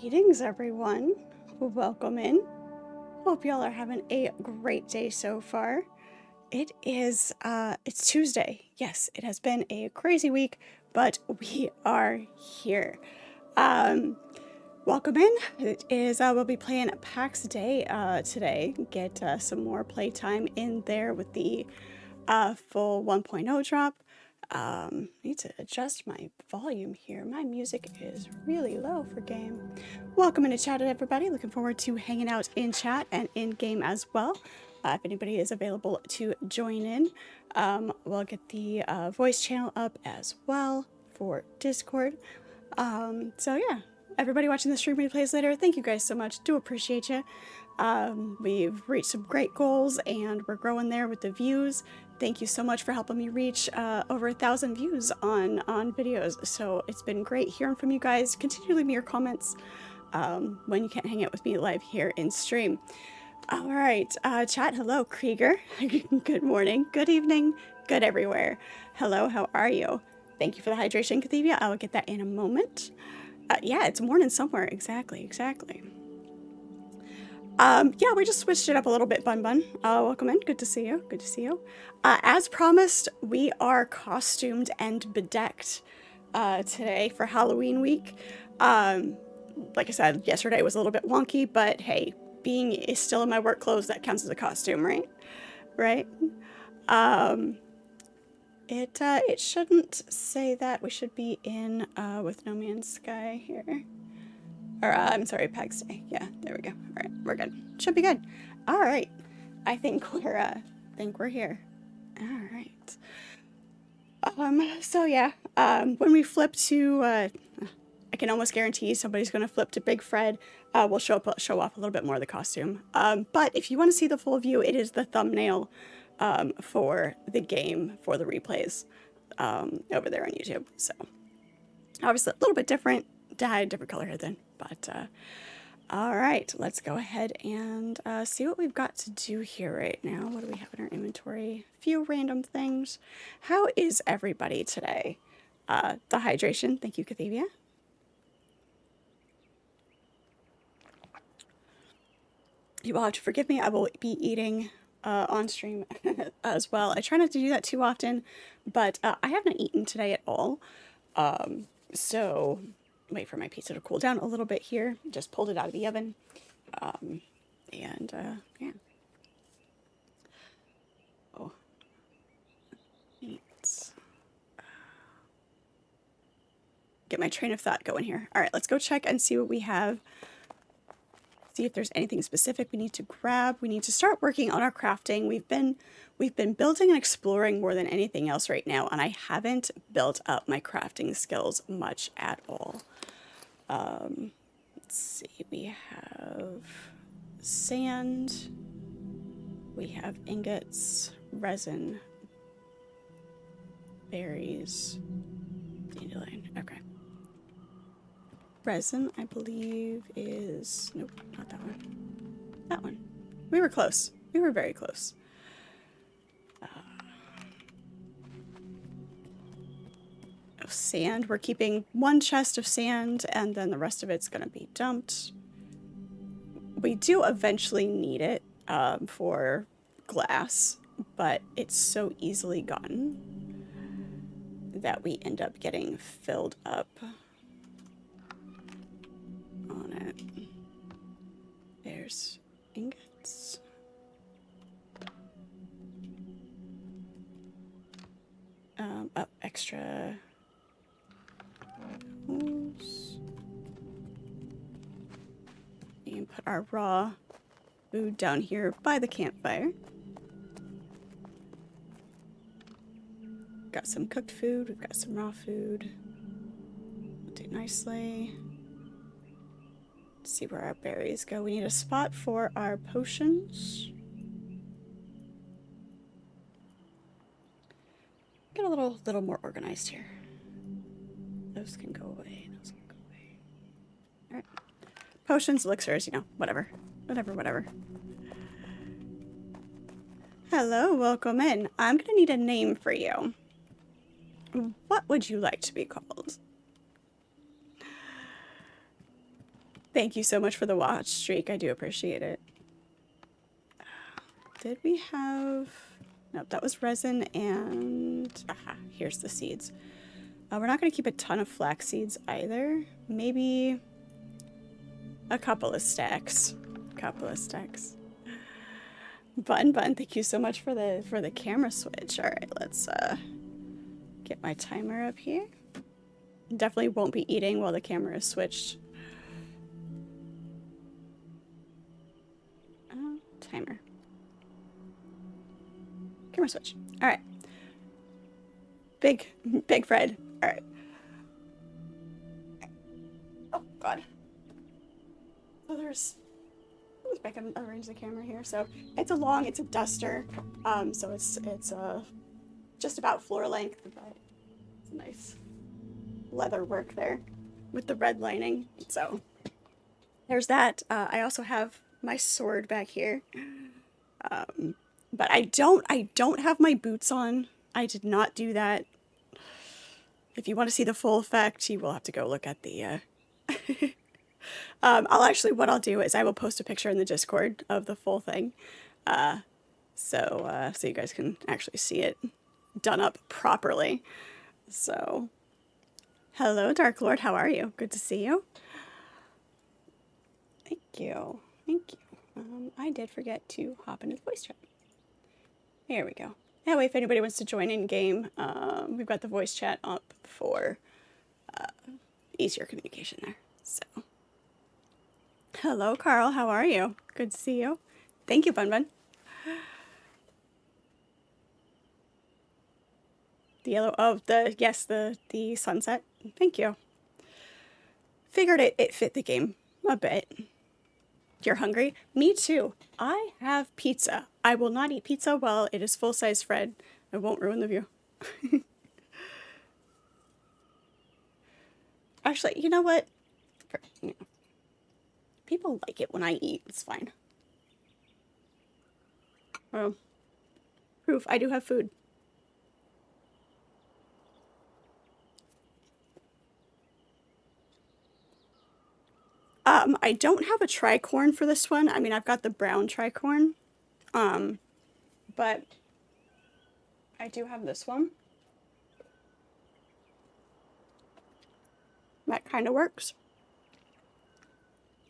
Greetings, everyone. Welcome in. Hope y'all are having a great day so far. It's Tuesday. Yes, it has been a crazy week, but we are here. Welcome in. We'll be playing Pax Day today. Get some more playtime in there with the full 1.0 drop. Need to adjust my volume here. My music is really low for game. Welcome into chat, everybody. Looking forward to hanging out in chat and in game as well. If anybody is available to join in, we'll get the voice channel up as well for Discord. So yeah, everybody watching the stream replays later, thank you guys so much. Do appreciate you. We've reached some great goals and we're growing there with the views. Thank you so much for helping me reach over 1,000 views on videos. So it's been great hearing from you guys. Continue to leave me your comments when you can't hang out with me live here in stream. All right, chat. Hello, Krieger. Good morning, good evening, good everywhere. Hello, how are you? Thank you for the hydration, Cathevia. I will get that in a moment. Yeah, it's morning somewhere. Exactly. Yeah, we just switched it up a little bit, Bun Bun. Welcome in. Good to see you. As promised, we are costumed and bedecked today for Halloween week. Like I said, yesterday was a little bit wonky, but hey, being still in my work clothes, that counts as a costume, right? Right? It shouldn't say that. We should be in with No Man's Sky here. Or, I'm sorry, Pax Dei. Yeah, there we go. All right, we're good. Should be good. All right. I think we're here. All right. So yeah, when we flip to, I can almost guarantee somebody's going to flip to Big Fred. We'll show off a little bit more of the costume. But if you want to see the full view, it is the thumbnail for the game, for the replays over there on YouTube. So obviously a little bit different, dyed different color here then. But all right, let's go ahead and see what we've got to do here right now. What do we have in our inventory? A few random things. How is everybody today? The hydration. Thank you, Cathevia. You will have to forgive me. I will be eating on stream as well. I try not to do that too often, but I haven't eaten today at all. So wait for my pizza to cool down a little bit here. Just pulled it out of the oven. Yeah. Oh. Let's get my train of thought going here. All right, let's go check and see what we have. See if there's anything specific we need to grab. We need to start working on our crafting. We've been building and exploring more than anything else right now, and I haven't built up my crafting skills much at all. Let's see, we have sand, we have ingots, resin, berries, dandelion. Okay. Resin, I believe, is... Nope, not that one. That one. We were close. We were very close. Sand. We're keeping one chest of sand, and then the rest of it's going to be dumped. We do eventually need it for glass, but it's so easily gotten that we end up getting filled up on it. There's ingots. Extra tools. You can put our raw food down here by the campfire. Got some cooked food, we've got some raw food. We'll do nicely. See where our berries go. We need a spot for our potions. Get a little more organized here. Those can go away. Those can go away. All right. Potions, elixirs, you know, whatever. Hello, welcome in. I'm gonna need a name for you. What would you like to be called? Thank you so much for the watch streak. I do appreciate it. Did we have... Nope, that was resin and... Aha, here's the seeds. We're not going to keep a ton of flax seeds either. Maybe a couple of stacks. Bun, thank you so much for the camera switch. All right, let's get my timer up here. Definitely won't be eating while the camera is switched. Timer. Camera switch. All right. Big Fred. All right. Oh God. So there's. Let's back and arrange the camera here. So it's a duster. So it's just about floor length, but it's a nice leather work there with the red lining. So there's that. I also have my sword back here. But I don't have my boots on. I did not do that. If you want to see the full effect, you will have to go look at the what I'll do is I will post a picture in the Discord of the full thing. So you guys can actually see it done up properly. So hello, Dark Lord, how are you? Good to see you. Thank you. I did forget to hop into the voice chat. Here we go. That way, if anybody wants to join in game, we've got the voice chat up for easier communication there. So, hello, Carl. How are you? Good to see you. Thank you, Bun. The yellow. Oh, the sunset. Thank you. Figured it fit the game a bit. You're hungry? Me too. I have pizza. I will not eat pizza while it is full-size Fred. I won't ruin the view. Actually, you know what? People like it when I eat. It's fine. Oh. Proof. I do have food. I don't have a tricorn for this one. I mean, I've got the brown tricorn. But I do have this one. That kind of works.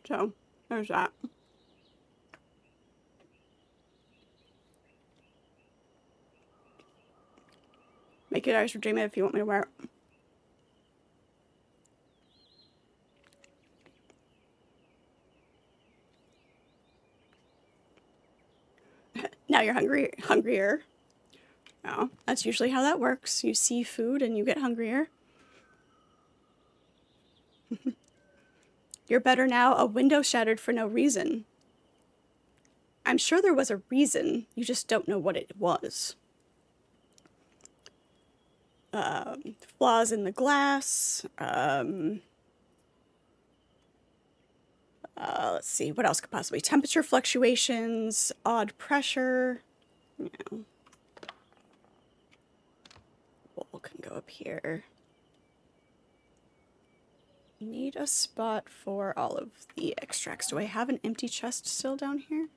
So, there's that. Make it ice or dream it if you want me to wear it. Now you're hungrier. Oh, that's usually how that works. You see food and you get hungrier. You're better now. A window shattered for no reason. I'm sure there was a reason. You just don't know what it was. Flaws in the glass. Let's see, what else could possibly... Temperature fluctuations, odd pressure. You know. Wall can go up here. Need a spot for all of the extracts. Do I have an empty chest still down here?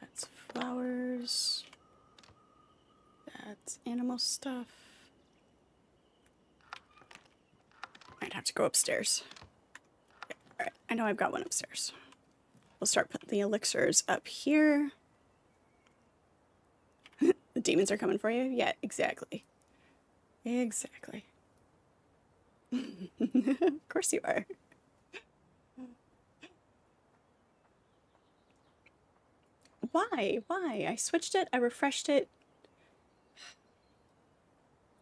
That's flowers. That's animal stuff. I'd have to go upstairs. Okay, all right, I know I've got one upstairs. We'll start putting the elixirs up here. The demons are coming for you? Yeah, exactly. Exactly. Of course you are. Why? I switched it, I refreshed it.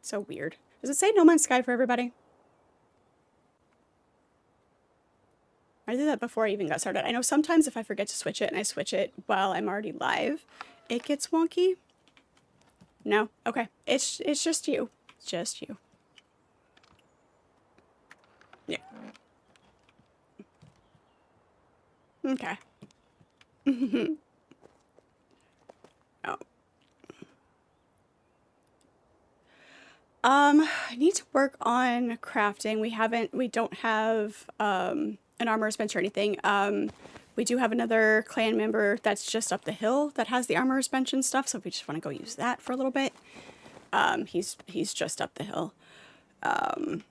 So weird. Does it say No Man's Sky for everybody? I did that before I even got started. I know sometimes if I forget to switch it and I switch it while I'm already live, it gets wonky. No? Okay. It's just you. It's just you. Yeah. Okay. Oh. I need to work on crafting. We don't have an armorer's bench or anything. We do have another clan member that's just up the hill that has the armorer's bench and stuff, so if we just want to go use that for a little bit. He's just up the hill. But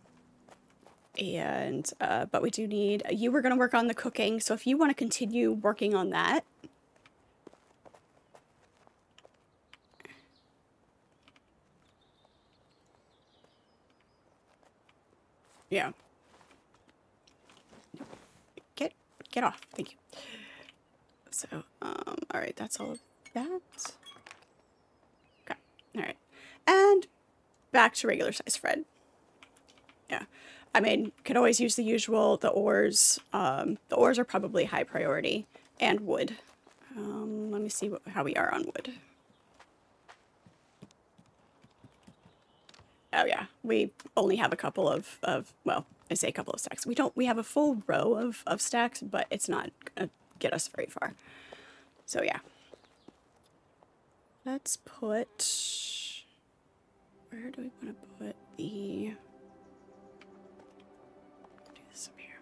we do need, you were going to work on the cooking, so if you want to continue working on that. Yeah. Get off. Thank you. So, all right, that's all of that. Okay. All right. And back to regular size Fred. Yeah. I mean, could always use the usual, the ores. The ores are probably high priority, and wood. Let me see how we are on wood. Oh yeah, we only have a couple of well, I say a couple of stacks. We have a full row of stacks, but it's not gonna get us very far. So yeah. Let's put, where do we want to put the, do this up here.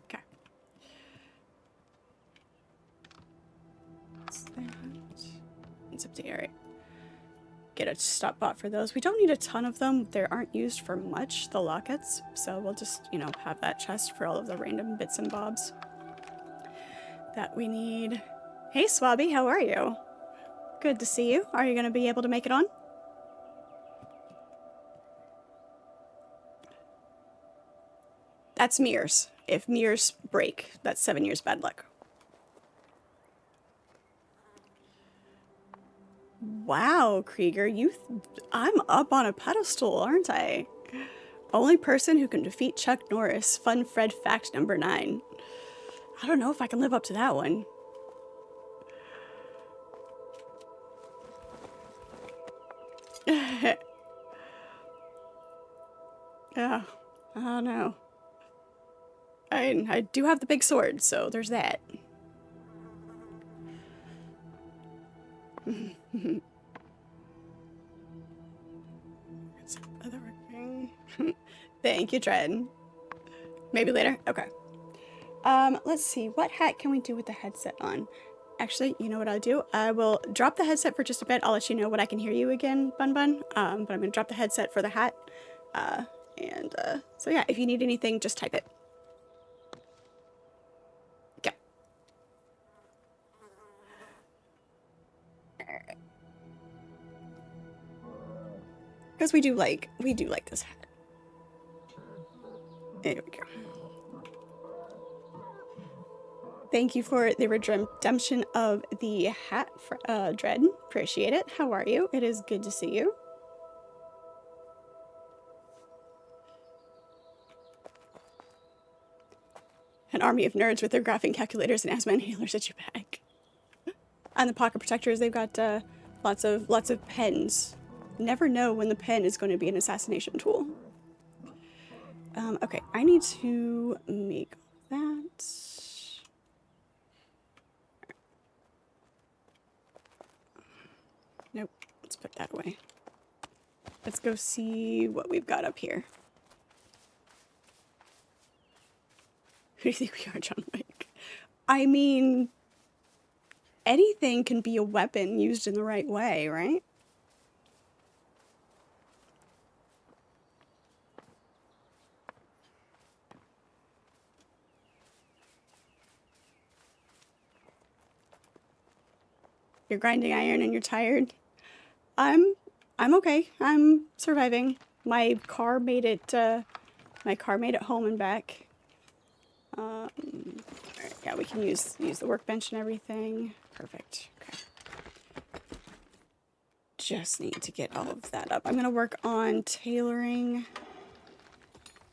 Okay. What's that? It's up to you, all right. Get a stop bot for those. We don't need a ton of them. They aren't used for much, the lockets. So we'll just, you know, have that chest for all of the random bits and bobs that we need. Hey, Swabby, how are you? Good to see you. Are you going to be able to make it on? That's mirrors. If mirrors break, that's 7 years bad luck. Wow, Krieger, I'm up on a pedestal, aren't I? Only person who can defeat Chuck Norris. Fun Fred fact number 9. I don't know if I can live up to that one. Yeah, I don't know. I do have the big sword, so there's that. Thank you, Dred. Maybe later? Okay. Let's see. What hat can we do with the headset on? Actually, you know what I'll do? I will drop the headset for just a bit. I'll let you know when I can hear you again, Bun Bun. But I'm going to drop the headset for the hat. So yeah, if you need anything, just type it. Okay. Alright. Because we do like this hat. There we go. Thank you for the redemption of the hat, Dred. Appreciate it. How are you? It is good to see you. An army of nerds with their graphing calculators and asthma inhalers at your back. And the pocket protectors, they've got lots of pens. Never know when the pen is going to be an assassination tool. Okay, I need to make that. Nope, let's put that away. Let's go see what we've got up here. Who do you think we are, John Wick? I mean, anything can be a weapon used in the right way, right? You're grinding iron and you're tired. I'm okay. I'm surviving. My car made it home and back. All right, yeah, we can use the workbench and everything. Perfect. Okay. Just need to get all of that up. I'm gonna work on tailoring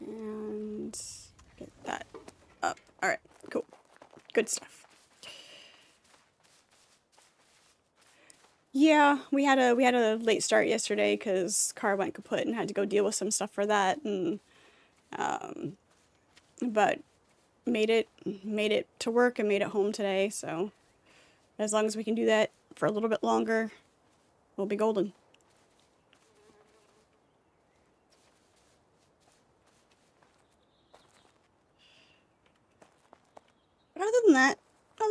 and get that up. All right, cool. Good stuff. Yeah, we had a late start yesterday because car went kaput and had to go deal with some stuff for that, and but made it to work and made it home today. So as long as we can do that for a little bit longer, we'll be golden.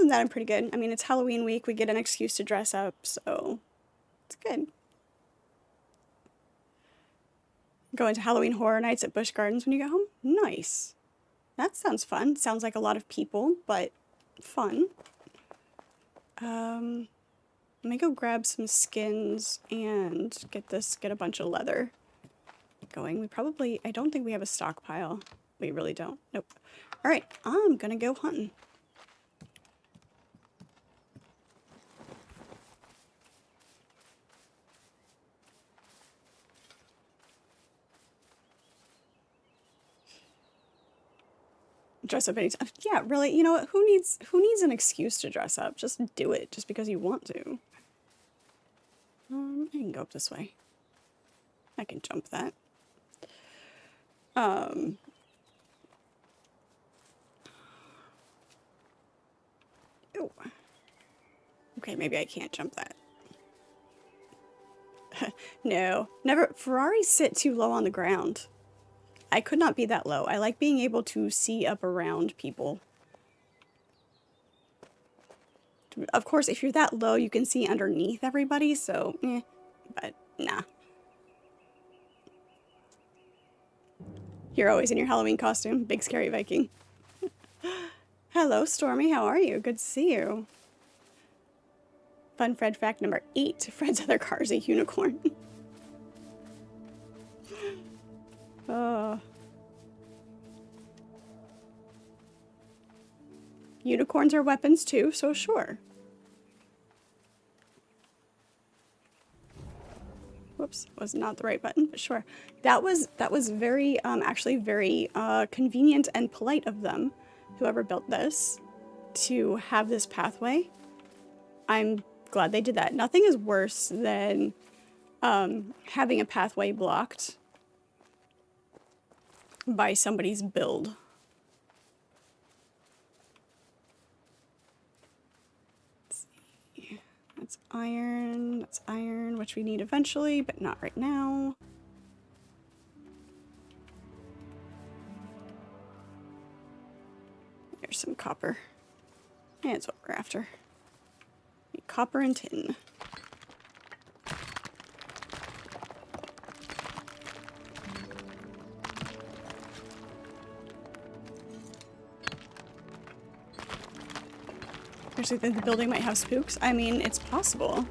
than that, I'm pretty good. I mean, it's Halloween week. We get an excuse to dress up, so it's good. Going to Halloween Horror Nights at Busch Gardens when you get home? Nice. That sounds fun. Sounds like a lot of people, but fun. Let me go grab some skins and get a bunch of leather going. I don't think we have a stockpile. We really don't. Nope. All right, I'm gonna go hunting. Dress up anytime. Yeah, really, you know what? Who needs an excuse to dress up? Just do it just because you want to. I can go up this way. I can jump that. Ew. Okay, maybe I can't jump that. No, never. Ferraris sit too low on the ground. I could not be that low. I like being able to see up around people. Of course, if you're that low, you can see underneath everybody, so, but nah. You're always in your Halloween costume. Big scary Viking. Hello, Stormy. How are you? Good to see you. Fun Fred fact number 8. Fred's other car is a unicorn. Unicorns are weapons too, so sure. Whoops, was not the right button, but sure. That was very, actually very convenient and polite of them, whoever built this, to have this pathway. I'm glad they did that. Nothing is worse than having a pathway blocked by somebody's build. That's iron, which we need eventually, but not right now. There's some copper. That's what we're after. Need copper and tin. Actually think the building might have spooks. I mean, it's possible.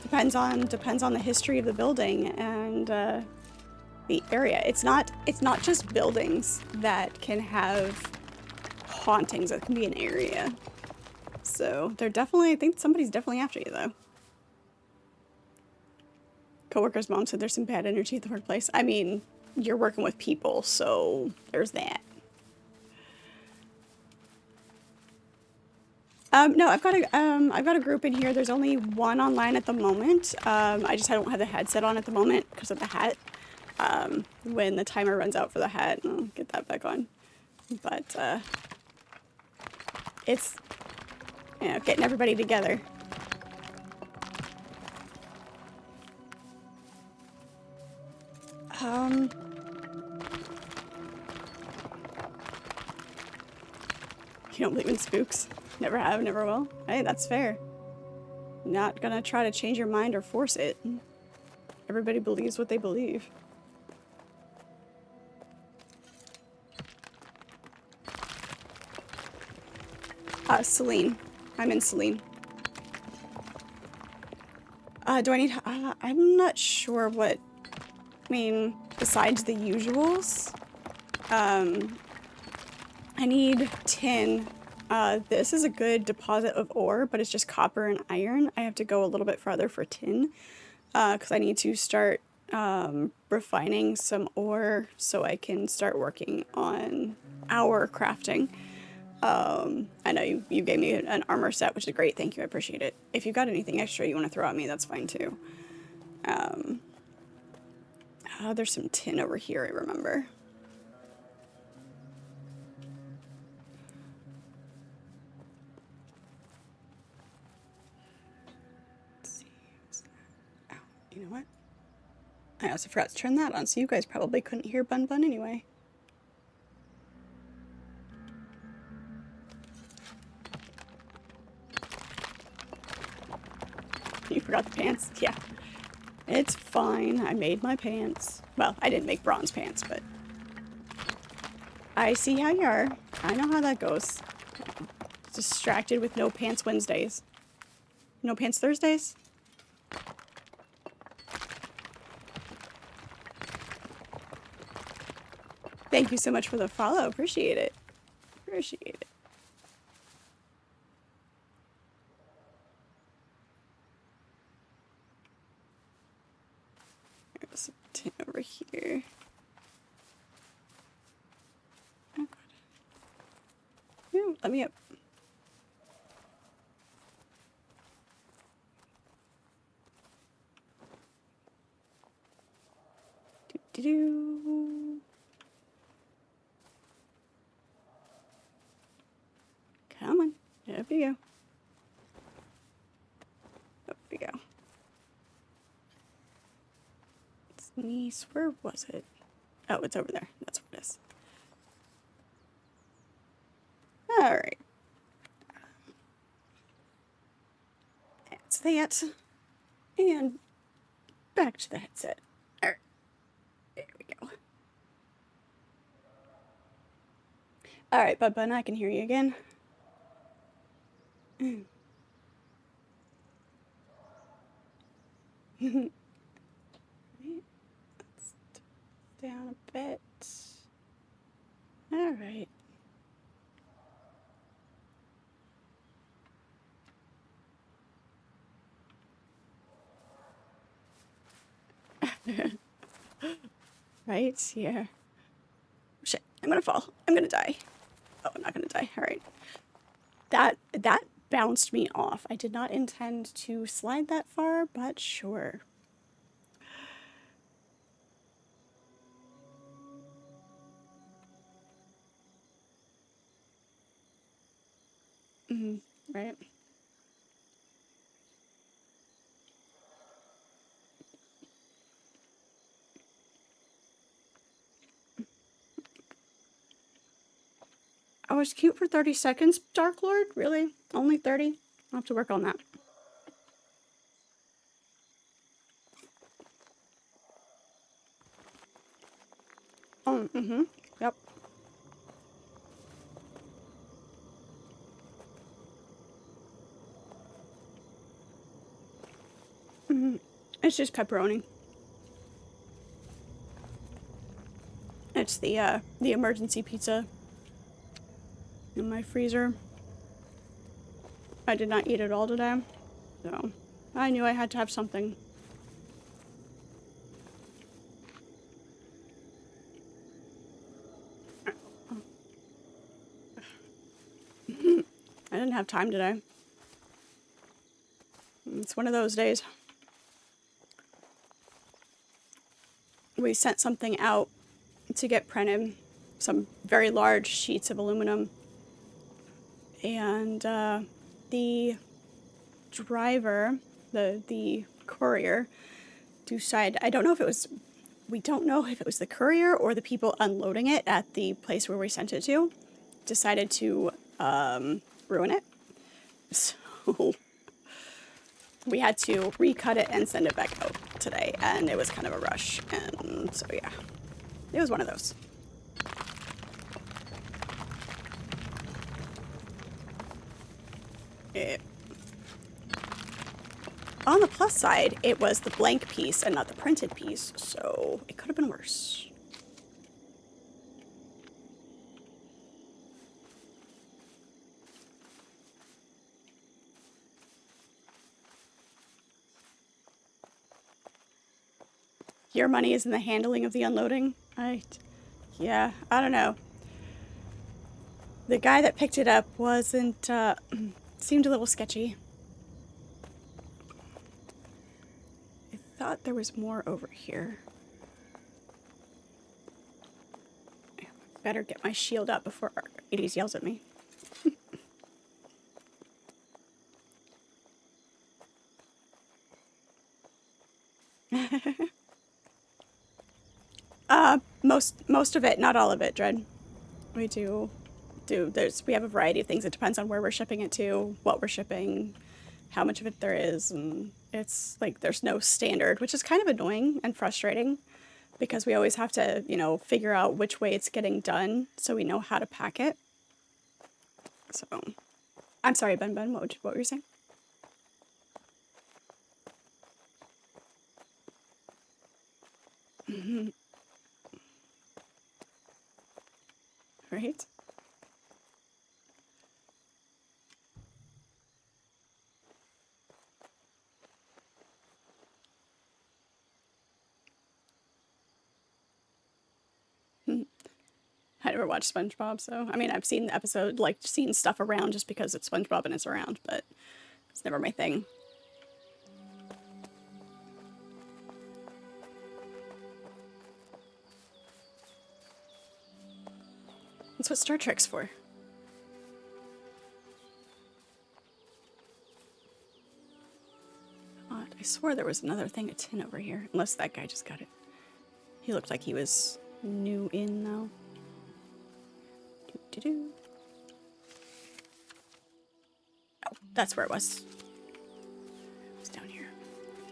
Depends on the history of the building and the area. It's not just buildings that can have hauntings. It can be an area. So they're definitely, I think somebody's definitely after you though. Coworker's mom said there's some bad energy at the workplace. I mean, you're working with people, so there's that. No, I've got a group in here. There's only one online at the moment. I don't have the headset on at the moment because of the hat. When the timer runs out for the hat, I'll get that back on. But it's, you know, getting everybody together. You don't believe in spooks? Never have, never will. Hey, that's fair. Not gonna try to change your mind or force it. Everybody believes what they believe. Selene. I'm in Selene. Do I need... I'm not sure what... I mean, besides the usuals, I need tin. This is a good deposit of ore, but it's just copper and iron. I have to go a little bit farther for tin, because I need to start refining some ore so I can start working on our crafting. I know you gave me an armor set, which is great. Thank you. I appreciate it. If you've got anything extra you want to throw at me, that's fine too. There's some tin over here, I remember. Let's see. Oh, you know what? I also forgot to turn that on, so you guys probably couldn't hear Bun Bun anyway. forgot the pants. Yeah. It's fine. I made my pants. Well, I didn't make bronze pants, but I see how you are. I know how that goes. Distracted with no pants Wednesdays. No pants Thursdays? Thank you so much for the follow. Appreciate it. Appreciate it. There's a tin over here. Oh, God. Ooh, let me up. Do-do-do. Come on. Up we go. Up we go. Sneeze. Where was it? Oh, it's over there. That's what it is. Alright. That's that. And back to the headset. Alright. There we go. Alright, Bud Bun, I can hear you again. Let's down a bit. Alright. Right, yeah. Shit, I'm gonna fall. I'm gonna die. Oh, I'm not gonna die. Alright. That bounced me off. I did not intend to slide that far, but sure. Right. I was cute for 30 seconds, Dark Lord? Really? Only 30? I'll have to work on that. Yep. It's just pepperoni. It's the emergency pizza in my freezer. I did not eat it all today, so I knew I had to have something. I didn't have time today. It's one of those days. We sent something out to get printed, some very large sheets of aluminum, and the driver, the courier, decided, I don't know if it was, we don't know if it was the courier or the people unloading it at the place where we sent it to, decided to ruin it. So we had to recut it and send it back out today, and it was kind of a rush, and so yeah, it was one of those. On the plus side, it was the blank piece and not the printed piece, so it could have been worse. Your money is in the handling of the unloading? Yeah, I don't know. The guy that picked it up wasn't, seemed a little sketchy. I thought there was more over here. Better get my shield up before Archimedes yells at me. Most of it, not all of it, Dread. We we have a variety of things. It depends on where we're shipping it to, what we're shipping, how much of it there is, and it's like there's no standard, which is kind of annoying and frustrating because we always have to, you know, figure out which way it's getting done so we know how to pack it. So, I'm sorry, Ben, what were you saying? Right? I never watched SpongeBob, so I mean, I've seen the episode, like seen stuff around just because it's SpongeBob and it's around, but it's never my thing. That's what Star Trek's for. Odd. I swore there was another thing, a tin over here, unless that guy just got it. He looked like he was new in though. Doo-doo-doo. Oh, that's where it was. It's down here.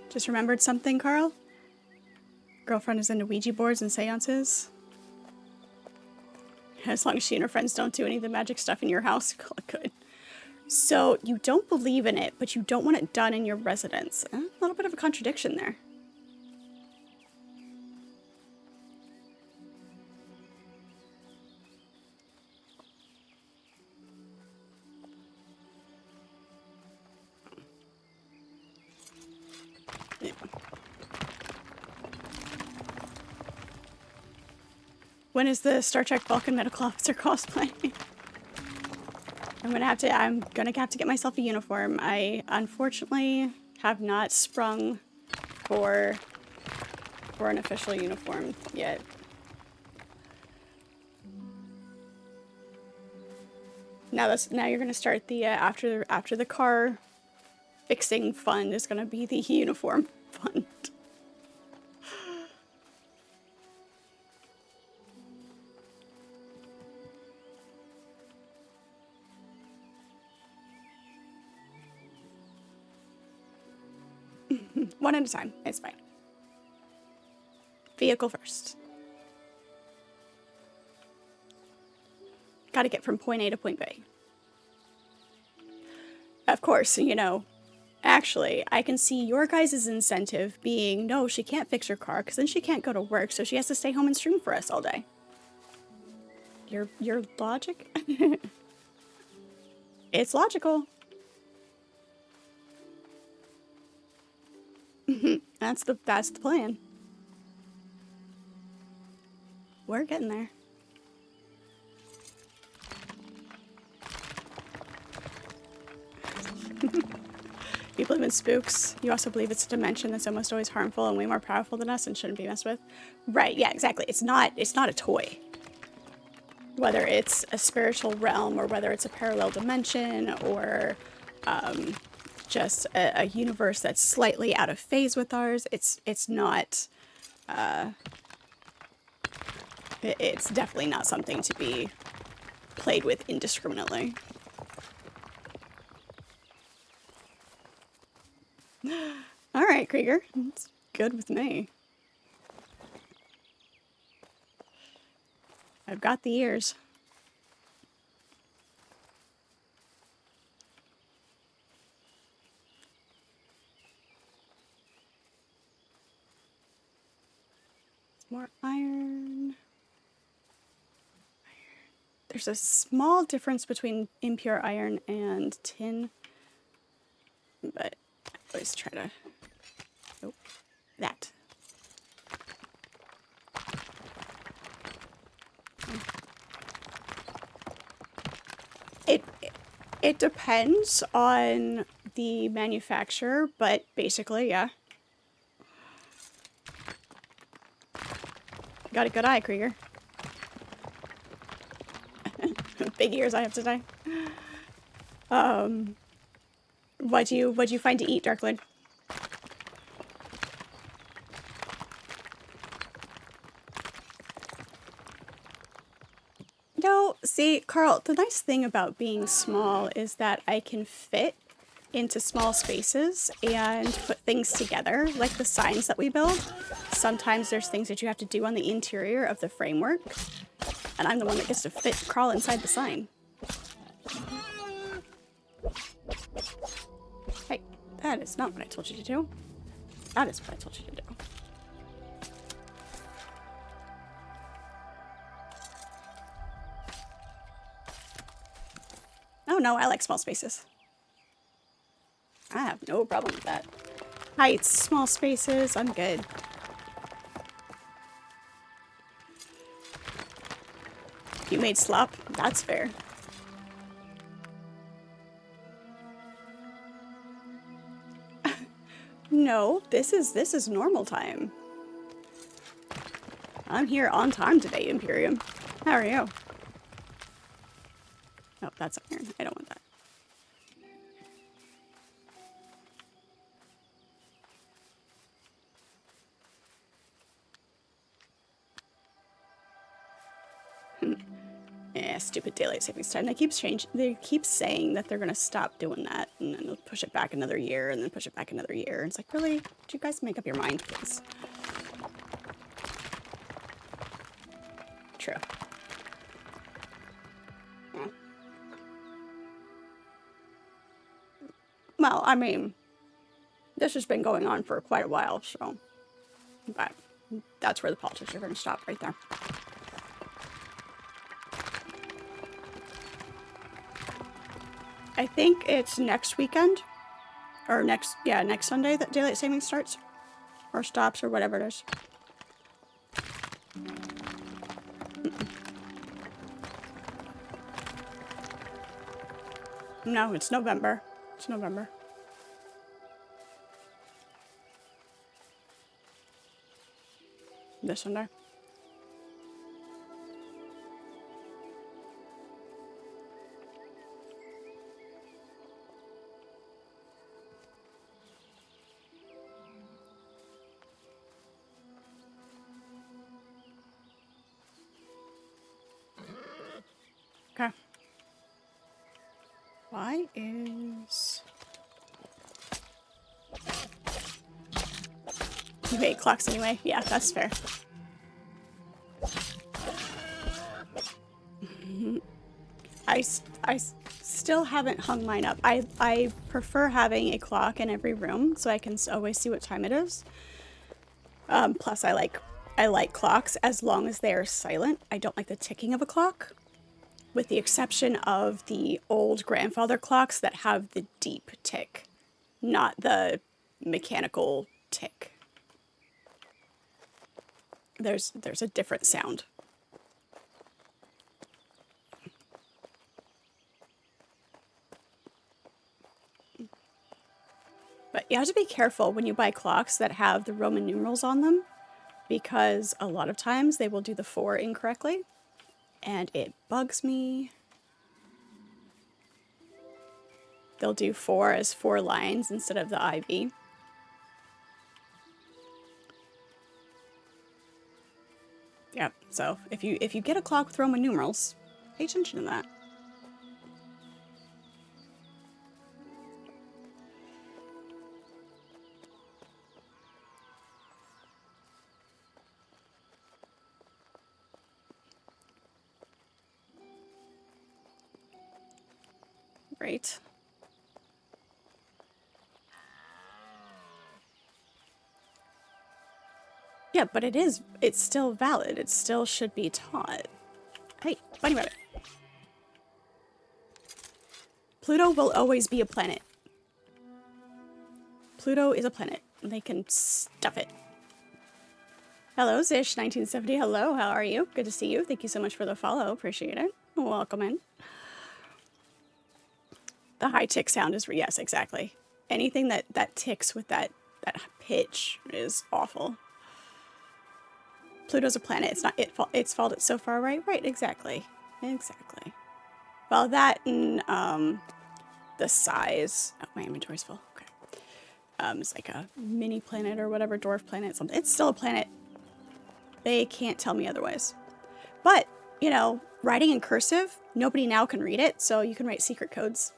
Just remembered something, Carl? Girlfriend is into Ouija boards and seances. As long as she and her friends don't do any of the magic stuff in your house, good. So you don't believe in it, but you don't want it done in your residence. A little bit of a contradiction there. Yeah. When is the Star Trek Vulcan medical officer cosplay? I'm gonna have to get myself a uniform. I unfortunately have not sprung for an official uniform yet. Now you're gonna start the after the car fixing fund is gonna be the uniform fund. One at a time. It's fine. Vehicle first. Gotta get from point A to point B. Of course, you know, actually, I can see your guys' incentive being, no, she can't fix her car because then she can't go to work, so she has to stay home and stream for us all day. Your logic? It's logical. That's the plan. We're getting there. You believe in spooks. You also believe it's a dimension that's almost always harmful and way more powerful than us and shouldn't be messed with. Right, yeah, exactly. It's not a toy. Whether it's a spiritual realm or whether it's a parallel dimension or just a universe that's slightly out of phase with ours, it's not it's definitely not something to be played with indiscriminately. All right, Krieger. It's good with me. I've got the ears. More iron. There's a small difference between impure iron and tin, but I always try to... Oh, that. It depends on the manufacturer, but basically, yeah. Got a good eye, Krieger. Big ears I have today. What'd you find to eat, Darklord? No, see, Carl, the nice thing about being small is that I can fit into small spaces and put things together, like the signs that we build. Sometimes there's things that you have to do on the interior of the framework, and I'm the one that gets to crawl inside the sign. Hey, that is not what I told you to do. That is what I told you to do. Oh no, I like small spaces. I have no problem with that. Heights, small spaces, I'm good. You made slop? That's fair. No, this is normal time. I'm here on time today, Imperium. How are you? Oh, that's iron. I don't want that. Yeah, stupid daylight savings time. They keep saying that they're gonna stop doing that, and then they'll push it back another year, and then push it back another year. And it's like, really? Did you guys make up your mind, please? True. Yeah. Well, I mean, this has been going on for quite a while, so, but that's where the politics are going to stop right there. I think it's next weekend, or next Sunday that daylight savings starts, or stops, or whatever it is. No, it's November. It's November. This Sunday. Okay. Why is... You hate clocks anyway? Yeah, that's fair. I still haven't hung mine up. I prefer having a clock in every room so I can always see what time it is. Plus I like clocks as long as they are silent. I don't like the ticking of a clock, with the exception of the old grandfather clocks that have the deep tick, not the mechanical tick. There's a different sound. But you have to be careful when you buy clocks that have the Roman numerals on them, because a lot of times they will do the 4 incorrectly, and it bugs me. They'll do 4 as 4 lines instead of the IV. Yep, so if you get a clock with Roman numerals, pay attention to that. Right. Yeah, but it's still valid. It still should be taught. Hey, bunny rabbit. Pluto will always be a planet. Pluto is a planet. They can stuff it. Hello, Zish1970. Hello, how are you? Good to see you. Thank you so much for the follow. Appreciate it. Welcome in. The high tick sound is, yes, exactly. Anything that ticks with that pitch is awful. Pluto's a planet. It's not its fault it's so far away. Right, exactly. Exactly. Well, that and the size. Oh, my inventory's full. Okay. It's like a mini planet or whatever, dwarf planet, something. It's still a planet. They can't tell me otherwise. But, you know, writing in cursive, nobody now can read it, so you can write secret codes.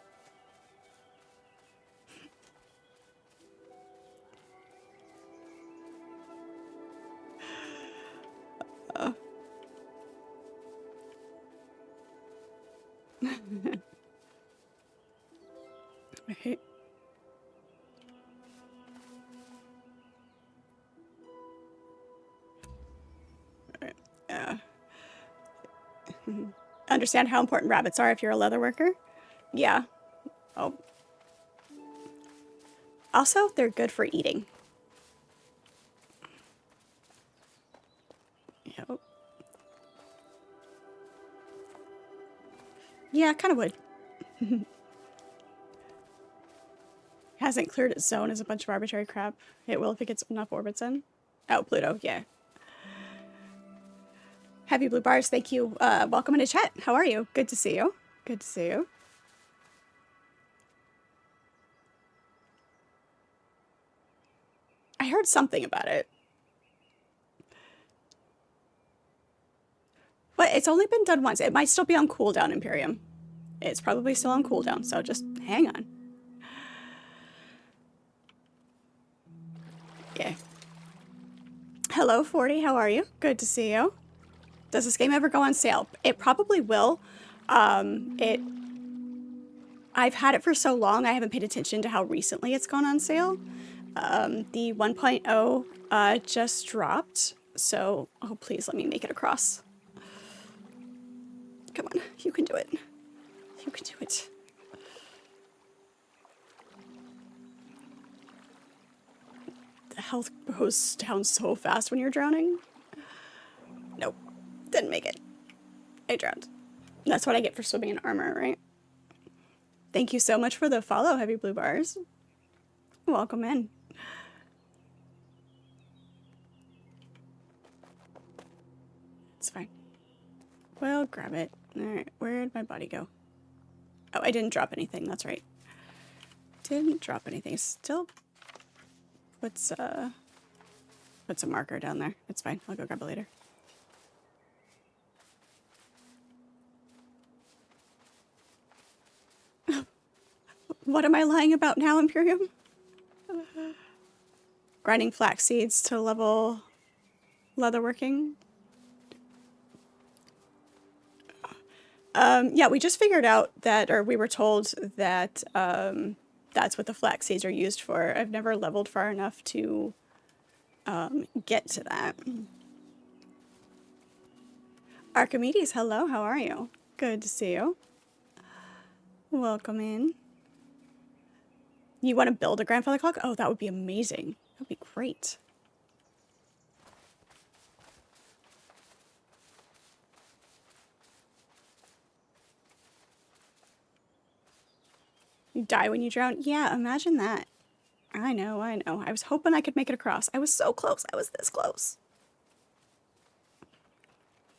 Right. Uh, understand how important rabbits are if you're a leather worker? Yeah. Oh. Also, they're good for eating. Yep. Yeah, kind of would. Hasn't cleared its zone as a bunch of arbitrary crap. It will if it gets enough orbits in. Oh, Pluto, yeah. Happy Blue Bars, thank you. Welcome into chat. How are you? Good to see you. Good to see you. I heard something about it. But it's only been done once. It might still be on cooldown, Imperium. It's probably still on cooldown, so just hang on. Yeah. Hello, 40. How are you? Good to see you. Does this game ever go on sale? It probably will. I've had it for so long, I haven't paid attention to how recently it's gone on sale. The 1.0 just dropped, so oh, please let me make it across. Come on, you can do it. You can do it. The health goes down so fast when you're drowning. Nope, didn't make it. I drowned. That's what I get for swimming in armor, right? Thank you so much for the follow, Heavy Blue Bars. Welcome in. It's fine. Well, grab it. Alright, where'd my body go? Oh, I didn't drop anything, that's right. Didn't drop anything. Still puts a marker down there. It's fine. I'll go grab it later. What am I lying about now, Imperium? Grinding flax seeds to level leatherworking. Yeah, we just figured out that, or we were told that that's what the flax seeds are used for. I've never leveled far enough to get to that. Archimedes, hello, how are you? Good to see you. Welcome in. You want to build a grandfather clock? Oh, that would be amazing. That would be great. You die when you drown? Yeah, imagine that. I know, I know. I was hoping I could make it across. I was so close. I was this close.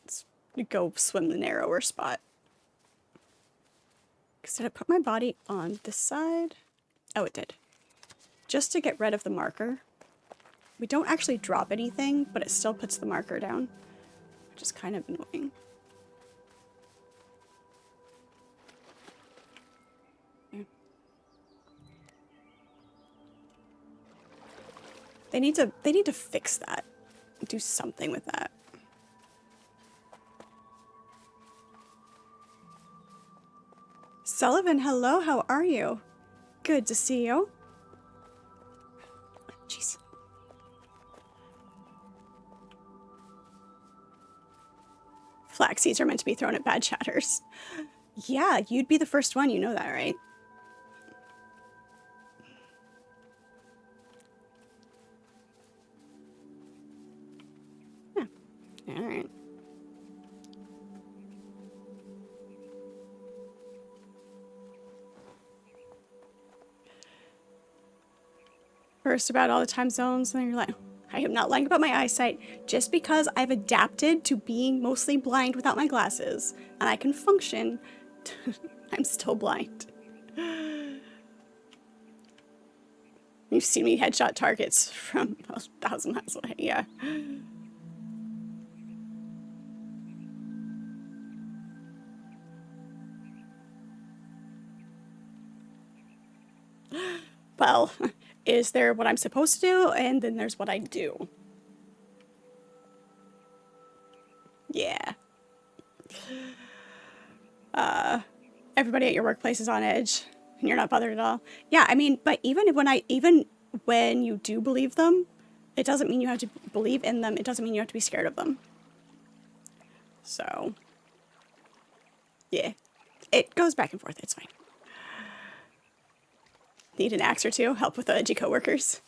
Let's go swim the narrower spot. Because did I put my body on this side? Oh, it did. Just to get rid of the marker. We don't actually drop anything, but it still puts the marker down, which is kind of annoying. Yeah. They need to fix that. Do something with that. Sullivan, hello, how are you? Good to see you. Jeez. Flax seeds are meant to be thrown at bad chatters. Yeah, you'd be the first one, you know that, right? Yeah. Alright. First about all the time zones, and then you're like, I am not lying about my eyesight, just because I've adapted to being mostly blind without my glasses, and I can function, I'm still blind. You've seen me headshot targets from 1,000 miles away, yeah. Well, is there what I'm supposed to do, and then there's what I do. Yeah. Everybody at your workplace is on edge and you're not bothered at all. Yeah, I mean, but even when you do believe them, it doesn't mean you have to believe in them. It doesn't mean you have to be scared of them. So, yeah, it goes back and forth. It's fine. Need an axe or two? Help with the edgy coworkers.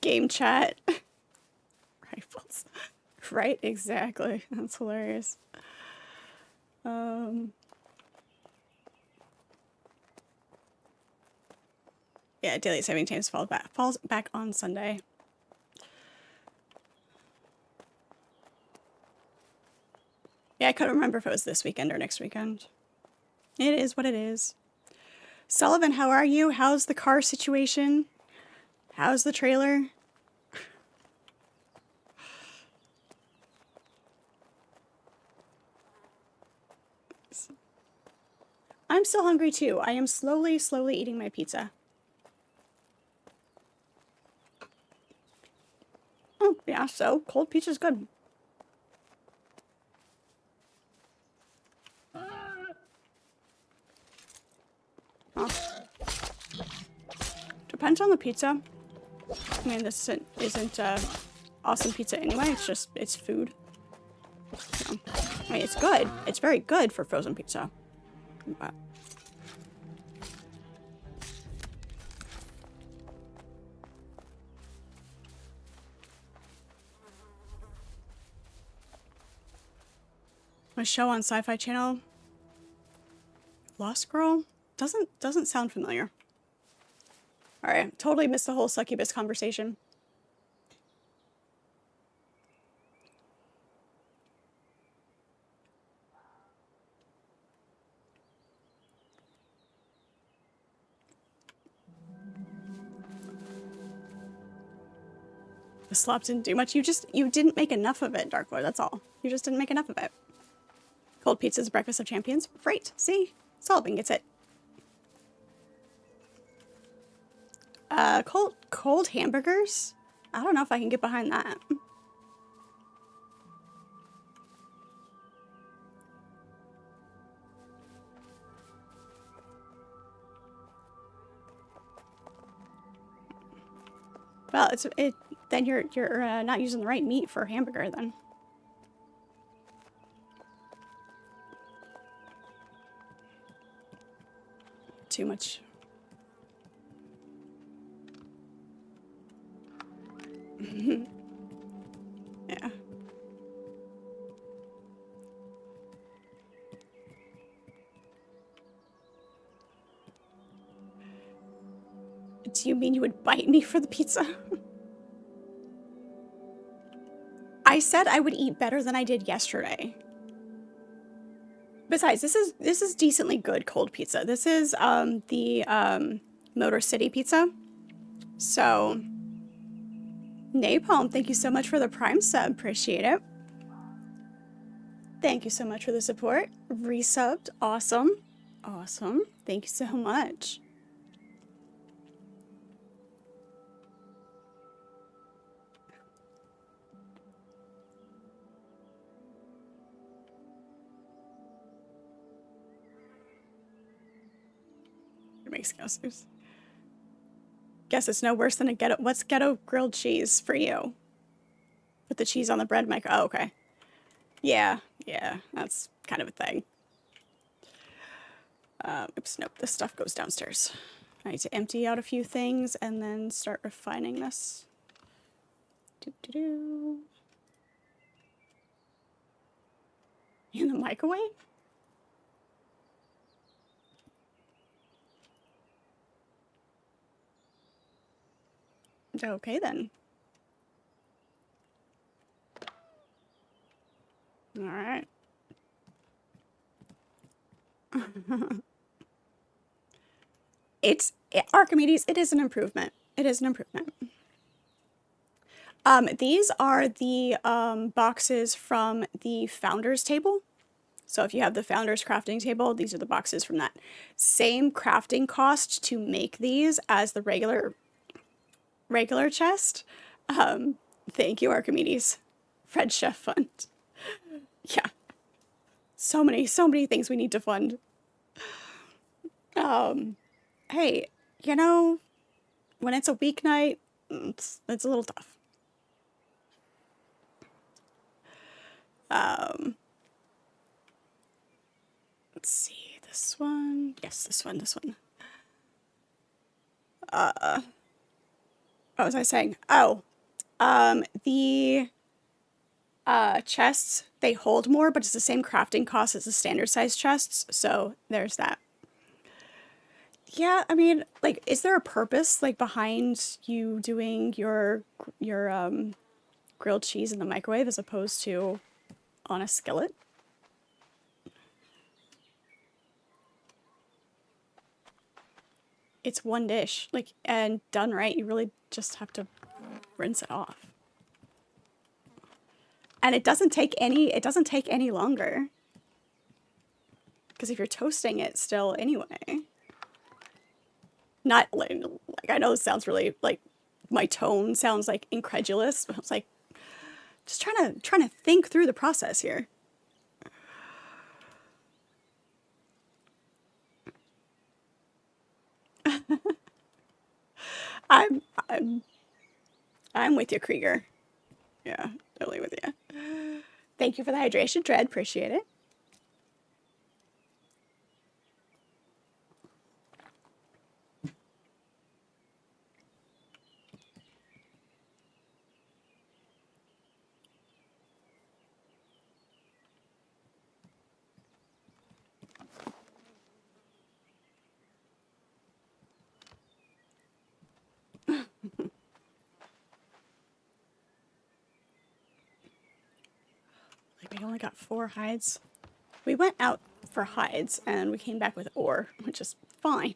Game chat. Rifles. Right? Exactly. That's hilarious. Yeah, daylight saving times falls back on Sunday. Yeah, I couldn't remember if it was this weekend or next weekend. It is what it is. Sullivan, how are you? How's the car situation? How's the trailer? I'm still hungry too. I am slowly eating my pizza. Oh, yeah, so cold pizza's good. Oh. Depends on the pizza. I mean, this isn't awesome pizza anyway. It's food. So, I mean, it's good. It's very good for frozen pizza. But a show on Sci-Fi Channel, Lost Girl, doesn't sound familiar. All right, totally missed the whole succubus conversation. The slop didn't do much. You didn't make enough of it, Dark Lord. That's all. You just didn't make enough of it. Cold pizza's breakfast of champions. Great. See, Sullivan gets it. Cold hamburgers. I don't know if I can get behind that. Well, then you're not using the right meat for a hamburger then. Too much. Yeah. Do you mean you would bite me for the pizza? I said I would eat better than I did yesterday. Besides, this is decently good cold pizza. This is the Motor City pizza. So, Napalm, thank you so much for the Prime sub. Appreciate it. Thank you so much for the support. Resubbed. Awesome. Awesome. Thank you so much. It makes no sense. Guess it's no worse than a ghetto. What's ghetto grilled cheese for you? Put the cheese on the bread, Mike. Oh, okay. Yeah, that's kind of a thing. Oops, nope, this stuff goes downstairs. I need to empty out a few things and then start refining this. In the microwave? Okay then. All right. Archimedes, it is an improvement. It is an improvement. These are the boxes from the Founders table. So if you have the Founders crafting table, these are the boxes from that. Same crafting cost to make these as the regular regular chest. Um, Thank you, Archimedes. Fred Chef Fund. Yeah. So many things we need to fund. Hey, you know, when it's a weeknight, it's a little tough. Let's see, this one. Yes, this one, this one. What was I saying? Oh, the chests, they hold more, but it's the same crafting cost as the standard size chests, so there's that. Yeah, I mean, like, is there a purpose, like, behind you doing your grilled cheese in the microwave as opposed to on a skillet? It's one dish, like, and done right, you really just have to rinse it off. And it doesn't take any longer. Because if you're toasting it still anyway. Not like I know this sounds really like my tone sounds like incredulous, but I was like just trying to think through the process here. I'm I'm I'm with you, Krieger. Yeah, totally with you. Thank you for the hydration, Dread. Appreciate it. Like we only got 4 hides. We went out for hides and we came back with ore, which is fine.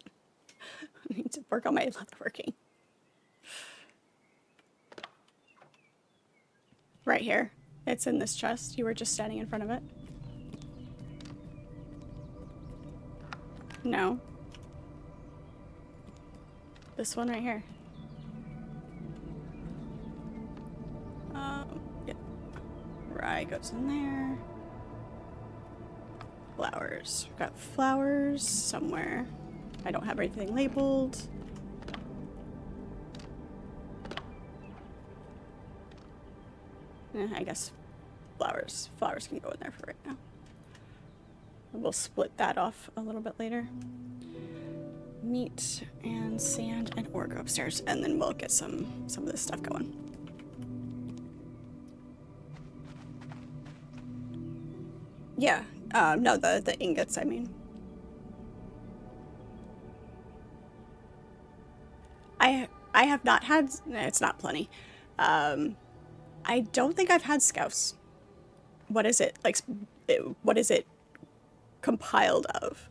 I need to work on my leatherworking. Right here. It's in this chest. You were just standing in front of it. No. This one right here. Yeah. Rye goes in there. Flowers. We've got flowers somewhere. I don't have anything labeled. I guess flowers. Flowers can go in there for right now. We'll split that off a little bit later. Meat and sand and ore go upstairs, and then we'll get some of this stuff going. Yeah. No, the ingots, I mean. I have not had. It's not plenty. I don't think I've had scouse. What is it like? What is it compiled of?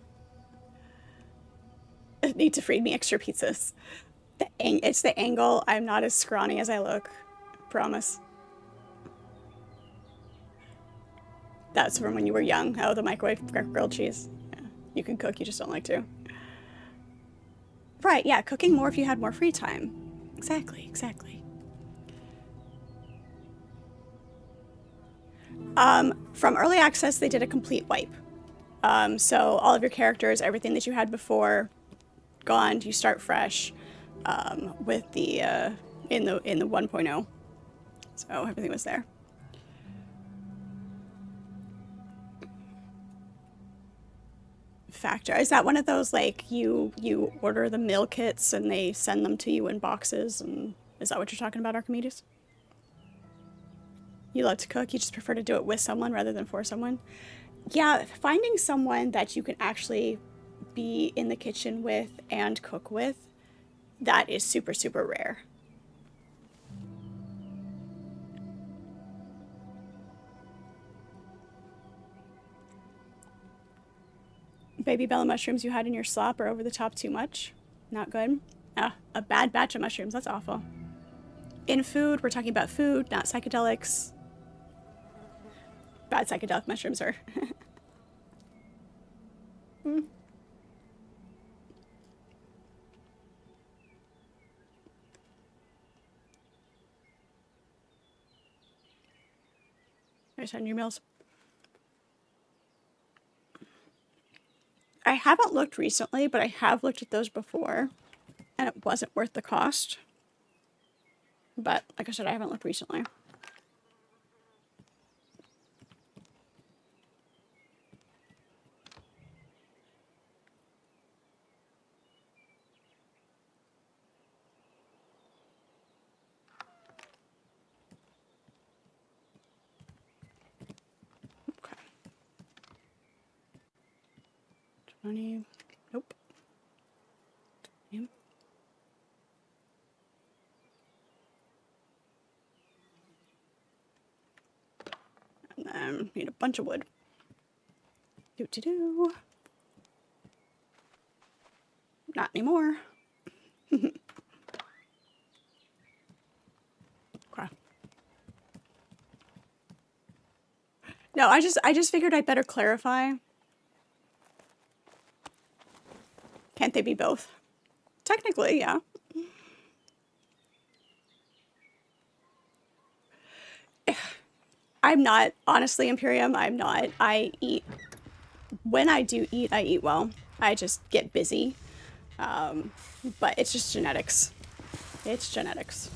Need to feed me extra pizzas. It's the angle. I'm not as scrawny as I look. Promise. That's from when you were young. Oh, the microwave grilled cheese. Yeah. You can cook, you just don't like to. Right, yeah, cooking more if you had more free time. Exactly, exactly. From early access, they did a complete wipe. So all of your characters, everything that you had before, gone. You start fresh with the in the 1.0. So everything was there. Factor. Is that one of those like you order the meal kits and they send them to you in boxes? And is that what you're talking about, Archimedes? You love to cook. You just prefer to do it with someone rather than for someone. Yeah, finding someone that you can actually be in the kitchen with and cook with, that is super, super rare. Baby bella mushrooms you had in your slop are over the top too much. Not good. Ah, a bad batch of mushrooms. That's awful. In food, we're talking about food, not psychedelics. Bad psychedelic mushrooms are. I said new meals. I haven't looked recently, but I have looked at those before, and it wasn't worth the cost. But like I said, I haven't looked recently. Okay. 20. Nope. 20. And then need a bunch of wood. Do. Not anymore. Okay. No, I just figured I'd better clarify. Can't they be both? Technically, yeah. I'm not, honestly, Imperium, I'm not. I eat, when I do eat, I eat well. I just get busy. But it's just genetics. It's genetics.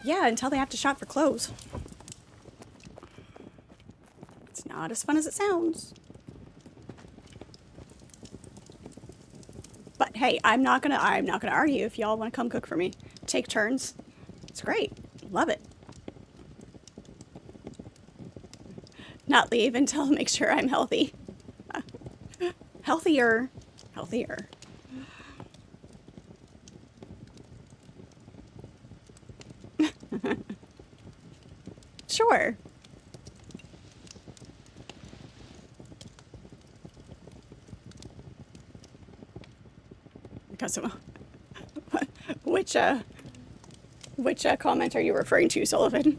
Yeah, until they have to shop for clothes. It's not as fun as it sounds. But hey, I'm not gonna argue if y'all want to come cook for me. Take turns. It's great. Love it. Not leave until make sure I'm healthy. Healthier. Sure. Because which comment are you referring to, Sullivan?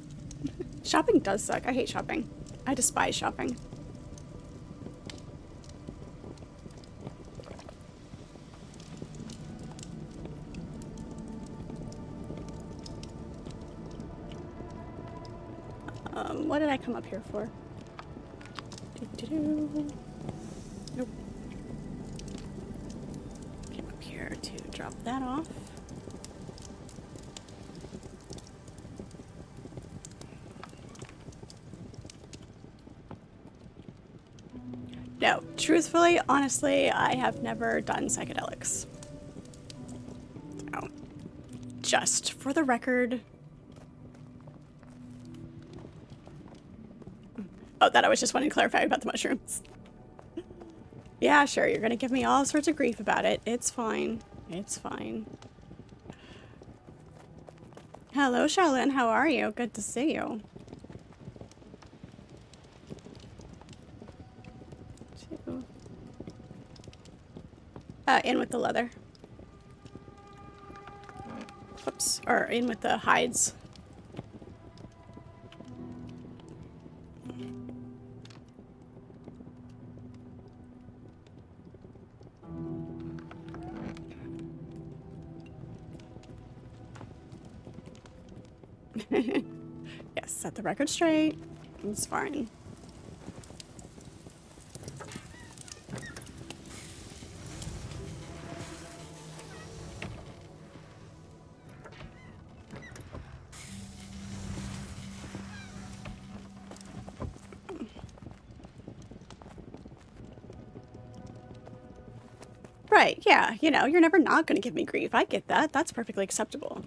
Shopping does suck. I hate shopping. I despise shopping. What did I come up here for? Nope. Came up here to drop that off. No, truthfully, honestly, I have never done psychedelics. So, just for the record. Oh, that I was just wanting to clarify about the mushrooms. Yeah, sure, you're gonna give me all sorts of grief about it. It's fine. It's fine. Hello, Shaolin, how are you? Good to see you. In with the leather. Whoops. Or in with the hides. Yes, set the record straight. It's fine. Right, yeah, you know, you're never not going to give me grief. I get that. That's perfectly acceptable.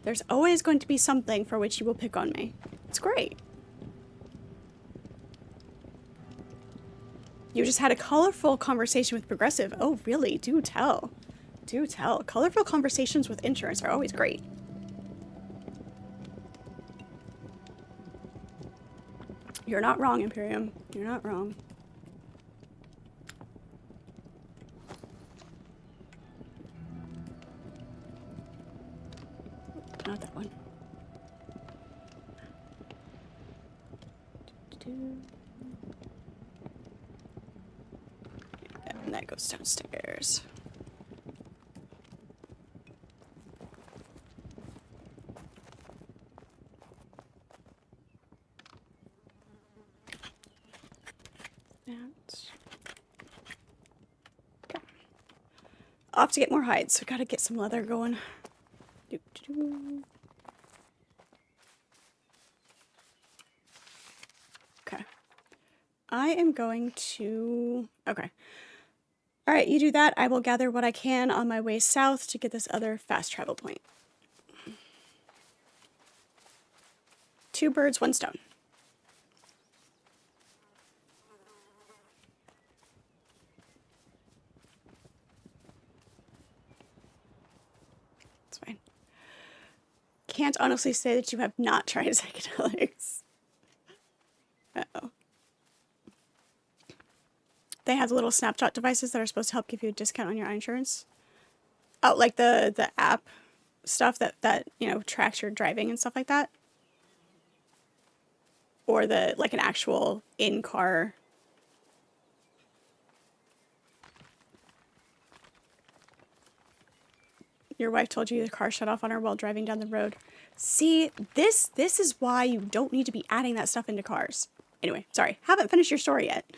There's always going to be something for which you will pick on me. It's great. You just had a colorful conversation with Progressive. Oh, really? Do tell. Do tell. Colorful conversations with insurance are always great. You're not wrong, Imperium. You're not wrong. Not that one. And that goes downstairs. that. Okay. I'll have to get more hides, so gotta get some leather going. Okay. I am going to... Okay. Alright, you do that. I will gather what I can on my way south to get this other fast travel point. 2 birds, 1 stone. It's fine. Can't honestly say that you have not tried psychedelics. Uh-oh. They have the little snapshot devices that are supposed to help give you a discount on your eye insurance. Oh, like the app stuff that you know, tracks your driving and stuff like that. Or the like an actual in-car. Your wife told you the car shut off on her while driving down the road. See, this is why you don't need to be adding that stuff into cars. Anyway, sorry, haven't finished your story yet.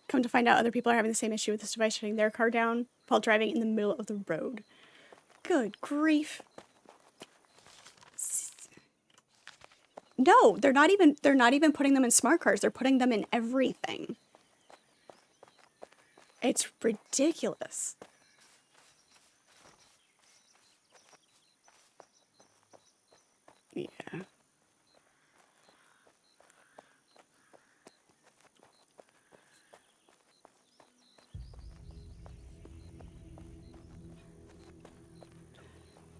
Come to find out, other people are having the same issue with this device shutting their car down while driving in the middle of the road. Good grief. No, they're not even putting them in smart cars. They're putting them in everything. It's ridiculous. Yeah.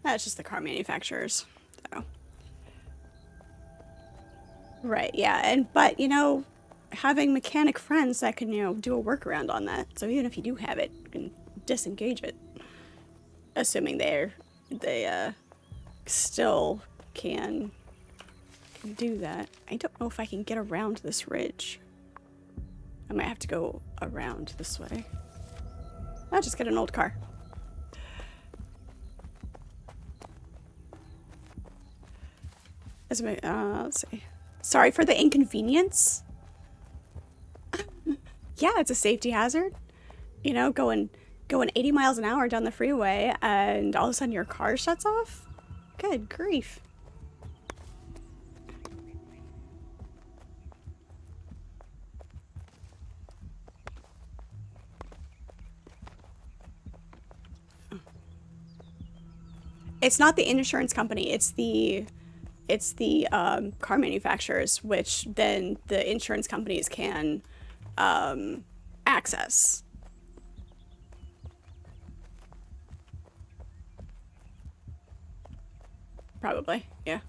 That's just the car manufacturers. So. Right, yeah, but you know, having mechanic friends that can, you know, do a workaround on that. So even if you do have it, you can disengage it. Assuming they still can do that. I don't know if I can get around this ridge. I might have to go around this way. I'll just get an old car. Let's see. Sorry for the inconvenience. Yeah, it's a safety hazard. You know, going 80 miles an hour down the freeway and all of a sudden your car shuts off? Good grief. It's not the insurance company, it's the car manufacturers, which then the insurance companies can access. Probably, yeah.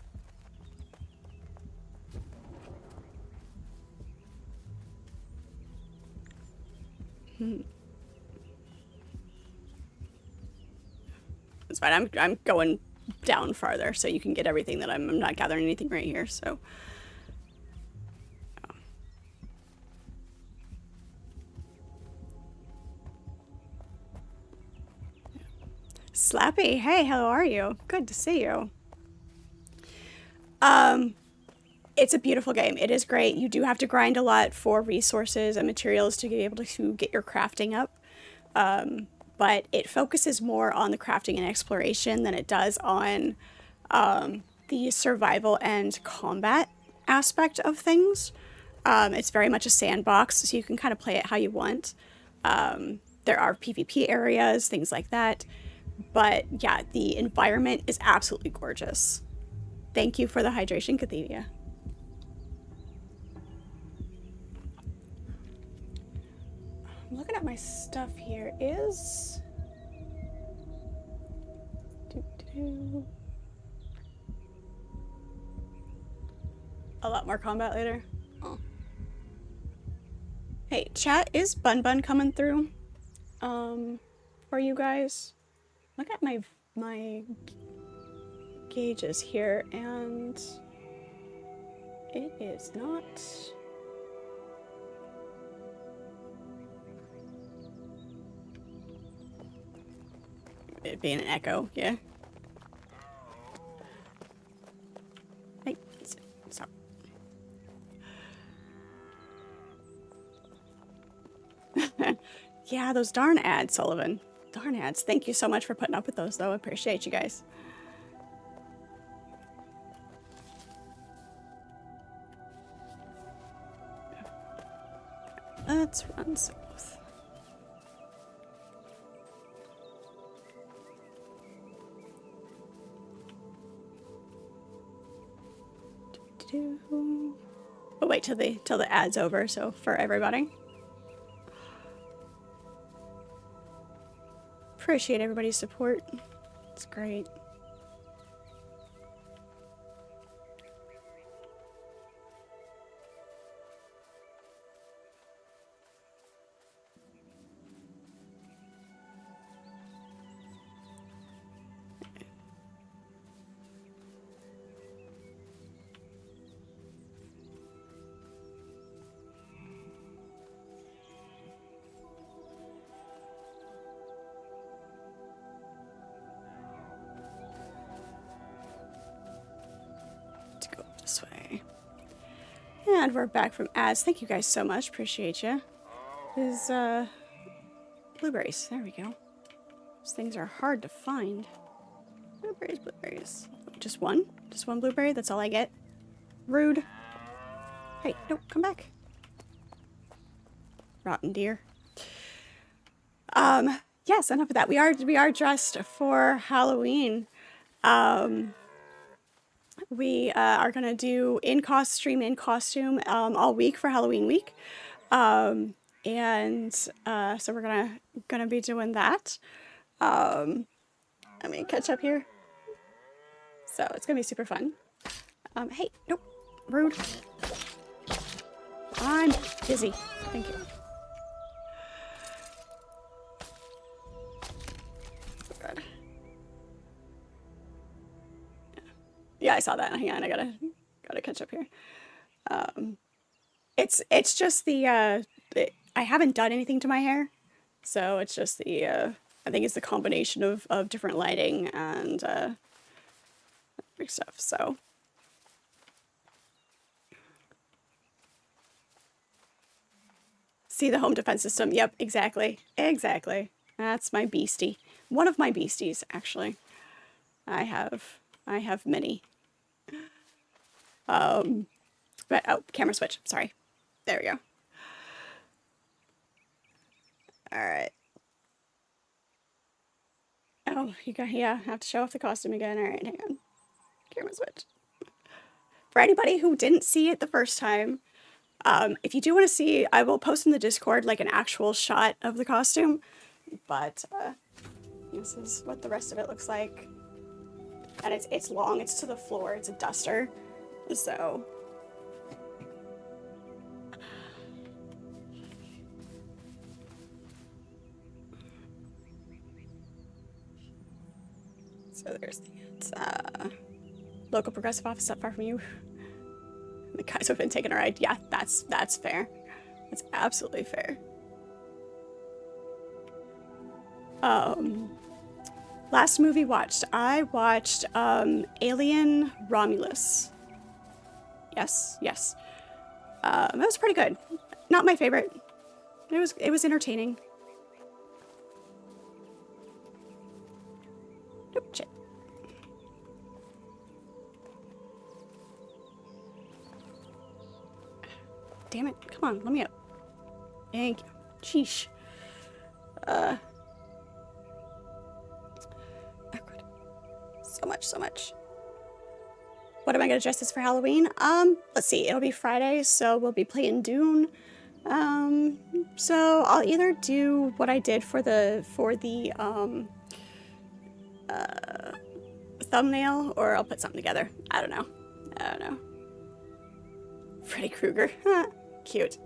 It's fine. I'm going down farther so you can get everything that I'm not gathering anything right here, so. Slappy, hey, how are you? Good to see you. It's a beautiful game. It is great. You do have to grind a lot for resources and materials to be able to get your crafting up. But it focuses more on the crafting and exploration than it does on the survival and combat aspect of things. It's very much a sandbox, so you can kind of play it how you want. There are PvP areas, things like that. But yeah, the environment is absolutely gorgeous. Thank you for the hydration, Cathevia. I'm looking at my stuff here. Is a lot more combat later. Oh. Hey, chat, is Bun Bun coming through? For you guys? Look at my gauges here, and it is not. it being an echo, yeah. Hey, stop. Yeah, those darn ads, Sullivan. Darn ads. Thank you so much for putting up with those, though. I appreciate you guys. Let's run south. We'll wait till the ad's over, so for everybody. Appreciate everybody's support. It's great. Let's go this way. And we're back from ads. Thank you guys so much. Appreciate you. Is blueberries. There we go. Those things are hard to find. Blueberries, blueberries. Just one? Just one blueberry? That's all I get? Rude. Hey, no, come back. Rotten deer. Yes, enough of that. We are dressed for Halloween. We are gonna do stream in costume all week for Halloween week. So we're gonna be doing that. Let me catch up here. So it's gonna be super fun. Hey, nope, rude. I'm busy. Thank you. Oh, God. Yeah, I saw that. Hang on, I gotta catch up here. It's just I haven't done anything to my hair, so it's just I think it's the combination of different lighting and stuff. So. See the home defense system. Yep, exactly. Exactly. That's my beastie. One of my beasties, actually. I have many. But oh, camera switch. Sorry. There we go. All right. Oh, yeah, I have to show off the costume again. All right, hang on. Camera switch. For anybody who didn't see it the first time, if you do want to see, I will post in the Discord like an actual shot of the costume. But this is what the rest of it looks like. And it's long, it's to the floor, it's a duster. So there's the local progressive office not far from you. The guys have been taking a ride. Yeah, that's fair. That's absolutely fair. Last movie watched. I watched Alien Romulus. Yes. That was pretty good. Not my favorite. It was entertaining. Nope, shit. Damn it. Come on, let me up. Thank you. Sheesh. Oh, God. So much. What am I gonna dress as for Halloween? Let's see. It'll be Friday, so we'll be playing Dune. So I'll either do what I did for the thumbnail, or I'll put something together. I don't know. Freddy Krueger. Cute.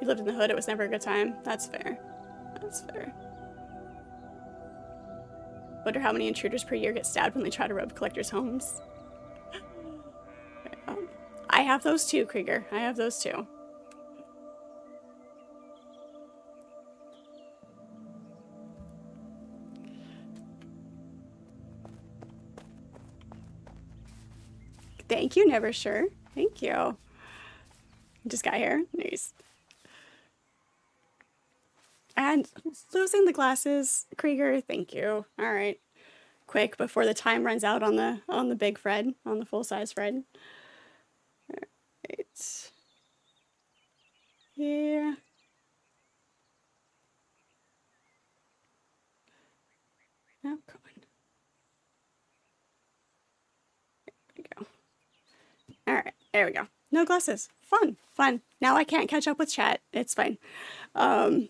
You lived in the hood, it was never a good time. That's fair. Wonder how many intruders per year get stabbed when they try to rob collectors' homes. I have those too, Krieger. I have those too. Thank you, Never Sure. Thank you. Just got here. Nice. And losing the glasses, Krieger. Thank you. All right. Quick before the time runs out on the big Fred, on the full size Fred. All right. Yeah. Oh, come on. There we go. All right. There we go. No glasses. Fun. Fun. Now I can't catch up with chat. It's fine. I'll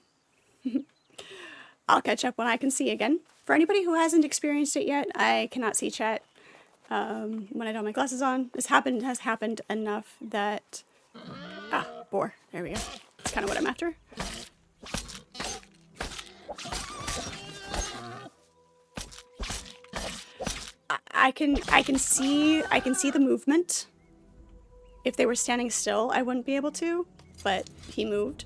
catch up when I can see again. For anybody who hasn't experienced it yet, I cannot see chat when I don't have my glasses on. This has happened enough that... Ah, boar. There we go. That's kind of what I'm after. I can see the movement. If they were standing still, I wouldn't be able to, but he moved.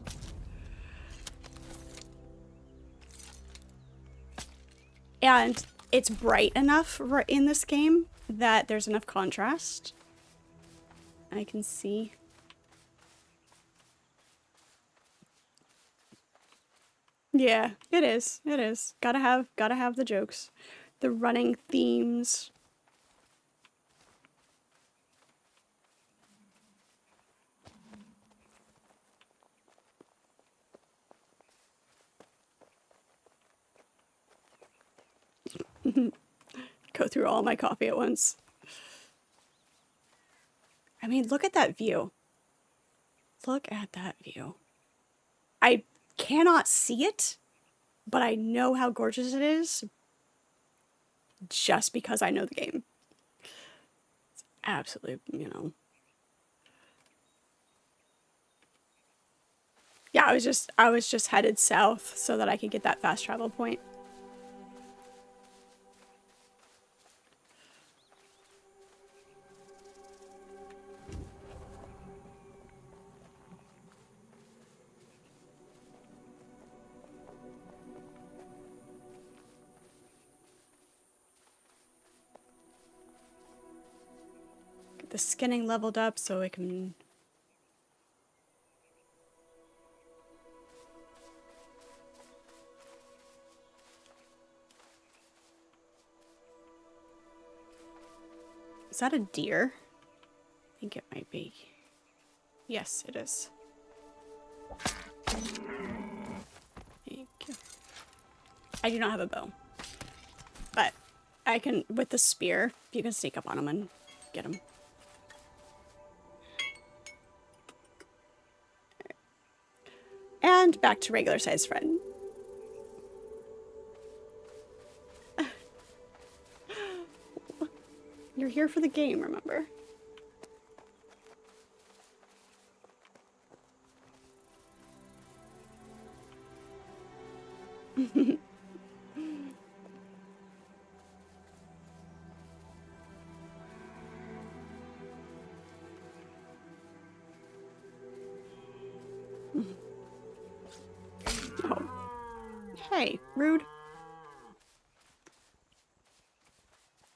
And it's bright enough in this game that there's enough contrast. I can see. Yeah, it is. It is. Gotta have the jokes. The running themes. Go through all my coffee at once. I mean, look at that view. Look at that view. I cannot see it, but I know how gorgeous it is just because I know the game. It's absolutely, you know. Yeah, I was just headed south so that I could get that fast travel point. Get the skinning leveled up so it can... Is that a deer? I think it might be. Yes, it is. Thank you. I do not have a bow. But I can, with the spear, you can sneak up on him and get him. And back to regular size Fred. You're here for the game, remember? Oh. Hey, rude.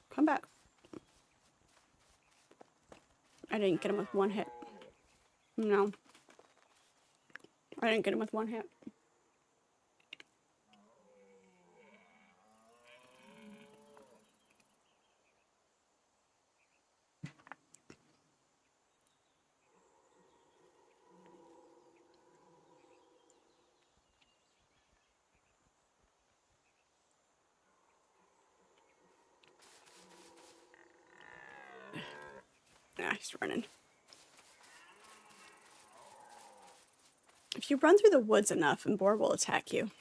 Come back. I didn't get him with one hit. No. I didn't get him with one hit. Ah, he's running. If you run through the woods enough, and boar will attack you.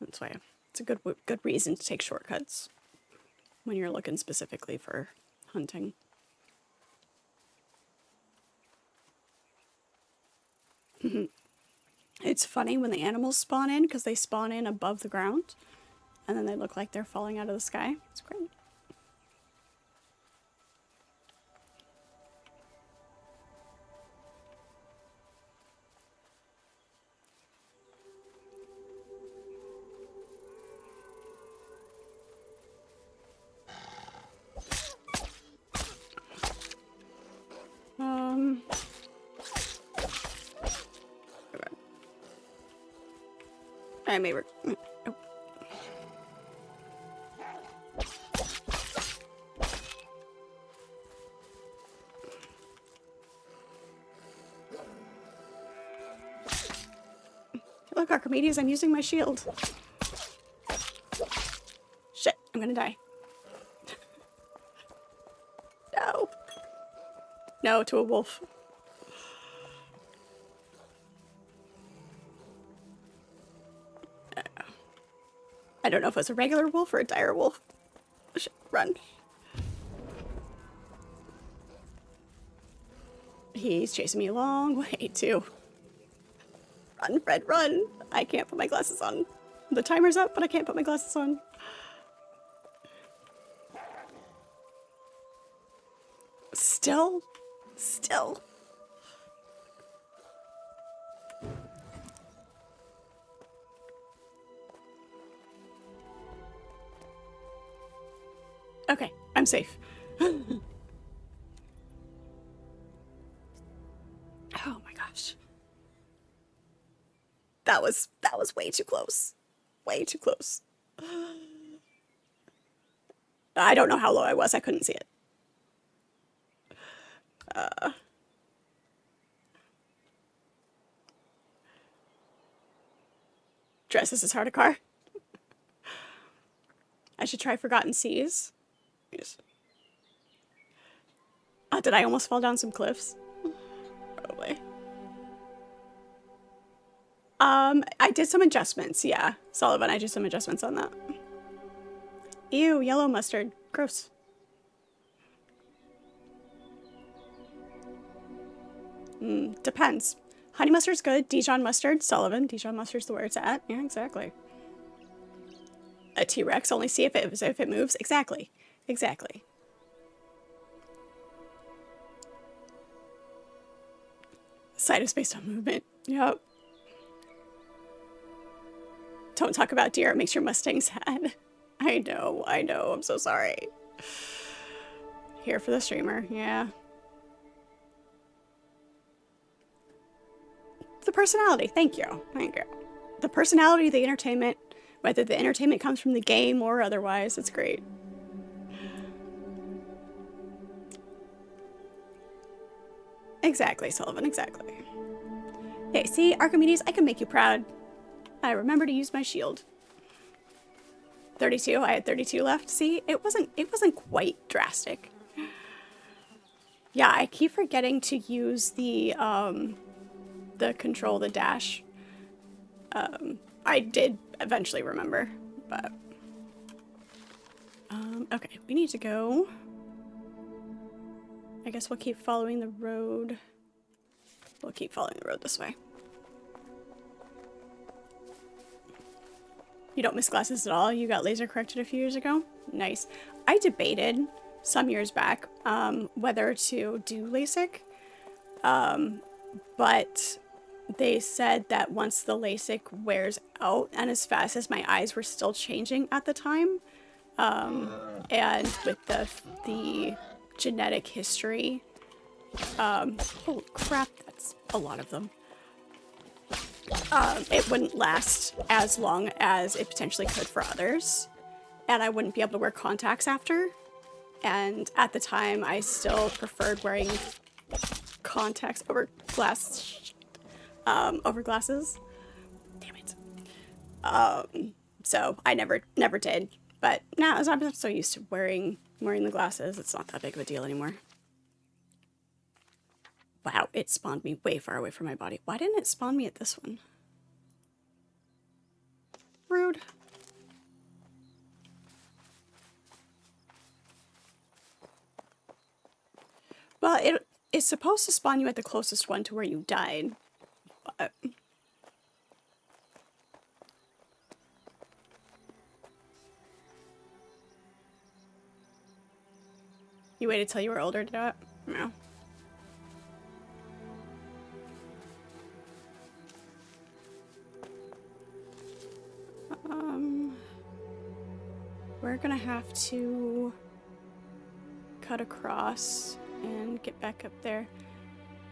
That's why it's a good reason to take shortcuts when you're looking specifically for hunting. It's funny when the animals spawn in because they spawn in above the ground and then they look like they're falling out of the sky. It's great. I may. Oh. Look, Archimedes, I'm using my shield. Shit, I'm gonna die. No. No, to a wolf. I don't know if it's a regular wolf or a dire wolf. Shit, run. He's chasing me a long way, too. Run, Fred, run! I can't put my glasses on. The timer's up, but I can't put my glasses on. Still? Still? Okay, I'm safe. Oh my gosh. That was way too close. Way too close. I don't know how low I was. I couldn't see it. Dresses is hard a car. I should try Forgotten Seas. Yes. Did I almost fall down some cliffs? Probably. I did some adjustments, yeah. Sullivan, I did some adjustments on that. Ew, yellow mustard. Gross. Depends. Honey mustard's good. Dijon mustard, Sullivan. Dijon mustard's the where it's at. Yeah, exactly. A T-Rex, only see if it moves. Exactly. Exactly. Sight is based on movement. Yep. Don't talk about deer. It makes your Mustang sad. I know. I'm so sorry. Here for the streamer. Yeah. The personality. Thank you. Thank you. The personality, the entertainment, whether the entertainment comes from the game or otherwise, it's great. Exactly, Sullivan, exactly. Hey, see, Archimedes, I can make you proud. I remember to use my shield. 32, I had 32 left. See, it wasn't quite drastic. Yeah, I keep forgetting to use the control, the dash. I did eventually remember, but okay, we need to go. I guess we'll keep following the road. We'll keep following the road this way. You don't miss glasses at all? You got laser corrected a few years ago? Nice. I debated some years back whether to do LASIK, but they said that once the LASIK wears out, and as fast as my eyes were still changing at the time, and with the genetic history, holy crap, that's a lot of them. It wouldn't last as long as it potentially could for others, and I wouldn't be able to wear contacts after. And at the time, I still preferred wearing contacts over glasses. Damn it. So I never did. But now, as I'm so used to wearing the glasses, it's not that big of a deal anymore. Wow, it spawned me way far away from my body. Why didn't it spawn me at this one? Rude. Well, it's supposed to spawn you at the closest one to where you died, but... You waited till you were older to do it? No. We're gonna have to cut across and get back up there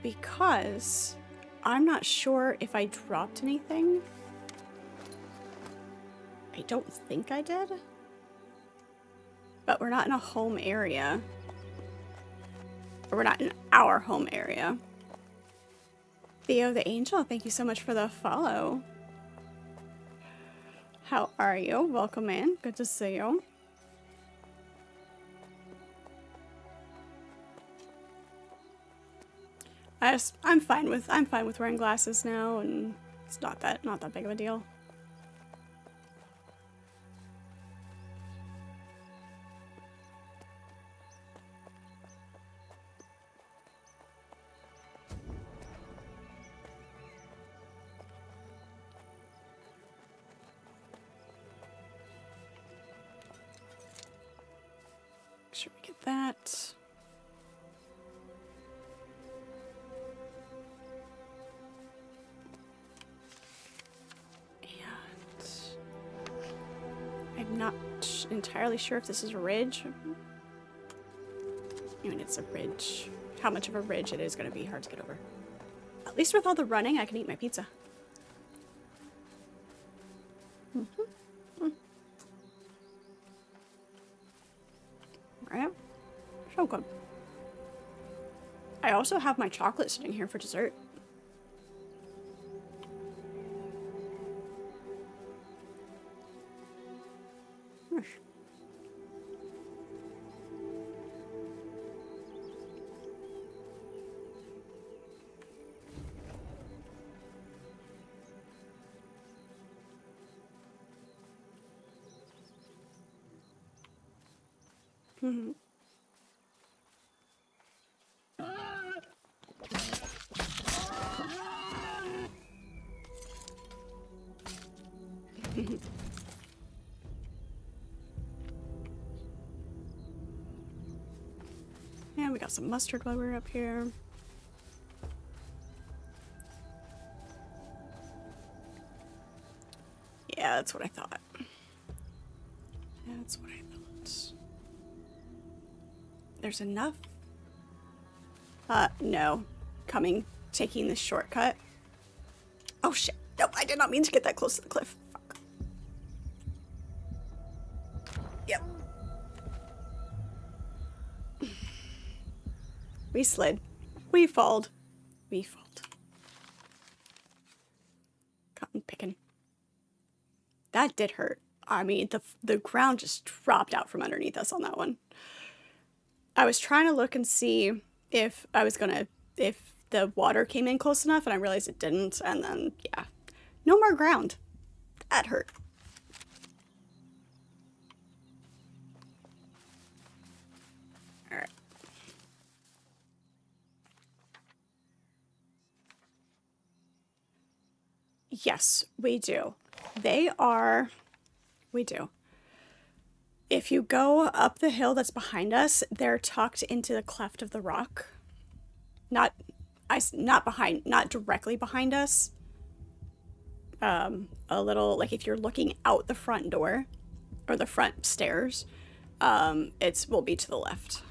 because I'm not sure if I dropped anything. I don't think I did. But we're not in a home area. Or we're not in our home area. Theo the Angel, thank you so much for the follow. How are you? Welcome in. Good to see you. I'm fine with wearing glasses now, and it's not that big of a deal. Make sure we get that. I'm not entirely sure if this is a ridge. I mean, it's a ridge. How much of a ridge it is going to be hard to get over. At least with all the running, I can eat my pizza. Right? So good. I also have my chocolate sitting here for dessert. Yeah, we got some mustard while we're up here. Yeah, that's what I thought. That's what I thought. There's enough. No. Taking this shortcut. Oh shit. Nope, I did not mean to get that close to the cliff. Fuck. Yep. We slid. We falled. We falled. Cotton picking. That did hurt. I mean, the ground just dropped out from underneath us on that one. I was trying to look and see if the water came in close enough, and I realized it didn't, and then, yeah. No more ground. That hurt. Alright. Yes, we do. We do. If you go up the hill that's behind us, they're tucked into the cleft of the rock. Not directly behind us. A little, like if you're looking out the front door, or the front stairs, will be to the left.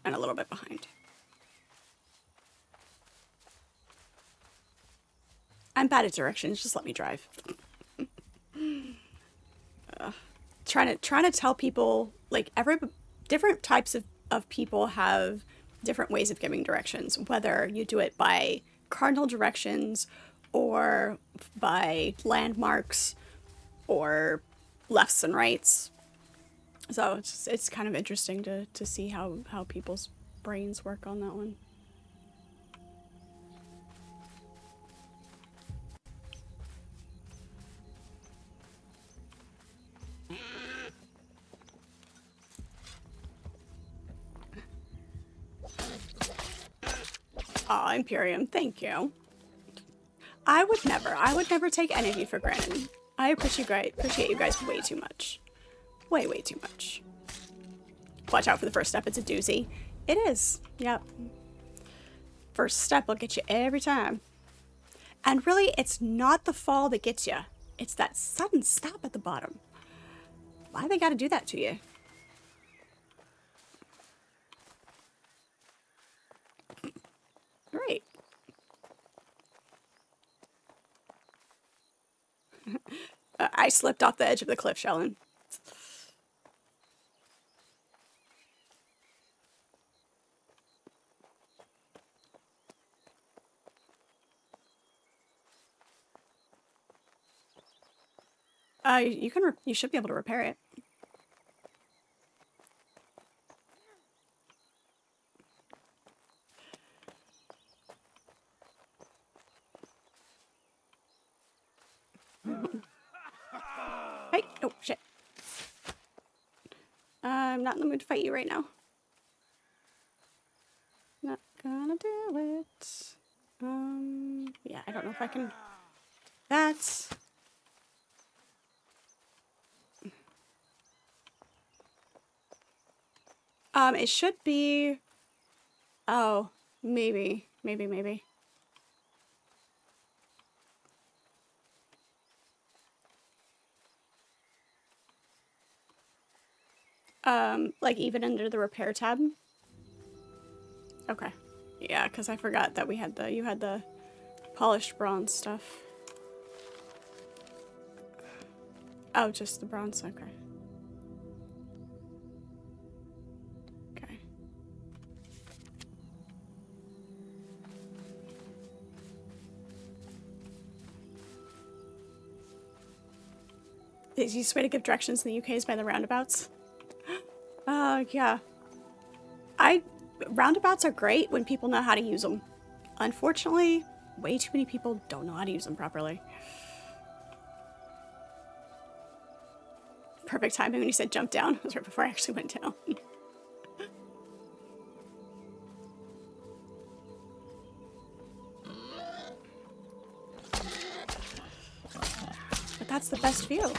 And a little bit behind. I'm bad at directions, just let me drive. Trying to tell people, like, different types of people have different ways of giving directions, whether you do it by cardinal directions or by landmarks or lefts and rights. So it's kind of interesting to see how people's brains work on that one. Aw, Imperium, thank you. I would never take any of you for granted. I appreciate you guys way too much. Way too much. Watch out for the first step, it's a doozy. It is, yep. First step will get you every time. And really, it's not the fall that gets you. It's that sudden stop at the bottom. Why they gotta do that to you? Great. I slipped off the edge of the cliff, Shellen. You should be able to repair it. Hey, oh shit. I'm not in the mood to fight you right now. Not gonna do it. Yeah, I don't know if I can. That's. It should be. Oh, maybe. Like even under the repair tab. Okay. Yeah, because I forgot that you had the polished bronze stuff. Oh, just the bronze. Okay. Okay. The easiest way to give directions in the UK is by the roundabouts. Yeah. Roundabouts are great when people know how to use them. Unfortunately, way too many people don't know how to use them properly. Perfect timing when you said jump down. It was right before I actually went down. But that's the best view.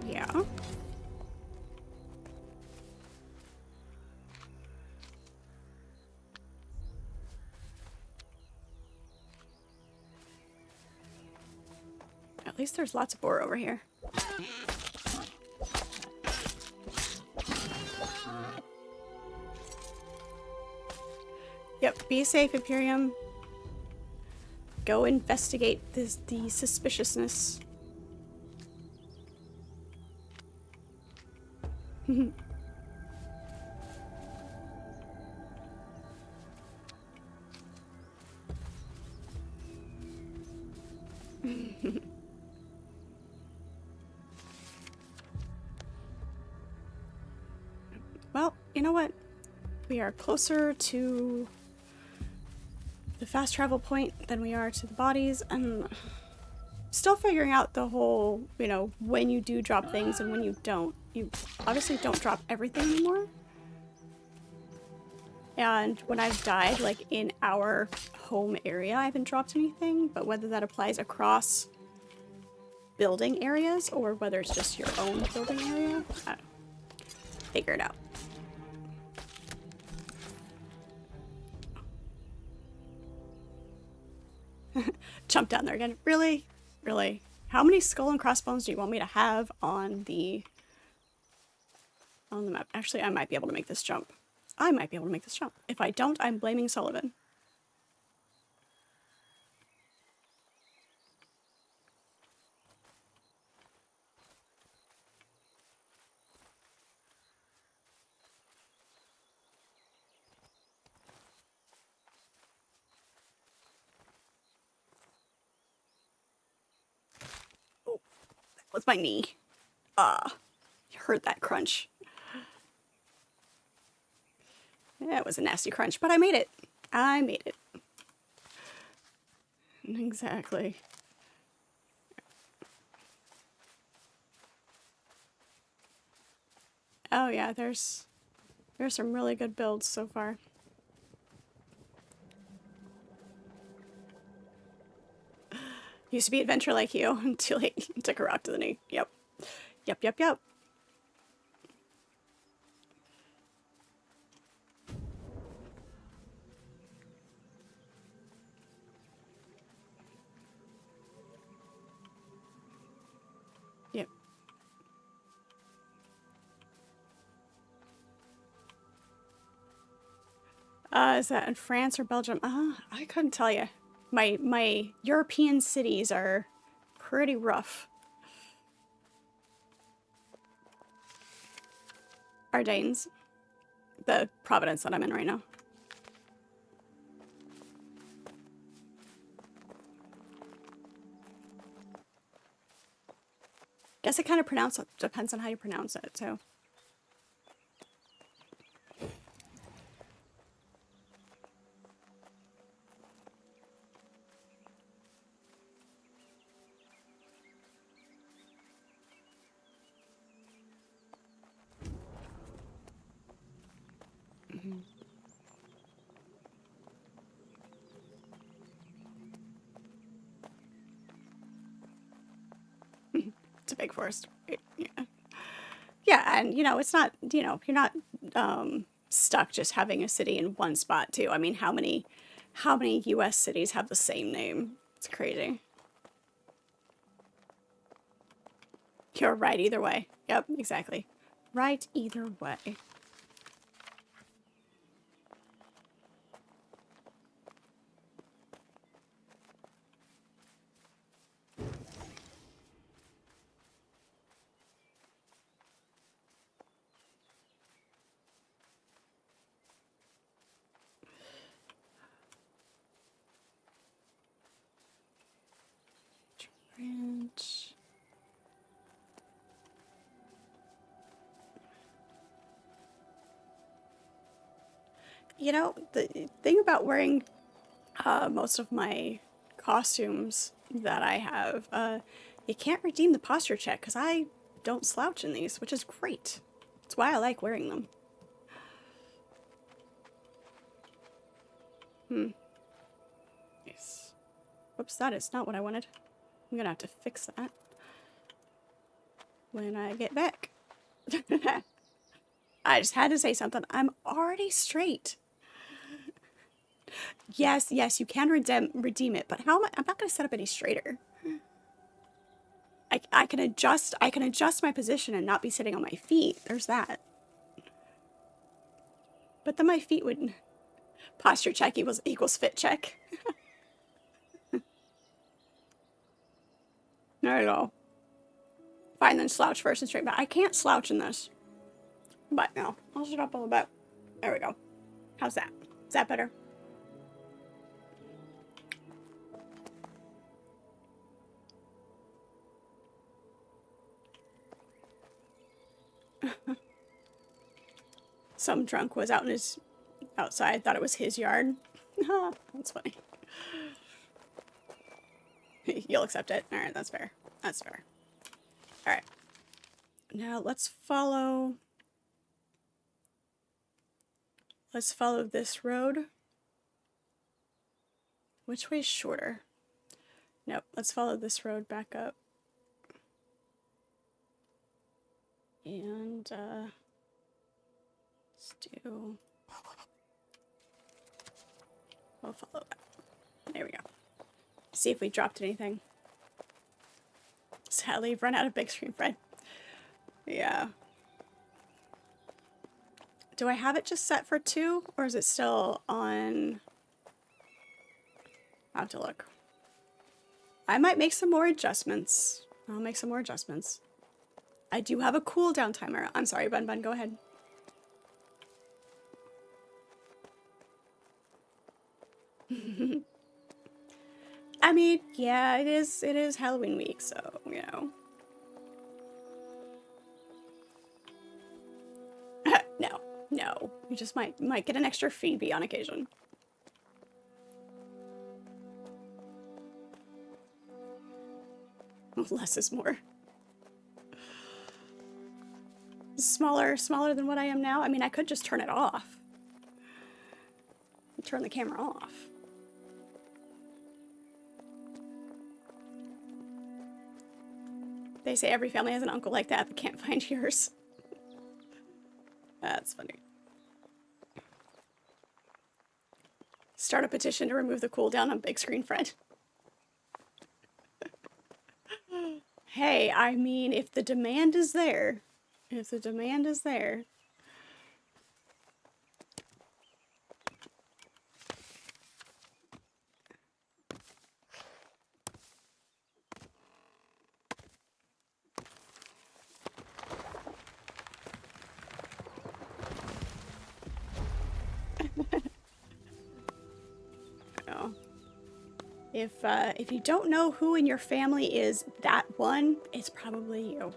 Yeah. At least there's lots of ore over here. Yep, be safe, Imperium. Go investigate the suspiciousness. Well, you know what? We are closer to the fast travel point than we are to the bodies, and still figuring out the whole, when you do drop things and when you don't. You obviously don't drop everything anymore. And when I've died, like in our home area, I haven't dropped anything, but whether that applies across building areas or whether it's just your own building area, I don't know. Figure it out. Jump down there again. Really? Really? How many skull and crossbones do you want me to have on the map? Actually, I might be able to make this jump. If I don't, I'm blaming Sullivan. Oh, that was my knee. You heard that crunch. Yeah, it was a nasty crunch, but I made it. Exactly. Oh yeah, there's some really good builds so far. Used to be adventure like you until he took a rock to the knee. Yep. Yep. Yep. Is that in France or Belgium? I couldn't tell you. My European cities are pretty rough. Ardennes, the province that I'm in right now. Guess it kind of depends on how you pronounce it, too. It's a big forest. Yeah. Yeah, and, you know, it's not, you know, you're not stuck just having a city in one spot, too. I mean, how many US cities have the same name? It's crazy. You're right either way. Yep, exactly. Right either way. Branch. You know, the thing about wearing most of my costumes that I have, you can't redeem the posture check because I don't slouch in these, which is great. That's why I like wearing them. Nice. Whoops, that is not what I wanted. I'm gonna have to fix that when I get back. I just had to say something. I'm already straight. Yes, yes, you can redeem it, but how am I'm not gonna set up any straighter. I can adjust my position and not be sitting on my feet. There's that. But then my feet would posture check equals fit check. Not at all. Fine, then slouch first and straight back. I can't slouch in this. But no, I'll sit up a little bit. There we go. How's that? Is that better? Some drunk was out in his outside, thought it was his yard. That's funny. You'll accept it. All right, that's fair. That's fair. All right. Now let's follow this road. Which way's shorter? Nope, let's follow this road back up. And let's do, we'll follow that. There we go. See if we dropped anything. Sadly, I've run out of big screen bread. Yeah. Do I have it just set for 2, or is it still on? I'll have to look. I might make some more adjustments. I'll make some more adjustments. I do have a cooldown timer. I'm sorry, Bun Bun, go ahead. I mean, yeah, it is Halloween week, so, you know. No. You just might get an extra freebie on occasion. Less is more. Smaller than what I am now. I mean, I could just turn it off. Turn the camera off. They say every family has an uncle like that but can't find yours. That's funny. Start a petition to remove the cooldown on big screen friend. Hey, I mean, if the demand is there, know. If you don't know who in your family is that one, it's probably you.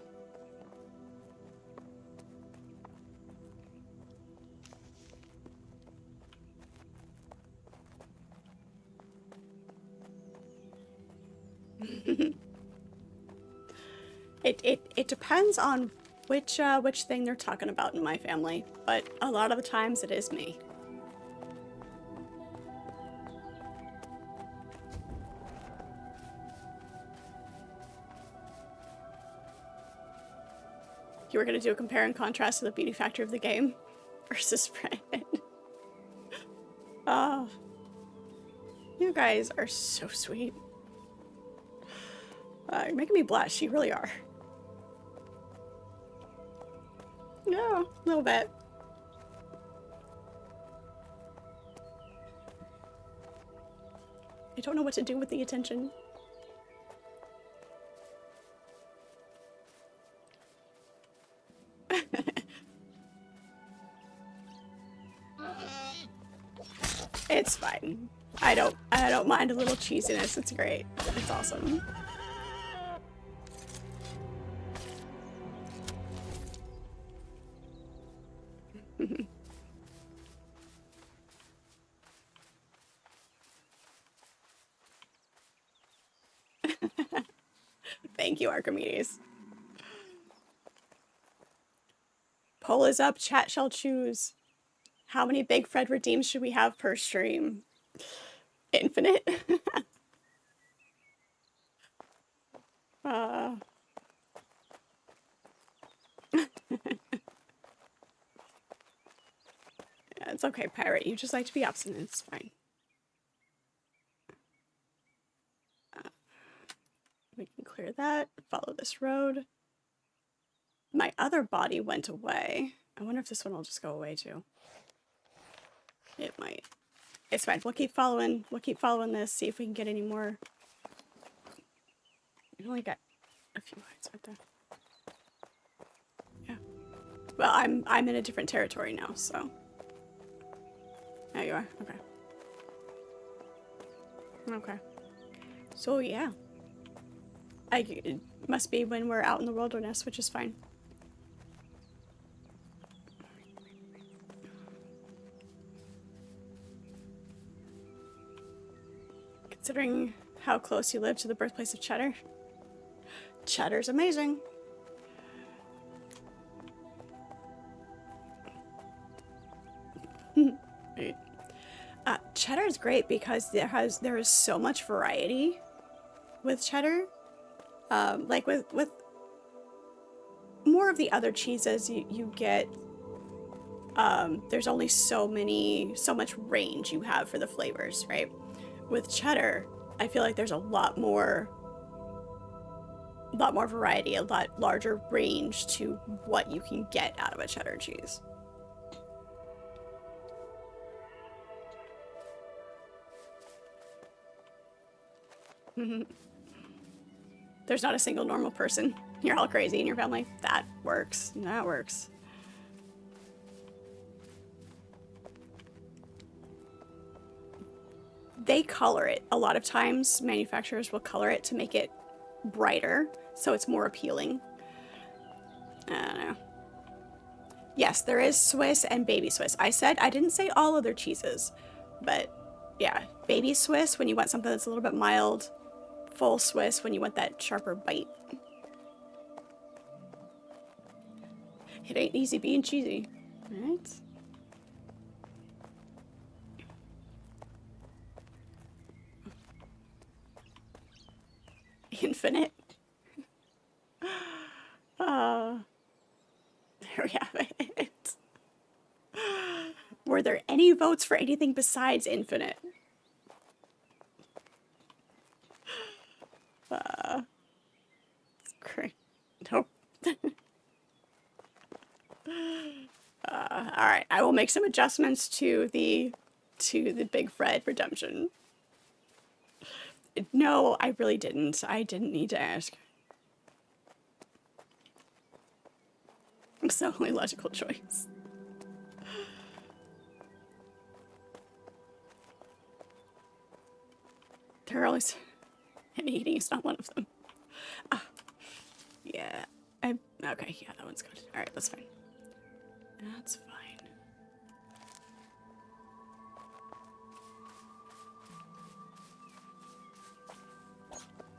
It depends on which thing they're talking about in my family, but a lot of the times it is me. You were gonna do a compare and contrast to the beauty factor of the game versus Fred. Oh, you guys are so sweet. You're making me blush. You really are. No, a little bit. I don't know what to do with the attention. It's fine. I don't mind a little cheesiness. It's great. It's awesome. Thank you, Archimedes. Poll is up. Chat shall choose. How many Big Fred redeems should we have per stream? Infinite. Yeah, it's okay, Pirate. You just like to be obstinate. It's fine. We can clear that. Follow this road. My other body went away. I wonder if this one will just go away too. It might. It's fine. We'll keep following. We'll keep following this. See if we can get any more. We only got a few lights right there. Yeah. Well, I'm in a different territory now, so. There you are. Okay. Okay. So yeah. It must be when we're out in the wilderness, which is fine. Considering how close you live to the birthplace of cheddar. Cheddar's amazing. Cheddar is great because there is so much variety with cheddar. Like with more of the other cheeses you get, there's only so much range you have for the flavors, right? With cheddar, I feel like there's a lot more variety, a lot larger range to what you can get out of a cheddar cheese. There's not a single normal person. You're all crazy in your family. That works. That works. They color it. A lot of times, manufacturers will color it to make it brighter, so it's more appealing. I don't know. Yes, there is Swiss and baby Swiss. I didn't say all other cheeses, but yeah, baby Swiss when you want something that's a little bit mild, full Swiss when you want that sharper bite. It ain't easy being cheesy, right? Infinite. There we have it. Were there any votes for anything besides infinite? Great. Nope. All right, I will make some adjustments to the Big Fred redemption. No, I really didn't. I didn't need to ask. It's the only logical choice. They're always... and eating is not one of them. Yeah. Okay, yeah, that one's good. Alright, that's fine. That's fine.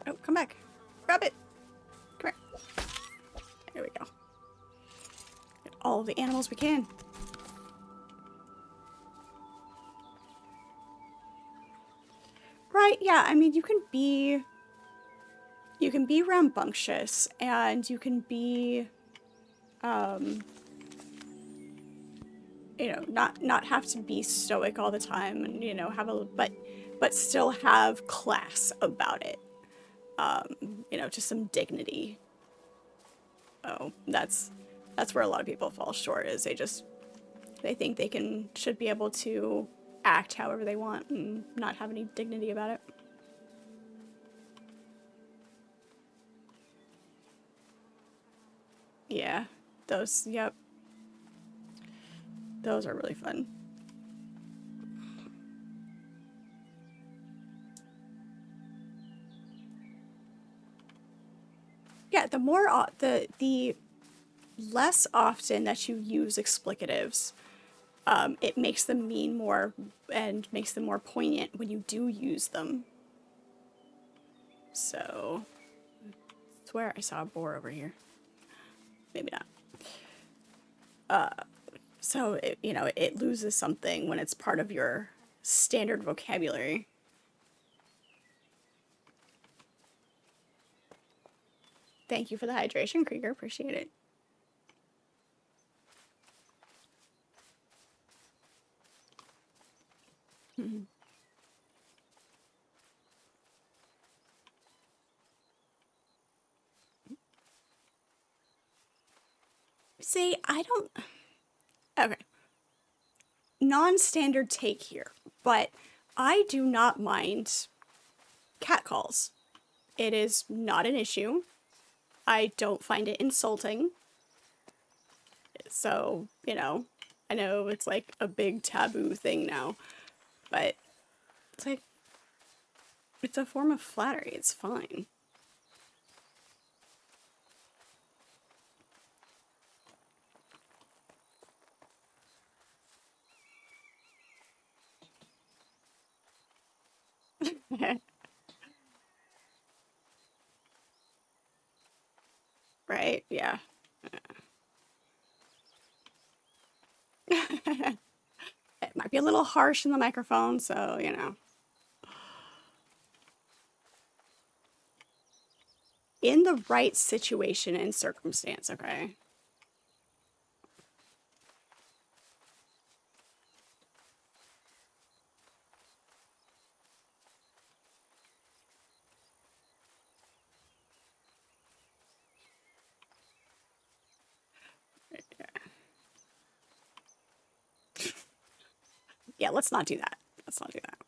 Oh, come back. Grab it. Come here. There we go. Get all of the animals we can. Right, yeah, I mean, you can be rambunctious, and you can be, you know, not have to be stoic all the time, and, you know, have a, but still have class about it. You know, just some dignity. Oh, that's where a lot of people fall short, is they think they should be able to act however they want and not have any dignity about it. Yeah, yep. Those are really fun. Yeah, the more, the less often that you use explicatives, it makes them mean more and makes them more poignant when you do use them. So, I swear I saw a boar over here. Maybe not. So, you know, it loses something when it's part of your standard vocabulary. Thank you for the hydration, Krieger. Appreciate it. See, I don't... Okay. Non-standard take here, but I do not mind catcalls. It is not an issue. I don't find it insulting. So, you know, I know it's like a big taboo thing now, but it's like, it's a form of flattery. It's fine. Right? Yeah. It might be a little harsh in the microphone, so, you know. In the right situation and circumstance, okay? Yeah, let's not do that. Let's not do that.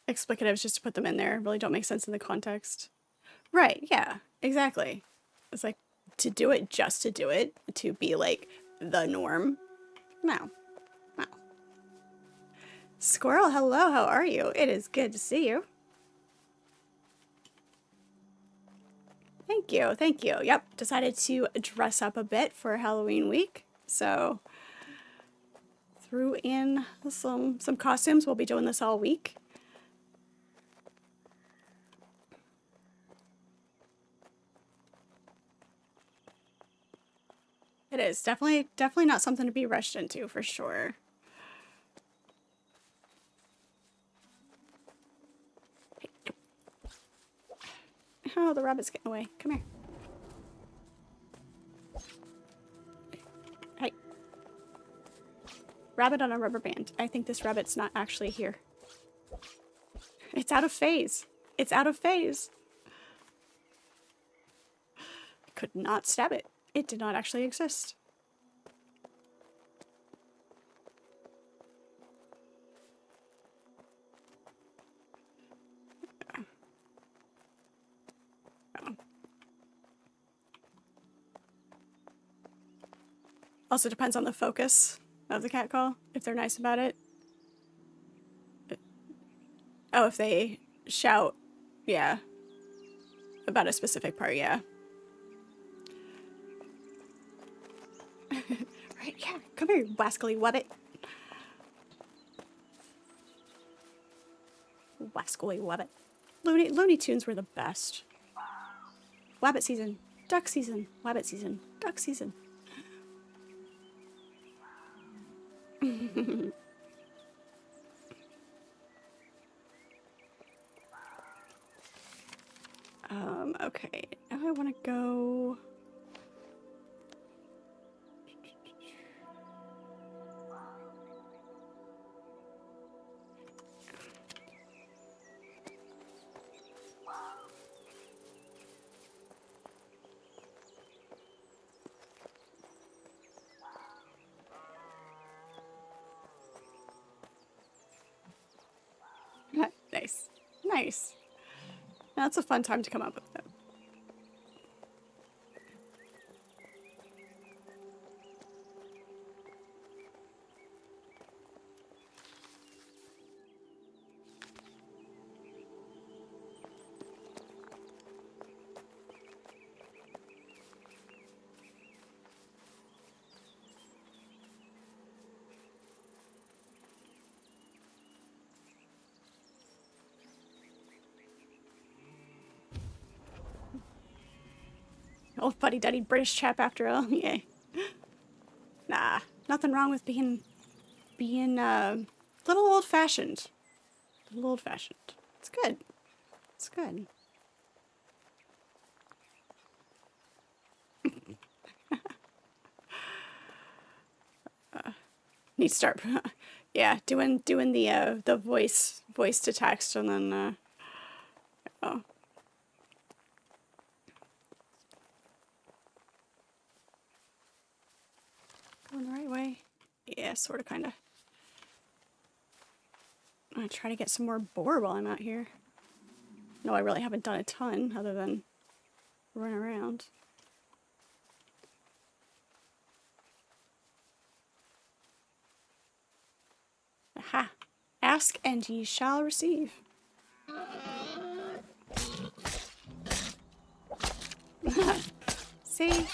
Explicatives, just to put them in there, really don't make sense in the context. Right, yeah, exactly. It's like, to do it just to do it, to be like the norm. No. No. Squirrel, hello, how are you? It is good to see you. Thank you, thank you. Yep, decided to dress up a bit for Halloween week, so threw in some costumes. We'll be doing this all week. It is definitely not something to be rushed into, for sure. Oh, the rabbit's getting away. Come here. Hey. Rabbit on a rubber band. I think this rabbit's not actually here. It's out of phase. It's out of phase. Could not stab it. It did not actually exist. Also depends on the focus of the catcall, if they're nice about it. Oh, if they shout, yeah, about a specific part, yeah. Right, yeah, come here, wascally wabbit. Wascally wabbit. Looney Tunes were the best. Wabbit season, duck season, wabbit season, duck season. Okay, now I want to go... Nice. Nice. That's a fun time to come up with it. Old fuddy-duddy British chap after all. Yeah. Nah, nothing wrong with being a little old-fashioned. A little old-fashioned. It's good. It's good. Need to start, yeah, doing the voice to text, and then oh, going the right way. Yeah, sort of, kind of. I'm gonna try to get some more boar while I'm out here. No, I really haven't done a ton other than run around. Aha! Ask and ye shall receive. See?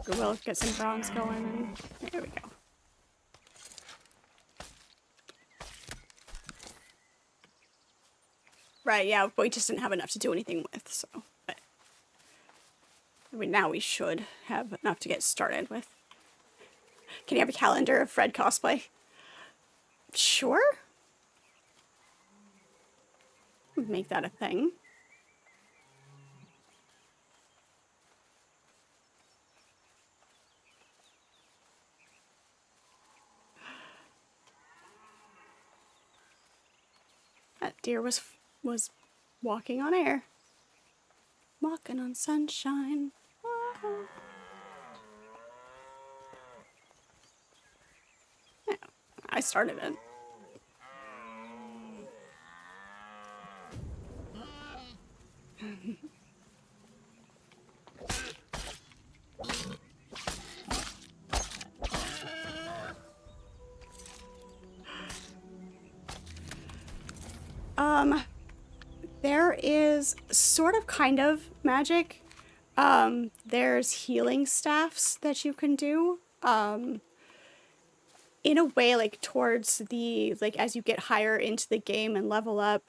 We'll get some bronze going, and there we go. Right, yeah, but we just didn't have enough to do anything with, so. But I mean, now we should have enough to get started with. Can you have a calendar of Fred cosplay? Sure. Make that a thing. That deer was walking on air. Walking on sunshine. Oh. Yeah, I started it. There is sort of kind of magic. There's healing staffs that you can do. In a way, like towards the, like as you get higher into the game and level up,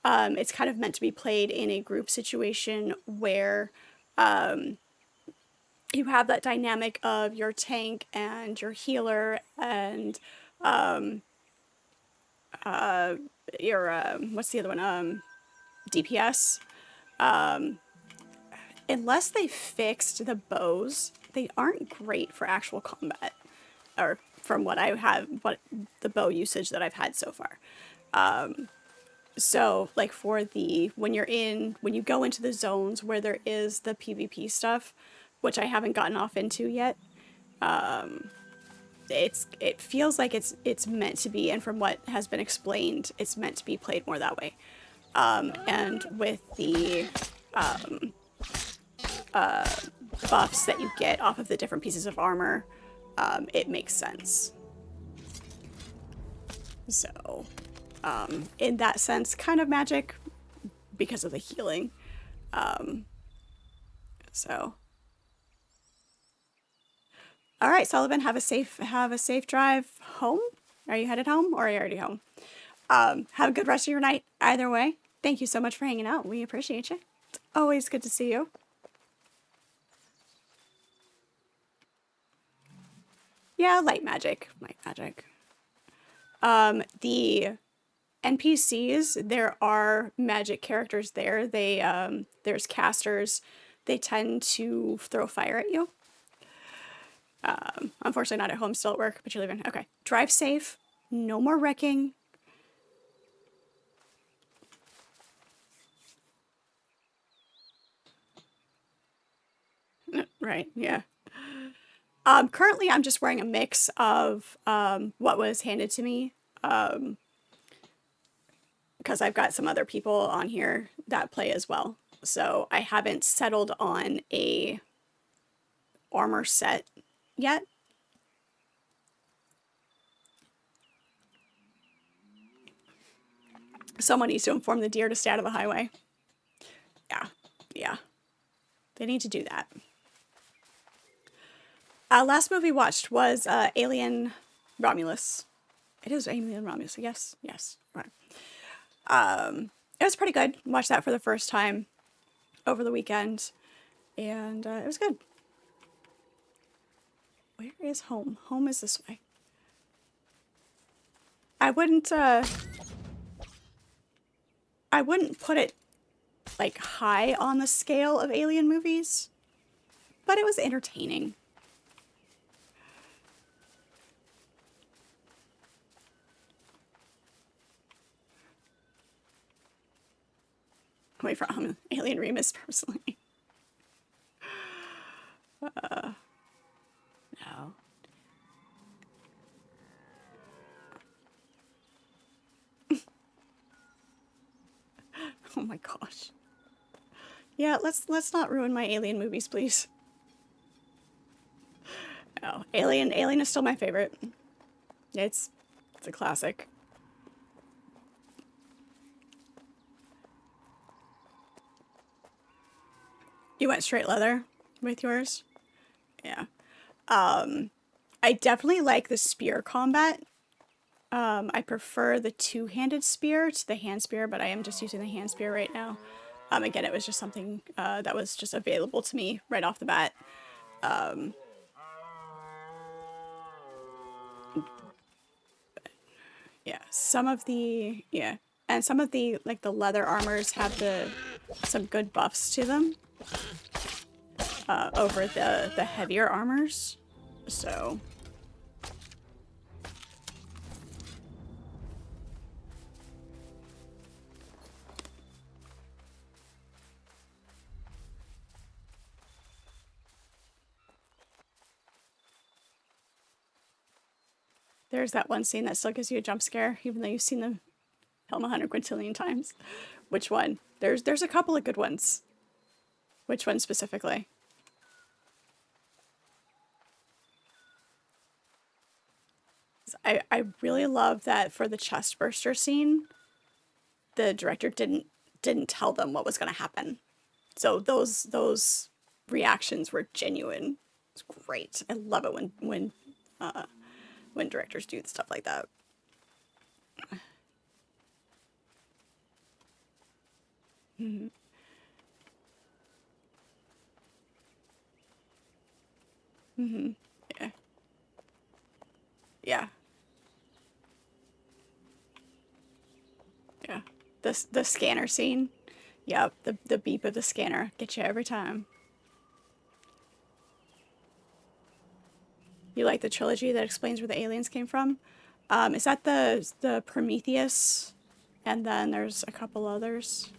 it's kind of meant to be played in a group situation where you have that dynamic of your tank and your healer and your what's the other one? DPS. Unless they fixed the bows, they aren't great for actual combat, or from what I have, what the bow usage that I've had so far. So like for the, when you go into the zones where there is the PvP stuff, which I haven't gotten off into yet, It feels like it's meant to be, and from what has been explained, it's meant to be played more that way. And with the buffs that you get off of the different pieces of armor, it makes sense. So, in that sense, kind of magic because of the healing. So, all right, Sullivan, have a safe drive home. Are you headed home, or are you already home? Have a good rest of your night. Either way, thank you so much for hanging out. We appreciate you. It's always good to see you. Yeah, light magic. Light magic. The NPCs, there are magic characters there. There's casters. They tend to throw fire at you. Unfortunately not at home, still at work, but you're leaving. Okay. Drive safe. No more wrecking. Right, yeah. Currently I'm just wearing a mix of what was handed to me. Because I've got some other people on here that play as well. So I haven't settled on a armor set yet. Someone needs to inform the deer to stay out of the highway. Yeah, yeah. They need to do that. Last movie watched was Alien Romulus. It is Alien Romulus, yes, yes. Right. It was pretty good. Watched that for the first time over the weekend, and it was good. Where is home? Home is this way. I wouldn't put it like high on the scale of alien movies, but it was entertaining. Away from Alien Remus personally. No. Oh my gosh. Yeah, let's not ruin my Alien movies, please. No, Alien is still my favorite. It's a classic. You went straight leather with yours? Yeah. I definitely like the spear combat. I prefer the two-handed spear to the hand spear, but I am just using the hand spear right now. Again, it was just something that was just available to me right off the bat. Yeah, and some of the like the leather armors have some good buffs to them over the heavier armors. So there's that one scene that still gives you a jump scare, even though you've seen the film 100 quintillion times. Which one? There's a couple of good ones. Which one specifically? I really love that for the chest burster scene, the director didn't tell them what was going to happen. So those reactions were genuine. It's great. I love it when directors do stuff like that. Mm-hmm. Mm-hmm. Yeah. Yeah. Yeah. The scanner scene. Yep. The beep of the scanner gets you every time. You like the trilogy that explains where the aliens came from? Is that the Prometheus? And then there's a couple others.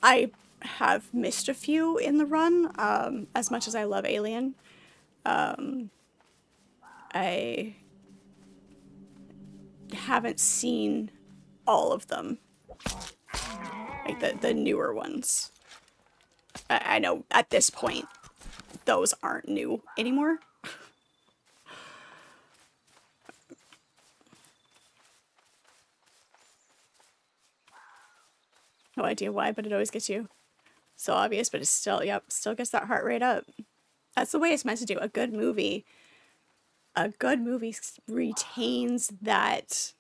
I have missed a few in the run. As much as I love Alien, I haven't seen all of them, like the newer ones. I know at this point those aren't new anymore. No idea why, but it always gets you. So obvious, but it's still, yep, still gets that heart rate up. That's the way it's meant to do. A good movie retains that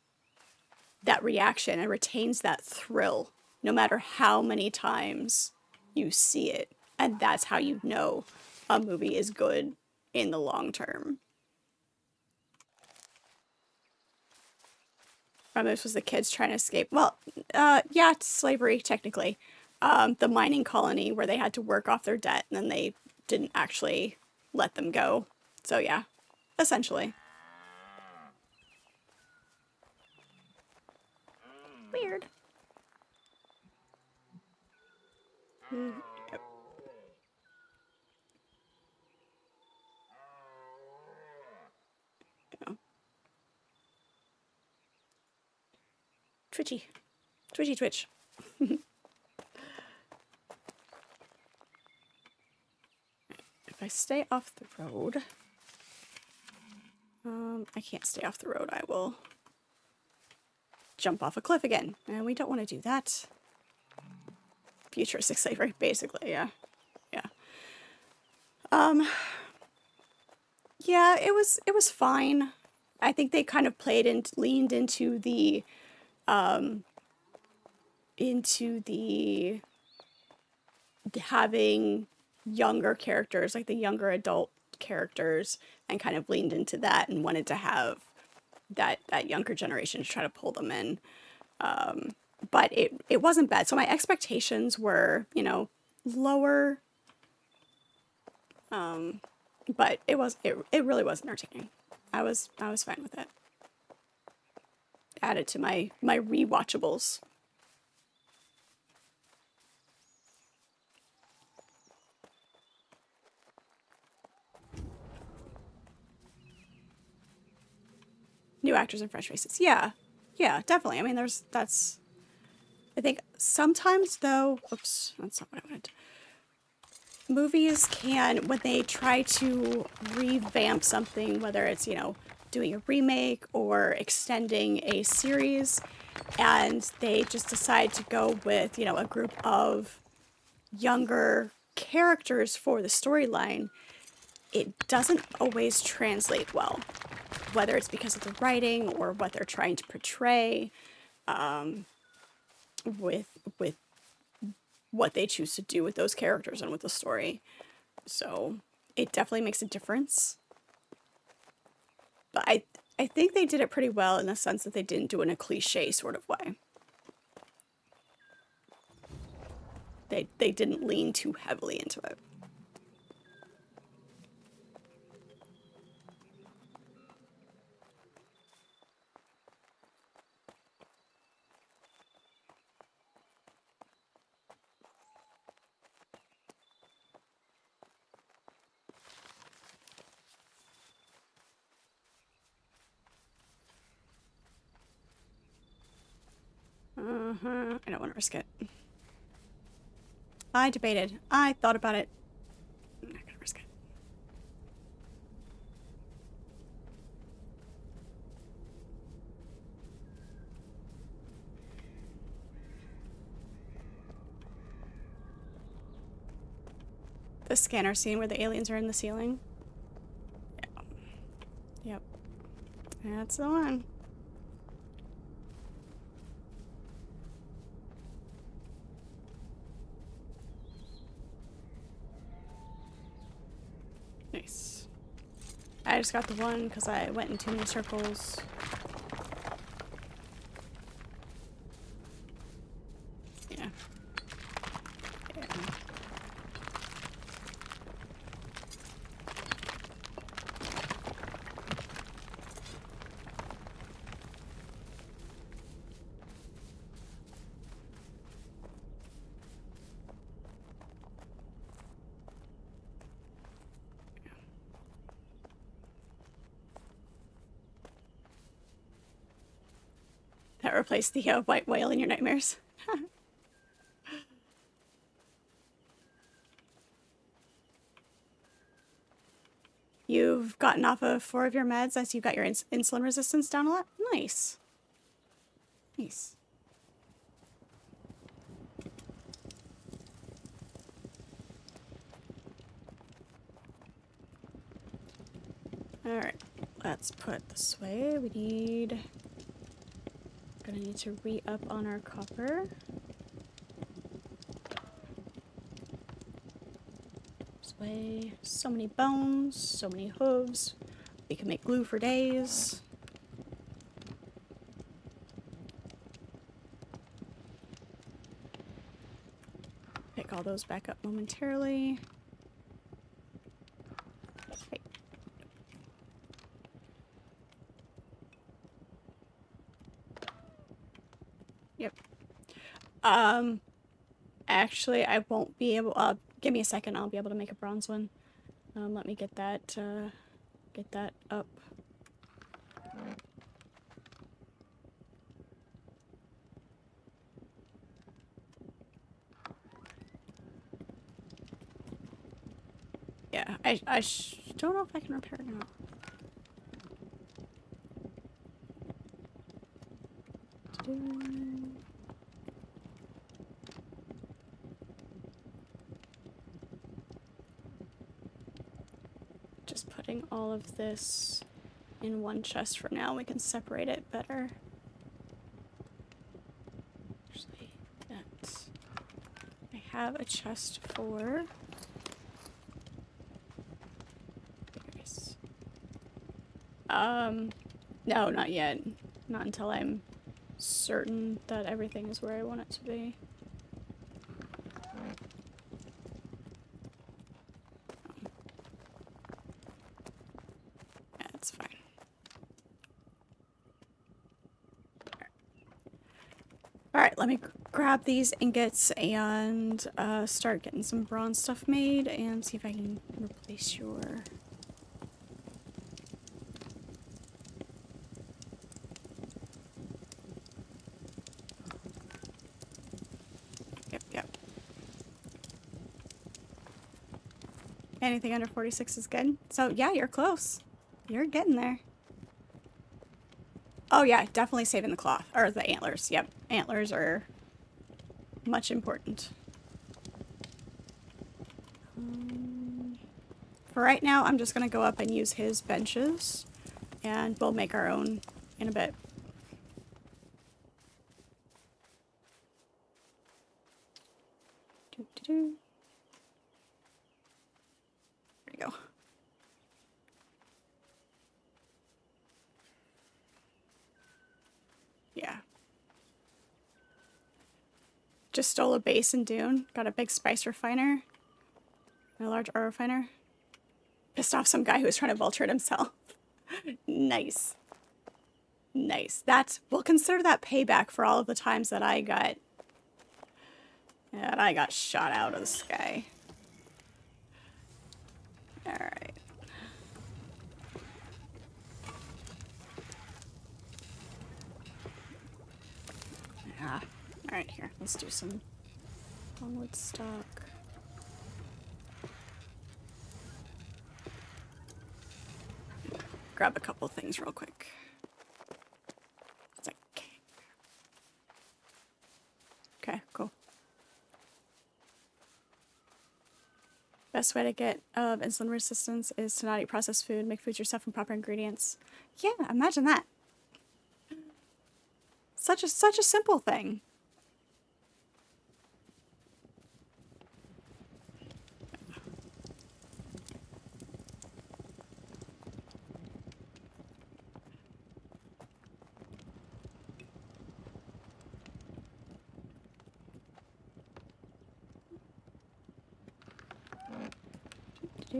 reaction and retains that thrill no matter how many times you see it. And that's how you know a movie is good in the long term. This was the kids trying to escape. Well, yeah, slavery, technically. The mining colony where they had to work off their debt and then they didn't actually let them go. So, yeah, essentially. Weird. Yep. Oh. Twitchy. Twitchy twitch. If I stay off the road... I can't stay off the road. I will jump off a cliff again. And we don't want to do that. Futuristic slavery, basically, yeah. Yeah. Yeah, it was fine. I think they kind of played and leaned into the having younger characters, like the younger adult characters, and kind of leaned into that and wanted to have that younger generation to try to pull them in. But it wasn't bad. So my expectations were, you know, lower. But it really was entertaining. I was fine with it. Added to my rewatchables. New actors and fresh faces. Yeah. Yeah, definitely. I mean, that's I think sometimes though, oops, that's not what I wanted. Movies can, when they try to revamp something, whether it's, you know, doing a remake or extending a series, and they just decide to go with, you know, a group of younger characters for the storyline, it doesn't always translate well, whether it's because of the writing or what they're trying to portray, with what they choose to do with those characters and with the story. So it definitely makes a difference. But I think they did it pretty well in the sense that they didn't do it in a cliche sort of way. They didn't lean too heavily into it. I don't want to risk it. I debated. I thought about it. I'm not gonna risk it. The scanner scene where the aliens are in the ceiling. Yeah. Yep. That's the one. Nice. I just got the one because I went in too many circles. Yeah. Yeah. that replaced the white whale in your nightmares. You've gotten off of 4 of your meds as you got your insulin resistance down a lot? Nice. Nice. Alright, let's put this away. Gonna need to re-up on our copper. This way. So many bones, so many hooves. We can make glue for days. Pick all those back up momentarily. Right. Yep. Actually, I won't be able, give me a second, I'll be able to make a bronze one. Let me get that up. Yeah, I don't know if I can repair it or not. Just putting all of this in one chest for now. We can separate it better. Actually, I have a chest for. No, not yet. Not until I'm certain that everything is where I want it to be. Yeah, that's fine. Alright, let me grab these ingots and start getting some bronze stuff made and see if I can replace your... Yep. Anything under 46 is good. So yeah, you're close. You're getting there. Oh yeah, definitely saving the cloth. Or the antlers. Yep. Antlers are much important. For right now, I'm just going to go up and use his benches. And we'll make our own in a bit. There we go. Yeah. Just stole a base in Dune. Got a big spice refiner. And a large ore refiner. Pissed off some guy who was trying to vulture it himself. Nice. Nice. We'll consider that payback for all of the times that I got shot out of the sky. Alright. Yeah. Alright, here. Let's do some longwood stock. Grab a couple things real quick. It's like... Okay, cool. Best way to get insulin resistance is to not eat processed food, make foods yourself from proper ingredients. Yeah, imagine that. Such a simple thing. I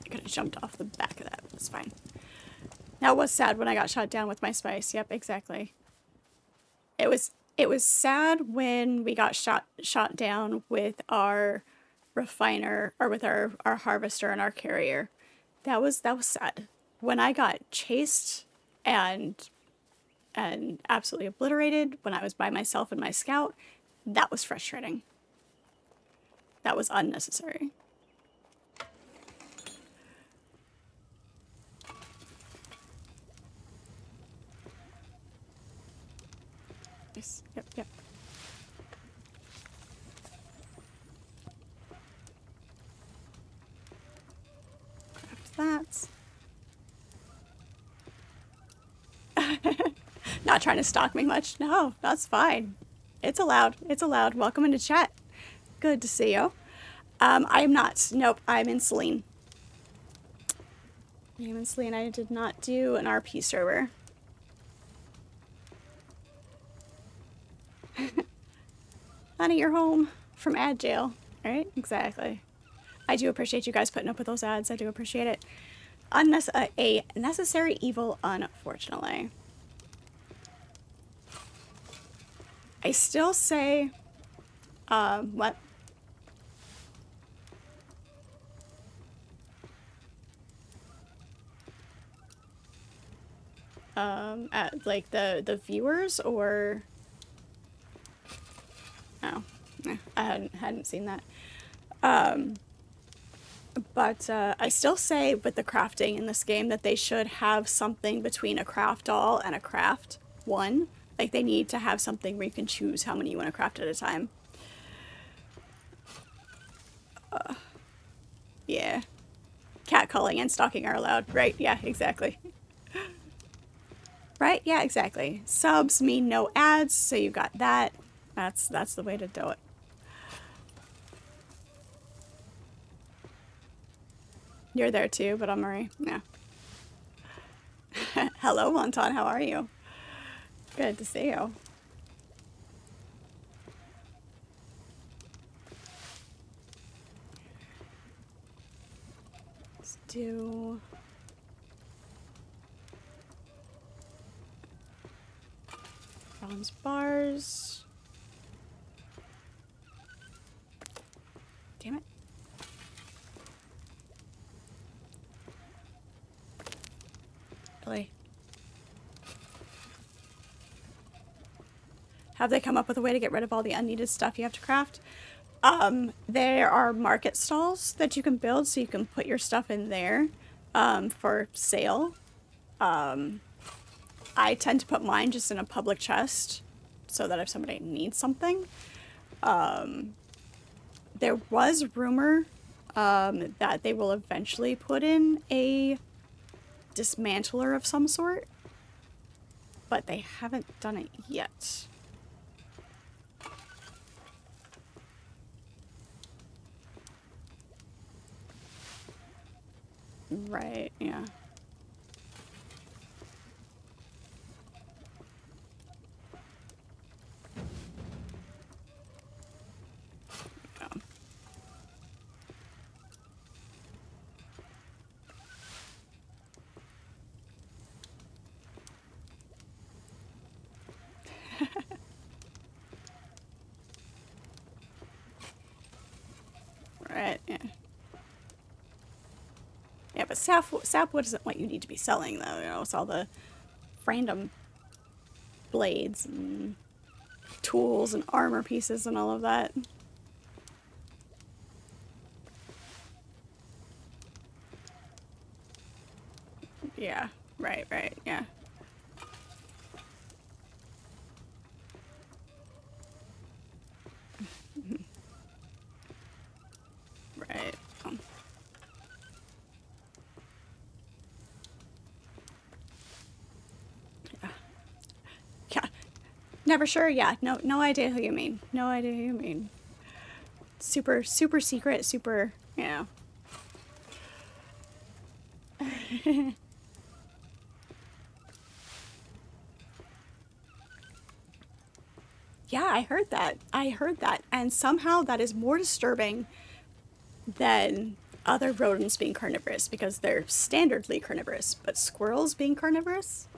could have jumped off the back of that. That's fine. That was sad when I got shot down with my spice. Yep, exactly. It was sad when we got shot down with our refiner or with our harvester and our carrier. That was sad. when I got chased and absolutely obliterated when I was by myself and my scout, that was frustrating. That was unnecessary. Nice. Yep, yep. Craft that. Not trying to stalk me much. No, that's fine. It's allowed. It's allowed. Welcome into chat. Good to see you. I am not. Nope, I'm in Selene. I'm in Selene. I did not do an RP server. Honey, you're home from ad jail. Right? Exactly. I do appreciate you guys putting up with those ads. I do appreciate it. A necessary evil, unfortunately. I still say, what? At like the viewers or? Oh, I hadn't seen that. But I still say with the crafting in this game that they should have something between a craft all and a craft one. Like they need to have something where you can choose how many you want to craft at a time. Yeah. Catcalling and stalking are allowed. Right, yeah, exactly. Right, yeah, exactly. Subs mean no ads, so you got that. That's the way to do it. You're there too, but I'm Marie. Yeah. Hello, Wonton. How are you? Good to see you. Let's do... bronze bars. Damn it. Really? Have they come up with a way to get rid of all the unneeded stuff you have to craft? There are market stalls that you can build so you can put your stuff in there for sale. I tend to put mine just in a public chest so that if somebody needs something. There was rumor that they will eventually put in a dismantler of some sort, but they haven't done it yet. Right, yeah. Right, yeah. Yeah, but sapwood isn't what you need to be selling, though. You know, it's all the random blades and tools and armor pieces and all of that. Yeah, right, yeah. Right. Yeah. Never sure, yeah. No idea who you mean. No idea who you mean. Super secret, super, you know. Yeah, I heard that. And somehow that is more disturbing than other rodents being carnivorous because they're standardly carnivorous, but squirrels being carnivorous?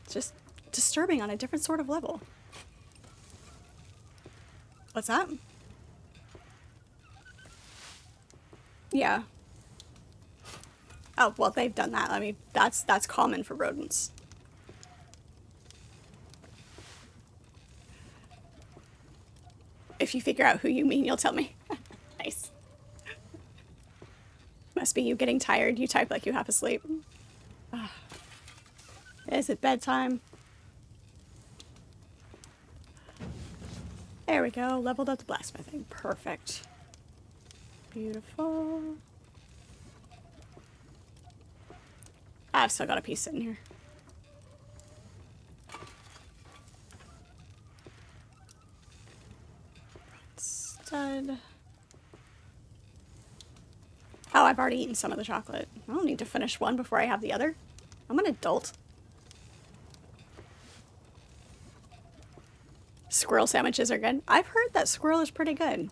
It's just disturbing on a different sort of level. What's that? Yeah. Oh, well, they've done that. I mean, that's common for rodents. If you figure out who you mean, you'll tell me. Nice. Must be you getting tired. You type like you half asleep. Is it bedtime? There we go. Leveled up the blacksmithing. Perfect. Beautiful. I've still got a piece sitting here. Stud. Oh, I've already eaten some of the chocolate. I don't need to finish one before I have the other. I'm an adult. Squirrel sandwiches are good. I've heard that squirrel is pretty good.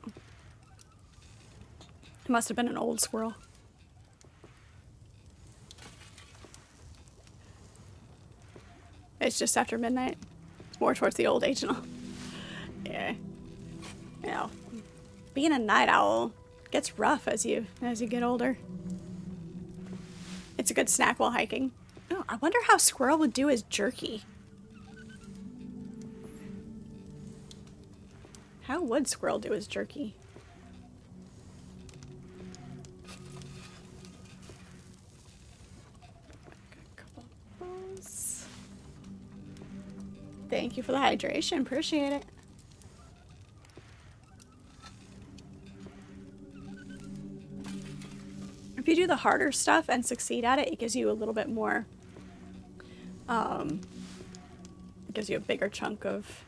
It must have been an old squirrel. It's just after midnight. It's more towards the old age and all. Yeah. You know, being a night owl gets rough as you get older. It's a good snack while hiking. Oh, I wonder how squirrel would do as jerky. How would squirrel do as jerky? Thank you for the hydration. Appreciate it. If you do the harder stuff and succeed at it, it gives you a little bit more, it gives you a bigger chunk of,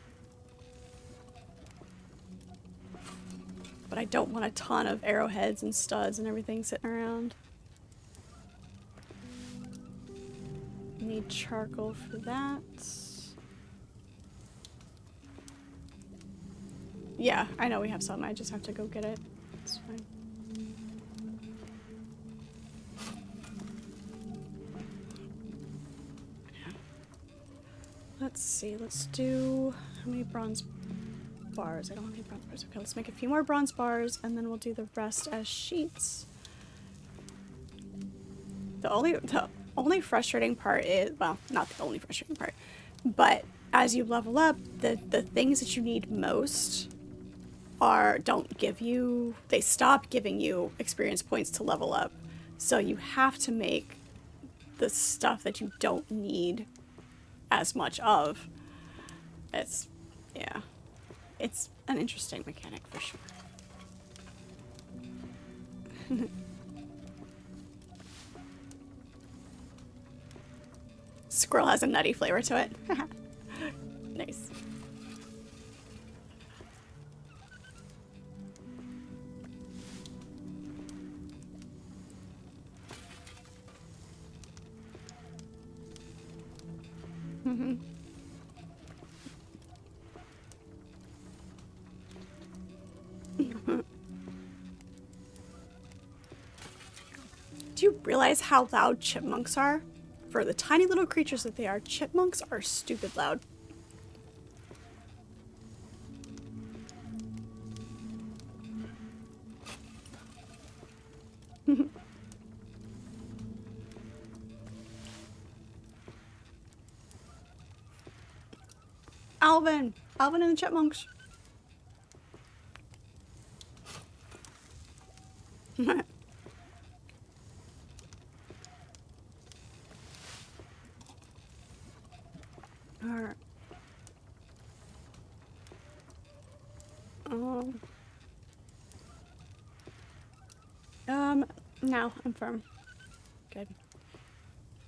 but I don't want a ton of arrowheads and studs and everything sitting around. Need charcoal for that. Yeah, I know we have some. I just have to go get it. It's fine. Let's see. Let's do... How many bronze bars? I don't have any bronze bars. Okay, let's make a few more bronze bars, and then we'll do the rest as sheets. The only frustrating part is... Well, not the only frustrating part. But as you level up, the things that you need most... they stop giving you experience points to level up. So you have to make the stuff that you don't need as much of. It's an interesting mechanic for sure. Squirrel has a nutty flavor to it. Nice. Do you realize how loud chipmunks are? For the tiny little creatures that they are, chipmunks are stupid loud. Alvin! Alvin and the chipmunks. Alright. No, I'm firm. Good.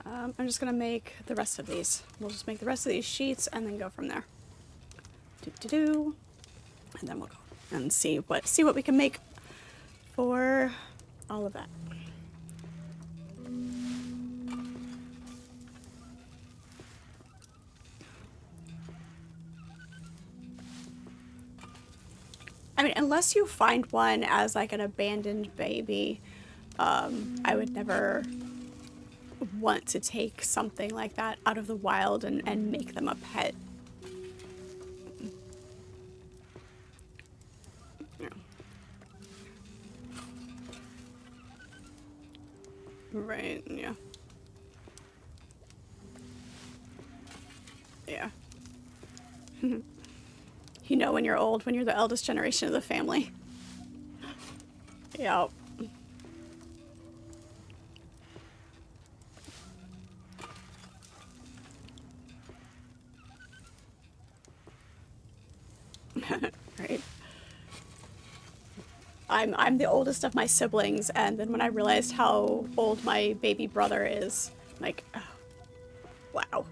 I'm just gonna make the rest of these. We'll just make the rest of these sheets and then go from there. And then we'll go and see what we can make for all of that. I mean, unless you find one as like an abandoned baby, I would never want to take something like that out of the wild and make them a pet. Right, yeah. Yeah. You know when you're old, when you're the eldest generation of the family. Yep. Right. I'm the oldest of my siblings, and then when I realized how old my baby brother is, I'm like, oh, wow.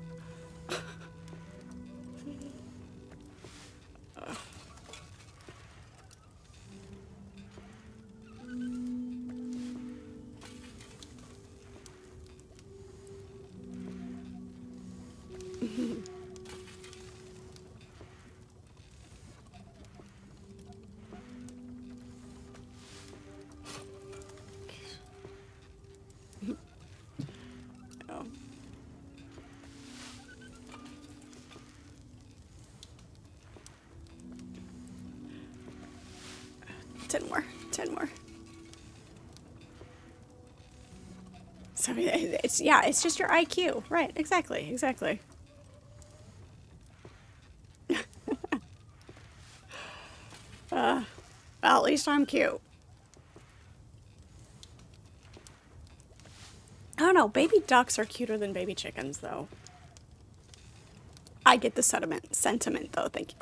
Oh, 10 more, 10 more. So it's, yeah, it's just your IQ. Right, exactly, exactly. Well, at least I'm cute. I don't know, baby ducks are cuter than baby chickens, though. I get the sentiment, though, thank you.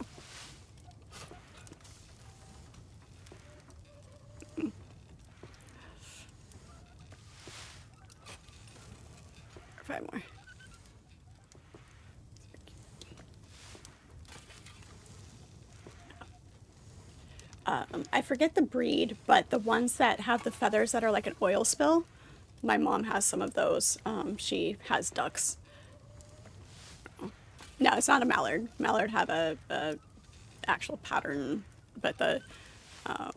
5 more. I forget the breed, but the ones that have the feathers that are like an oil spill, my mom has some of those. She has ducks. No, it's not a mallard. Mallard have a actual pattern, but the yeah.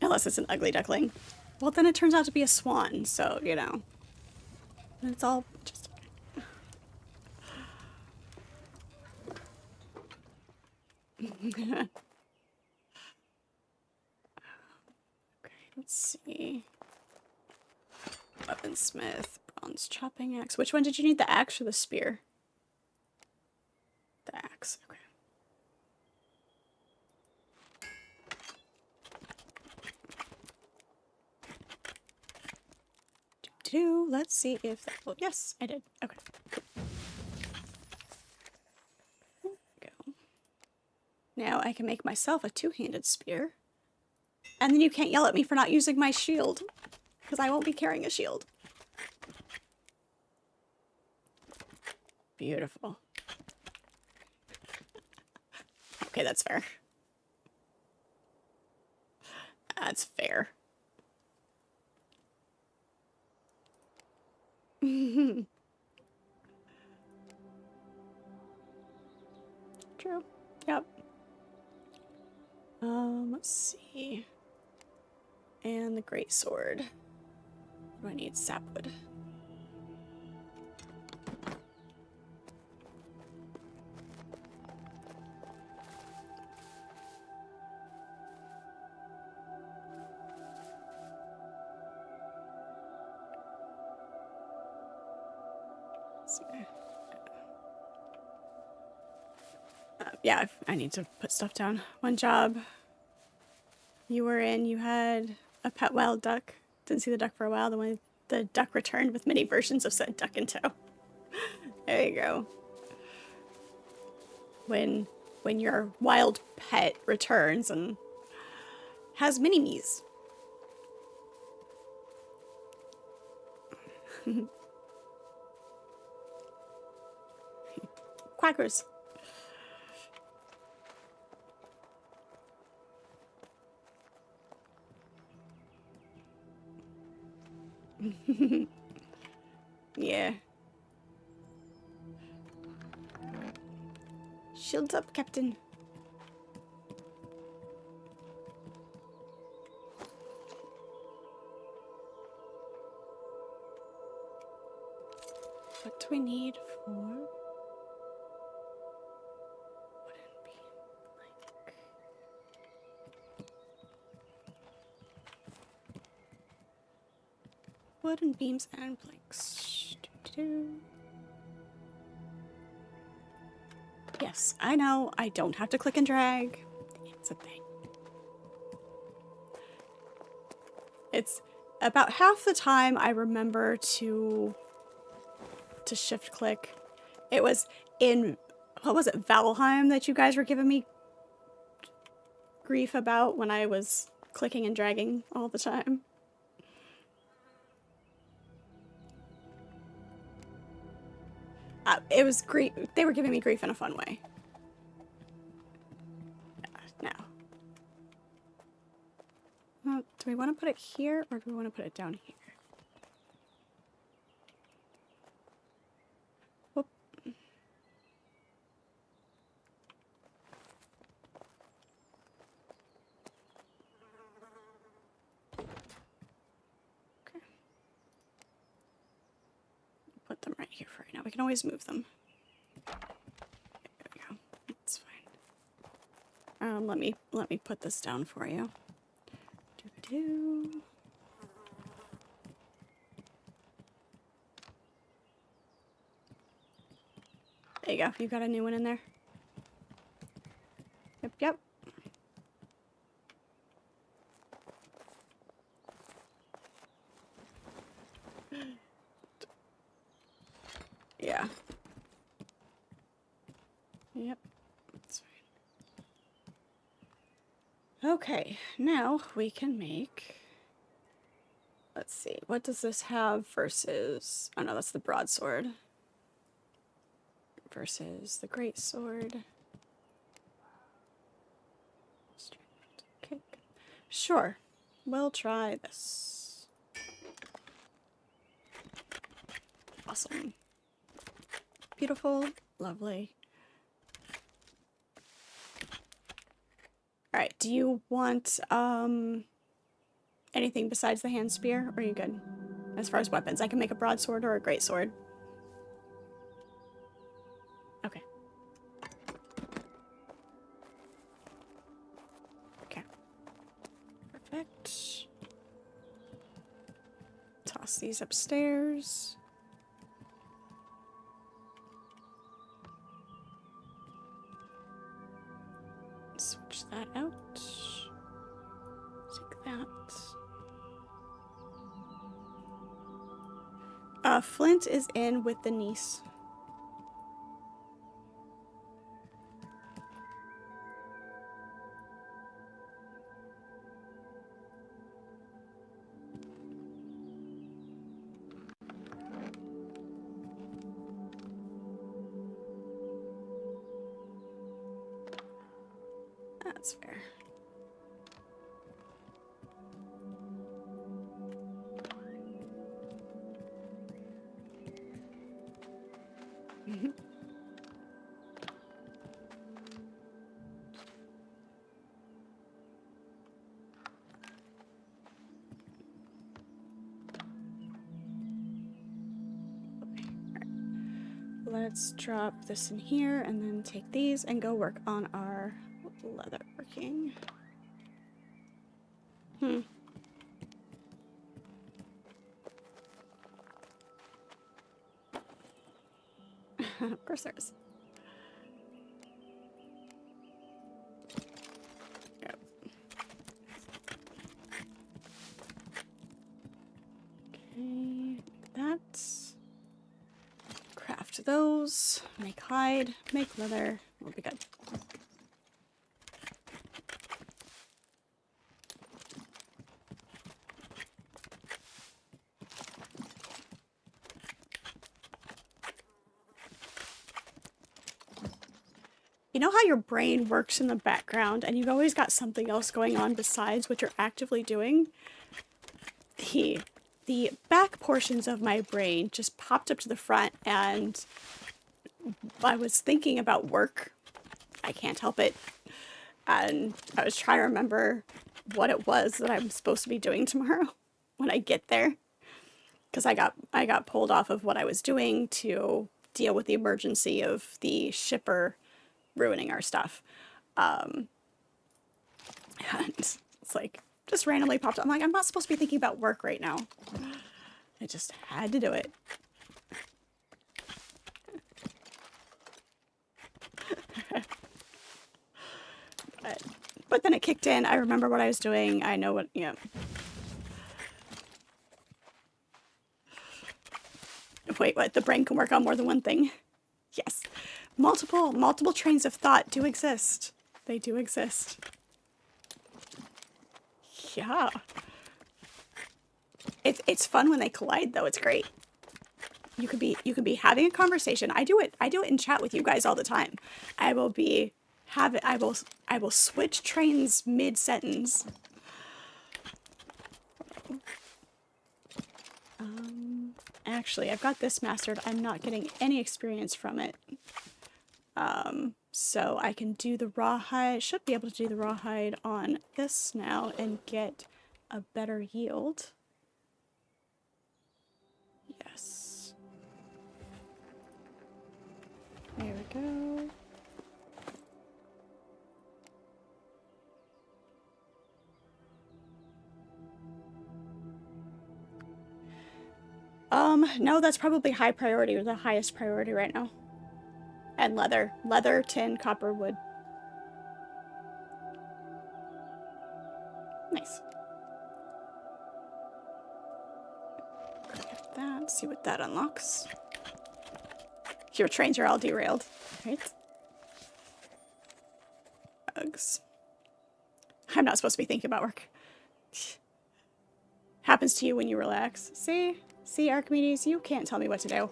Unless it's an ugly duckling. Well, then it turns out to be a swan. So you know, it's all just okay. Let's see. Weaponsmith, bronze chopping axe. Which one did you need? The axe or the spear? The axe. Okay. Let's see if that will. Yes, I did. Okay. Go. Now I can make myself a two-handed spear. And then you can't yell at me for not using my shield. Because I won't be carrying a shield. Beautiful. Okay, that's fair. That's fair. True. Yep. Let's see. And the great sword. What do I need? Sapwood. Yeah, I need to put stuff down. One job you were in, you had a pet wild duck. Didn't see the duck for a while. The duck returned with many versions of said duck in tow. There you go. When your wild pet returns and has mini-me's. Quackers. Yeah. Shields up, Captain. What do we need for wooden beam? Wooden beams and planks. Yes, I know. I don't have to click and drag. It's a thing. It's about half the time I remember to shift click. It was in, what was it, Valheim that you guys were giving me grief about when I was clicking and dragging all the time. It was grief. They were giving me grief in a fun way. Now. Well, do we want to put it here or do we want to put it down here? Whoop. Okay. Put them right here for right now. We can always move them. There we go. That's fine. Let me put this down for you. Doo-doo. There you go. You got a new one in there? Yep, yep. Yeah. Yep. That's fine. Okay, now we can make... Let's see. What does this have versus... Oh no, that's the broadsword. Versus the greatsword. Okay. Sure. We'll try this. Awesome. Beautiful. Lovely. Alright, do you want anything besides the hand spear, or are you good? As far as weapons, I can make a broadsword or a greatsword. Okay. Okay. Perfect. Toss these upstairs. Switch that out. Take that. Flint is in with the niece. That's fair. Let's drop this in here and then take these and go work on our leatherworking. Of course there is. Yep. Okay, that's... Craft those, make hide, make leather, we'll be good. You know how your brain works in the background and you've always got something else going on besides what you're actively doing? The back portions of my brain just popped up to the front and I was thinking about work. I can't help it. And I was trying to remember what it was that I'm supposed to be doing tomorrow when I get there. Because I got pulled off of what I was doing to deal with the emergency of the shipper ruining our stuff. And it's like, just randomly popped up. I'm like, I'm not supposed to be thinking about work right now. I just had to do it. But then it kicked in. I remember what I was doing. I know what, yeah. Wait, what? The brain can work on more than one thing? Yes. Multiple trains of thought do exist. They do exist. Yeah. It's fun when they collide though. It's great. You could be having a conversation. I do it in chat with you guys all the time. I will switch trains mid-sentence. Actually, I've got this mastered. I'm not getting any experience from it. So I can do the rawhide. Should be able to do the rawhide on this now and get a better yield. Yes. There we go. No, that's probably high priority, or the highest priority right now. And leather. Leather, tin, copper, wood. Nice. Get that, see what that unlocks. Your trains are all derailed, right? Bugs. I'm not supposed to be thinking about work. Happens to you when you relax. See, Archimedes, you can't tell me what to do.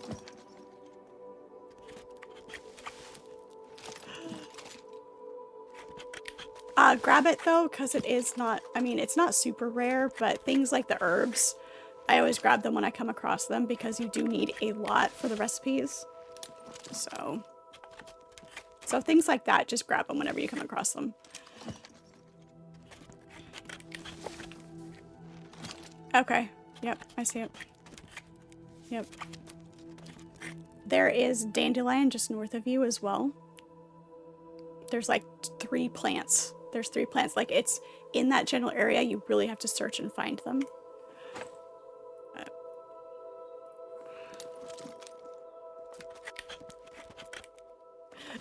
Grab it though, because it is not, I mean, it's not super rare, but things like the herbs, I always grab them when I come across them because you do need a lot for the recipes. So things like that, just grab them whenever you come across them. Okay. Yep, I see it. Yep. There is dandelion just north of you as well. There's like 3 plants. There's 3 plants. Like, it's in that general area. You really have to search and find them.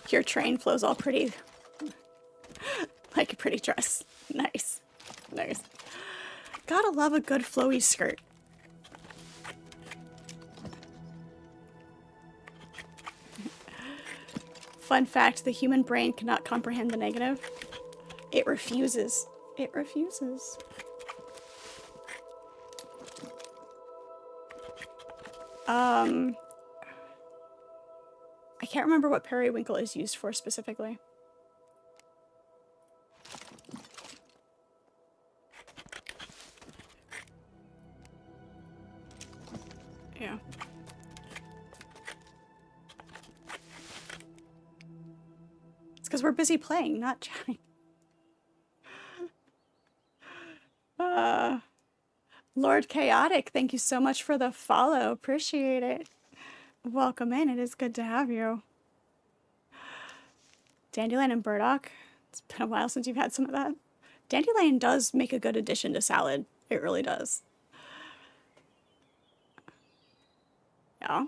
Your train flows all pretty. Like a pretty dress. Nice. Nice. Gotta love a good flowy skirt. Fun fact, the human brain cannot comprehend the negative. It refuses. It refuses. I can't remember what periwinkle is used for specifically. Yeah. It's because we're busy playing, not chatting. Lord Chaotic, thank you so much for the follow. Appreciate it. Welcome in. It is good to have you. Dandelion and burdock. It's been a while since you've had some of that. Dandelion does make a good addition to salad. It really does. Yeah.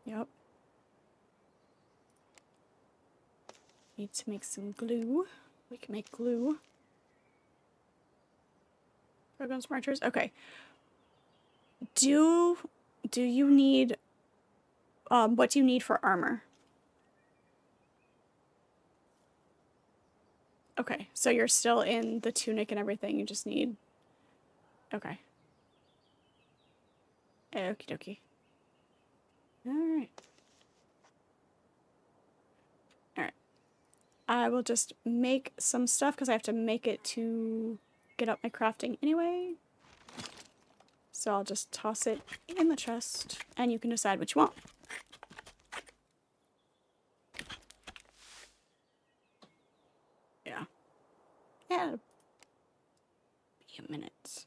Yep. Need to make some glue. We can make glue. Programs marchers. Okay. Do you need what do you need for armor? Okay, so you're still in the tunic and everything. You just need. Okay. Okie dokie. Alright. Alright. I will just make some stuff because I have to make it to get up my crafting anyway. So I'll just toss it in the chest and you can decide what you want. Yeah. Yeah. Be a minute.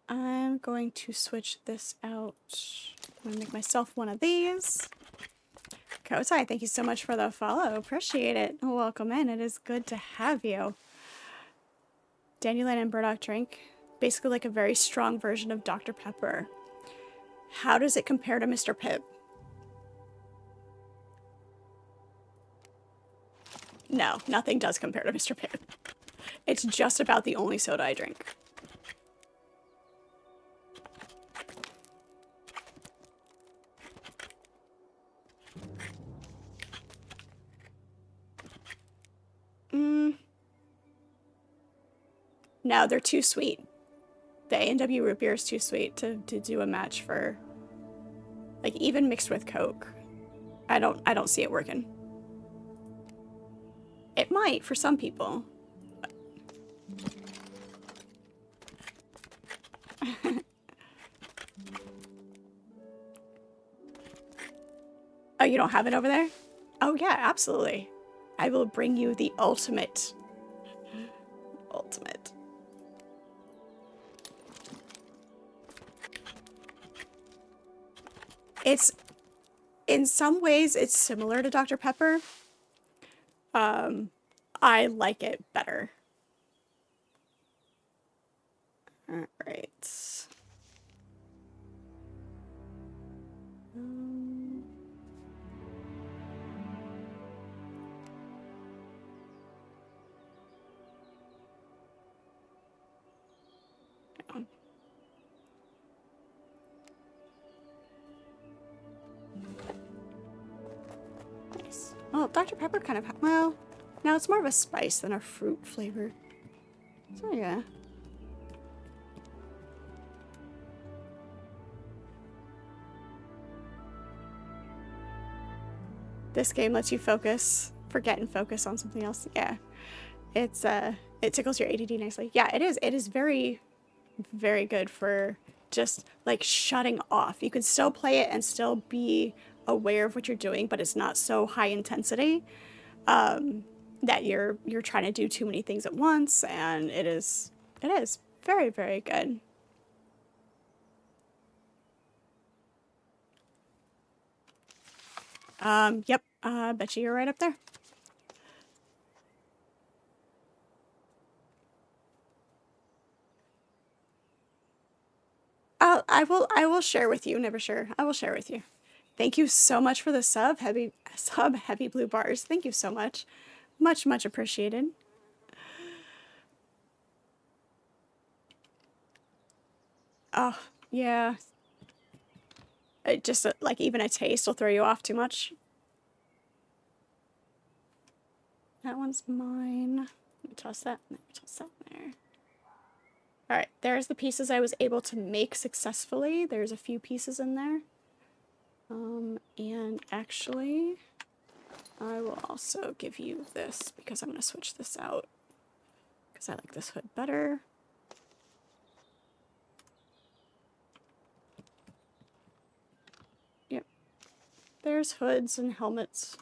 I'm going to switch this out. I'm gonna make myself one of these. Kotai, thank you so much for the follow. Appreciate it. Welcome in. It is good to have you. Dandelion and burdock drink. basically like a very strong version of Dr. Pepper. How does it compare to Mr. Pibb? No, nothing does compare to Mr. Pibb. It's just about the only soda I drink. No, they're too sweet. The A&W root beer is too sweet to do a match for. Like, even mixed with Coke. I don't see it working. It might for some people. Oh, you don't have it over there? Oh yeah, absolutely. I will bring you the ultimate. Ultimate. It's, in some ways, it's similar to Dr. Pepper. I like it better. All right. Nice. Well, Dr. Pepper kind of, well, now it's more of a spice than a fruit flavor. So yeah. This game lets you forget and focus on something else. Yeah. It's, it tickles your ADD nicely. Yeah, it is. It is very, very good for just like shutting off. You can still play it and still be aware of what you're doing, but it's not so high intensity that you're trying to do too many things at once, and it is very, very good. Yep, bet you're right up there. I will share with you, never sure. I will share with you. Thank you so much for the heavy blue bars. Thank you so much. Much, much appreciated. Oh, yeah. It just, like, even a taste will throw you off too much. That one's mine. Let me toss that in there. Toss that in there. Alright, there's the pieces I was able to make successfully. There's a few pieces in there. And actually, I will also give you this because I'm going to switch this out because I like this hood better. Yep. There's hoods and helmets.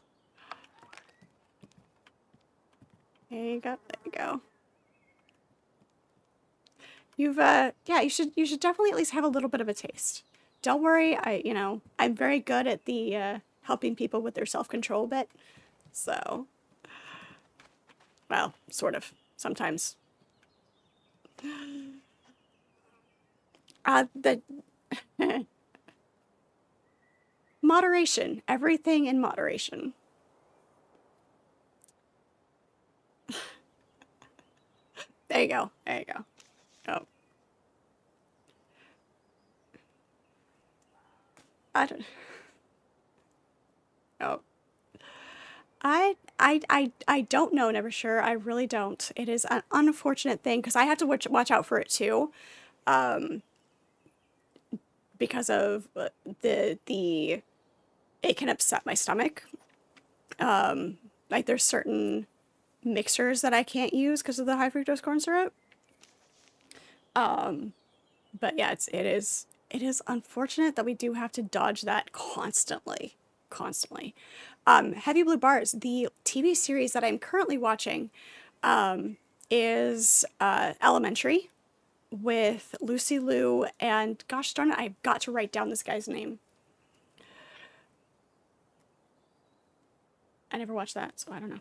There you go. There you go. You've yeah, you should definitely at least have a little bit of a taste. Don't worry, I'm very good at the helping people with their self-control bit. So, well, sort of sometimes. The moderation, everything in moderation. There you go. There you go. Oh. I don't. Oh. I don't know, never sure. I really don't. It is an unfortunate thing because I have to watch out for it too. Because of the it can upset my stomach. Like there's certain mixers that I can't use because of the high fructose corn syrup. But yeah, it is unfortunate that we do have to dodge that constantly. Heavy Blue Bars, the TV series that I'm currently watching, is Elementary with Lucy Liu and gosh darn it, I've got to write down this guy's name. I never watched that, so I don't know.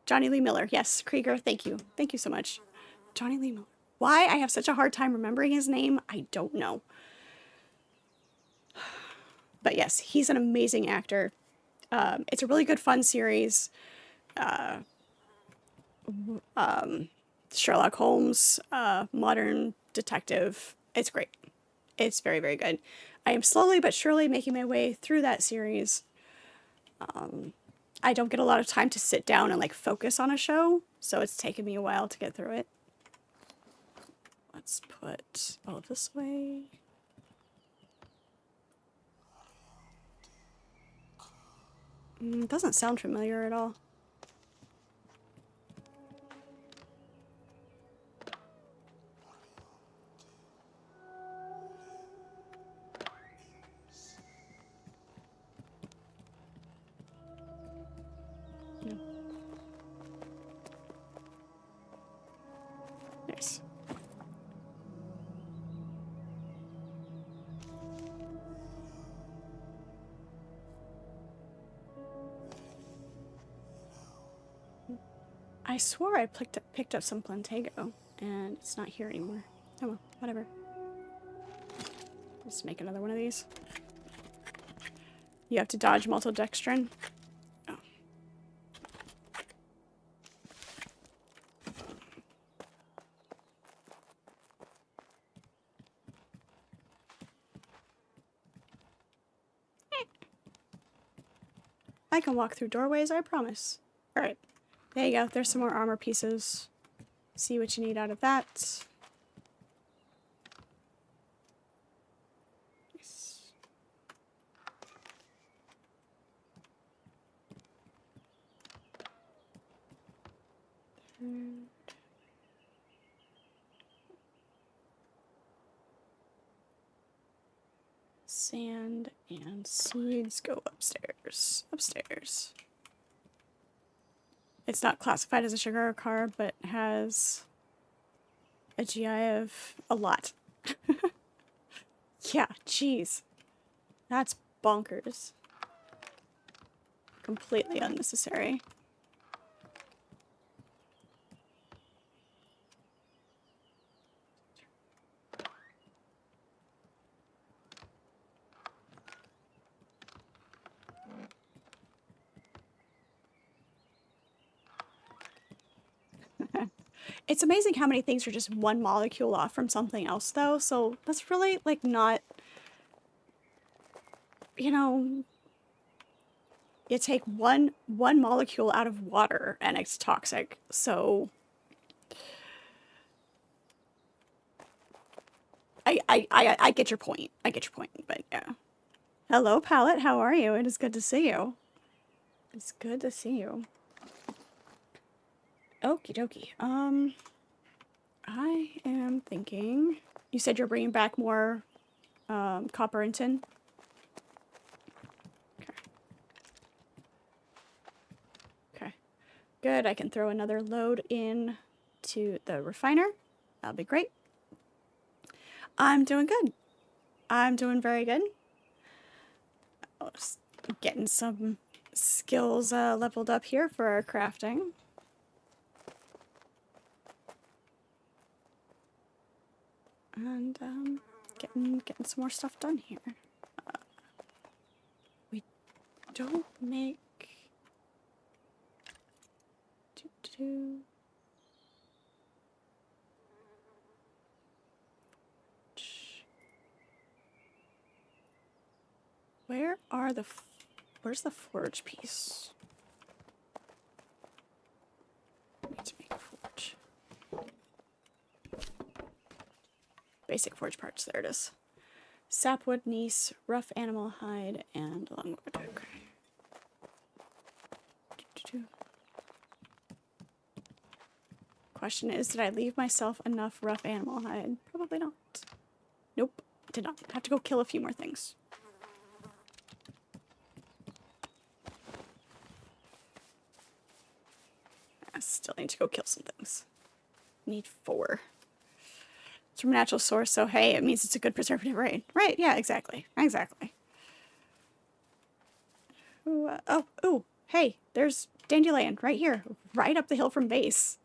Johnny Lee Miller. Yes, Krieger. Thank you. Thank you so much. Johnny Lee Miller. Why I have such a hard time remembering his name, I don't know. But yes, he's an amazing actor. It's a really good, fun series. Sherlock Holmes, modern detective. It's great. It's very, very good. I am slowly but surely making my way through that series. I don't get a lot of time to sit down and like focus on a show, so it's taken me a while to get through it. Let's put all this way. Doesn't sound familiar at all. No. Nice. I swore I picked up some Plantago, and it's not here anymore. Oh well, whatever. Let's make another one of these. You have to dodge maltodextrin. Oh. I can walk through doorways, I promise. Alright. There you go. There's some more armor pieces. See what you need out of that. Nice. Sand and seeds go upstairs. Upstairs. It's not classified as a sugar carb, but has a GI of a lot. Yeah, jeez. That's bonkers. Completely unnecessary. It's amazing how many things are just one molecule off from something else, though. So that's really, like, not, you know, you take one molecule out of water and it's toxic. So I get your point. I get your point, but yeah. Hello, Palette. How are you? It is good to see you. It's good to see you. Okie dokie. I am thinking... You said you're bringing back more copper and tin? Okay. Okay. Good. I can throw another load in to the refiner. That'll be great. I'm doing good. I'm doing very good. Just getting some skills leveled up here for our crafting. And getting some more stuff done here. We don't make... Where are the... Where's the forge piece? I need to make a forge. Basic forge parts. There it is. Sapwood, gneiss, rough animal hide, and longwood. Okay. Question is, did I leave myself enough rough animal hide? Probably not. Nope, did not. Have to go kill a few more things. I still need to go kill some things. Need 4. It's from a natural source, so hey, it means it's a good preservative, right? Right, yeah, exactly. Exactly. Ooh, oh, ooh, hey, there's dandelion right here, right up the hill from base.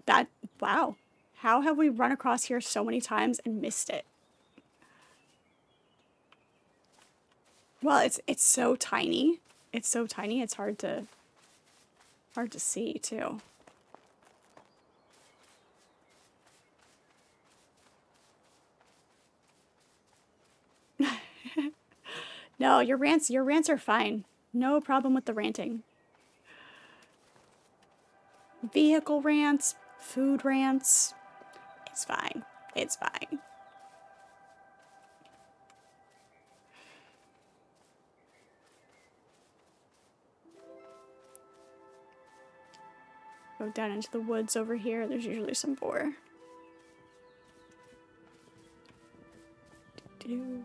That, wow. How have we run across here so many times and missed it? Well, it's so tiny. It's so tiny, it's hard to see too. No, your rants are fine. No problem with the ranting. Vehicle rants, food rants. It's fine. It's fine. Go down into the woods over here. There's usually some boar. Do-do.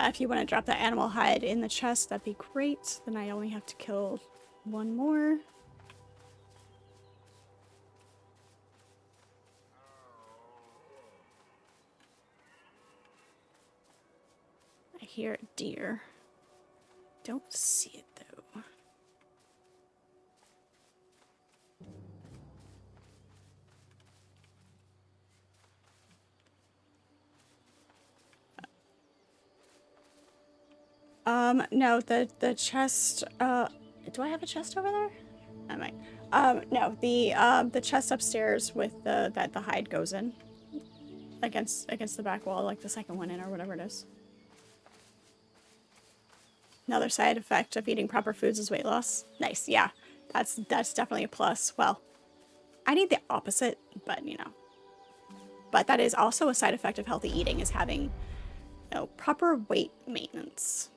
If you want to drop that animal hide in the chest, that'd be great. Then I only have to kill one more. I hear a deer. Don't see it though. No, the chest, do I have a chest over there? I might. No, the chest upstairs with the hide goes in. Against the back wall, like the second one in or whatever it is. Another side effect of eating proper foods is weight loss. Nice, yeah. That's definitely a plus. Well, I need the opposite, but you know. But that is also a side effect of healthy eating, is having, you know, proper weight maintenance.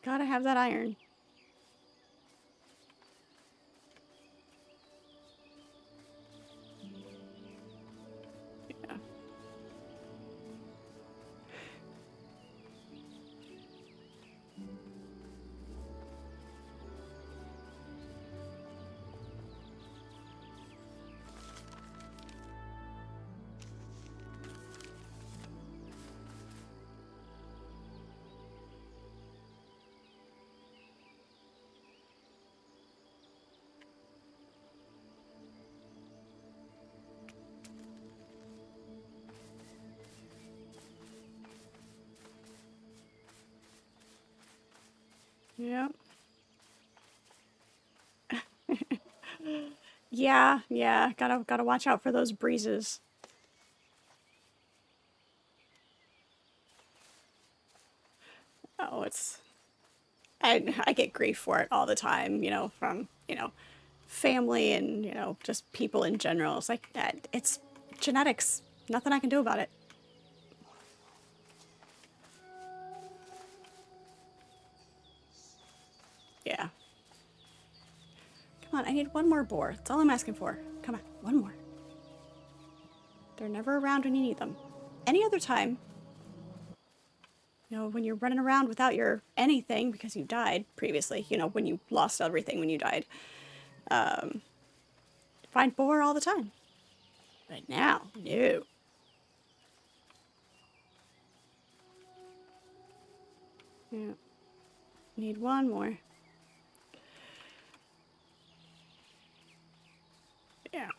Gotta have that iron. Yeah. Yep. Yeah, yeah. Gotta watch out for those breezes. Oh, it's I get grief for it all the time, you know, from, you know, family and, you know, just people in general. It's like that. It's genetics. Nothing I can do about it. Yeah. Come on, I need one more boar. That's all I'm asking for. Come on, one more. They're never around when you need them. Any other time, you know, when you're running around without your anything because you died previously, you know, when you lost everything when you died, find boar all the time. But now, no. Yeah. Need one more. Yeah.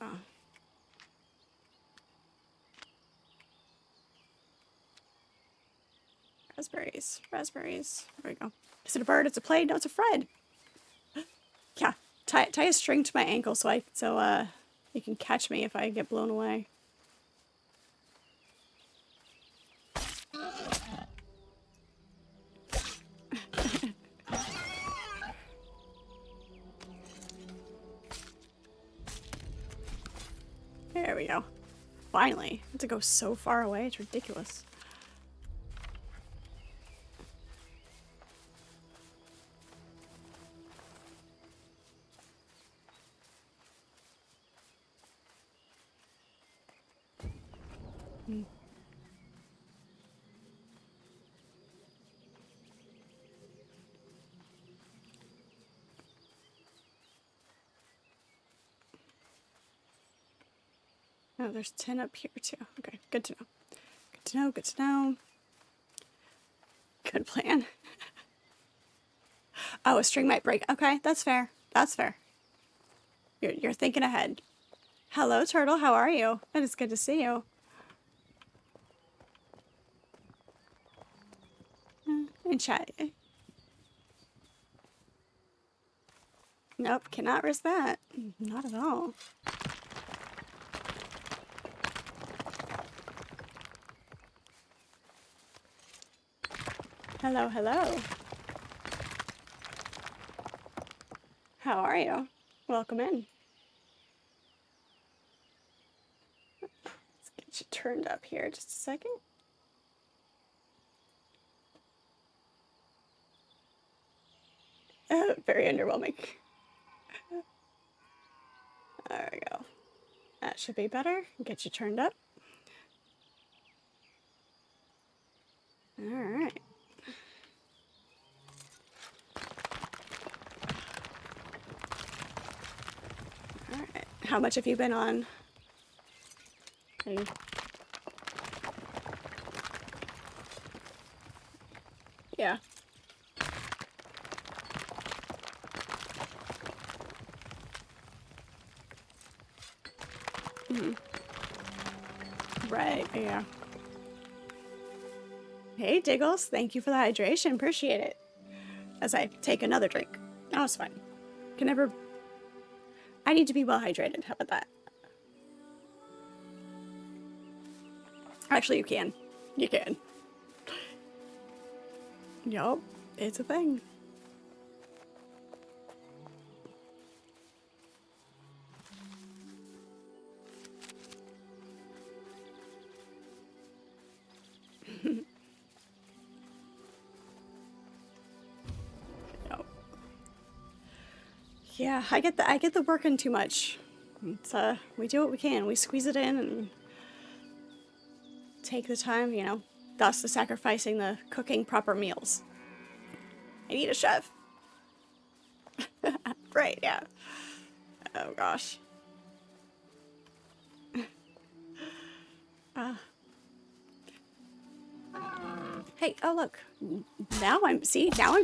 Raspberries. Raspberries. There we go. Is it a bird? It's a plane? No, it's a Fred. Yeah. Tie a string to my ankle so you can catch me if I get blown away. There we go. Finally. I have to go so far away. It's ridiculous. Oh, there's 10 up here too. Okay, good to know. Good to know, good to know. Good plan. Oh, a string might break. Okay, that's fair. That's fair. You're thinking ahead. Hello, Turtle. How are you? It is good to see you. In chat. Nope, cannot risk that. Not at all. Hello, hello. How are you? Welcome in. Let's get you turned up here just a second. Very underwhelming. There we go. That should be better. Get you turned up. All right. All right. How much have you been on? Yeah. Right, yeah. Hey, Diggles. Thank you for the hydration. Appreciate it. As I take another drink. Oh, it's fine. Can never... I need to be well hydrated. How about that? Actually, you can. You can. Yup. It's a thing. Yeah, I get the working too much. It's we do what we can. We squeeze it in and take the time, you know, thus the sacrificing the cooking proper meals. I need a chef. Right, yeah. Oh gosh. Hey, oh look. Now I'm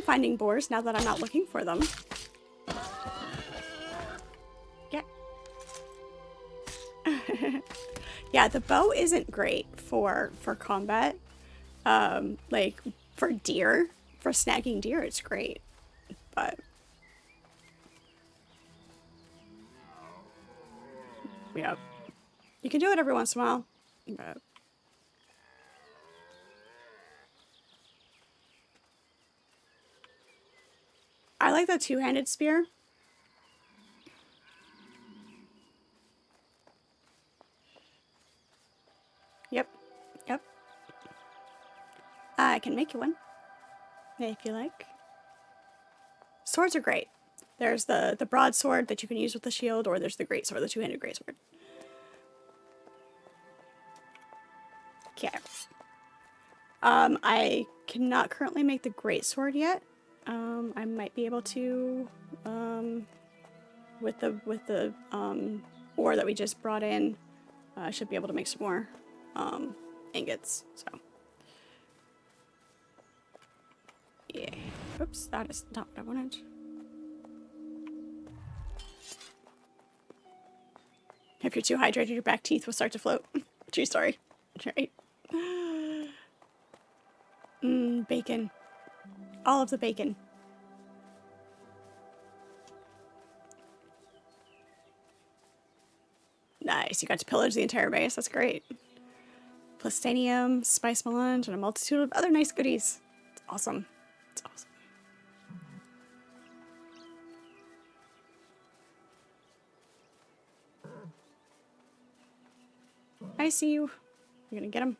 finding boars now that I'm not looking for them. Yeah. Yeah, the bow isn't great for combat. Like for deer, for snagging deer, it's great. But yeah, you can do it every once in a while. But I like the two-handed spear. Yep, yep. I can make you one if you like. Swords are great. There's the broadsword that you can use with the shield, or there's the greatsword, the two-handed greatsword. Okay. I cannot currently make the greatsword yet. I might be able to, with the ore that we just brought in. I should be able to make some more ingots. So yeah. Oops, that is not what I wanted. If you're too hydrated, your back teeth will start to float. True story. Right. Bacon. All of the bacon. Nice. You got to pillage the entire base. That's great. Plastanium, spice melange, and a multitude of other nice goodies. It's awesome. It's awesome. I see you. You're gonna get him.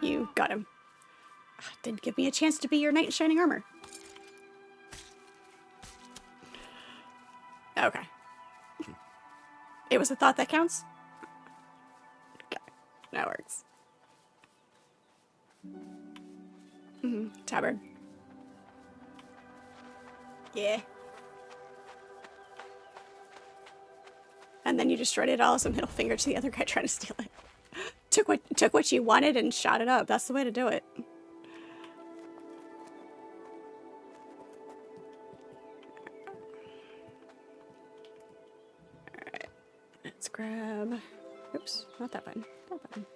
You got him. Didn't give me a chance to be your knight in shining armor. Okay. It was the thought that counts? Okay. That works. Tabard. Yeah. And then you destroyed it all, so middle finger to the other guy trying to steal it. Took what you wanted and shot it up. That's the way to do it. Alright. Let's grab... Oops, not that button. That button.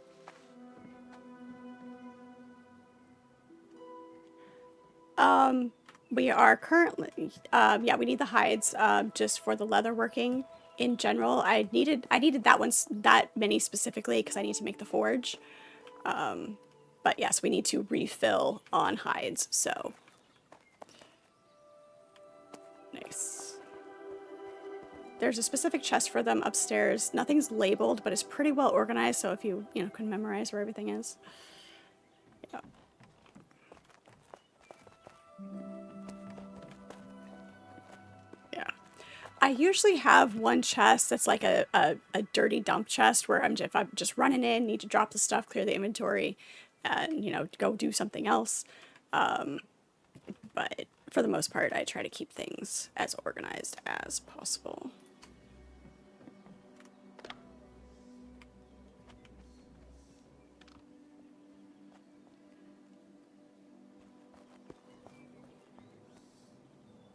We are currently... yeah, we need the hides just for the leather working. In general, I needed that many specifically because I need to make the forge. But yes, we need to refill on hides, so. Nice. There's a specific chest for them upstairs. Nothing's labeled, but it's pretty well organized, so if you can memorize where everything is. Yeah. Yeah. I usually have one chest that's like a dirty dump chest where if I'm just running in, need to drop the stuff, clear the inventory, and, go do something else. But for the most part, I try to keep things as organized as possible.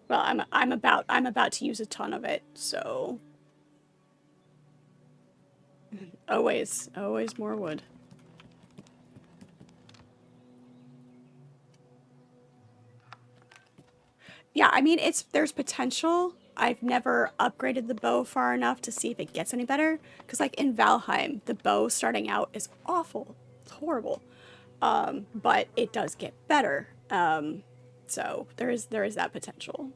Well, I'm about to use a ton of it, so always more wood. Yeah, I mean, there's potential. I've never upgraded the bow far enough to see if it gets any better. Because, like, in Valheim, the bow starting out is awful. It's horrible. But it does get better. So there is that potential.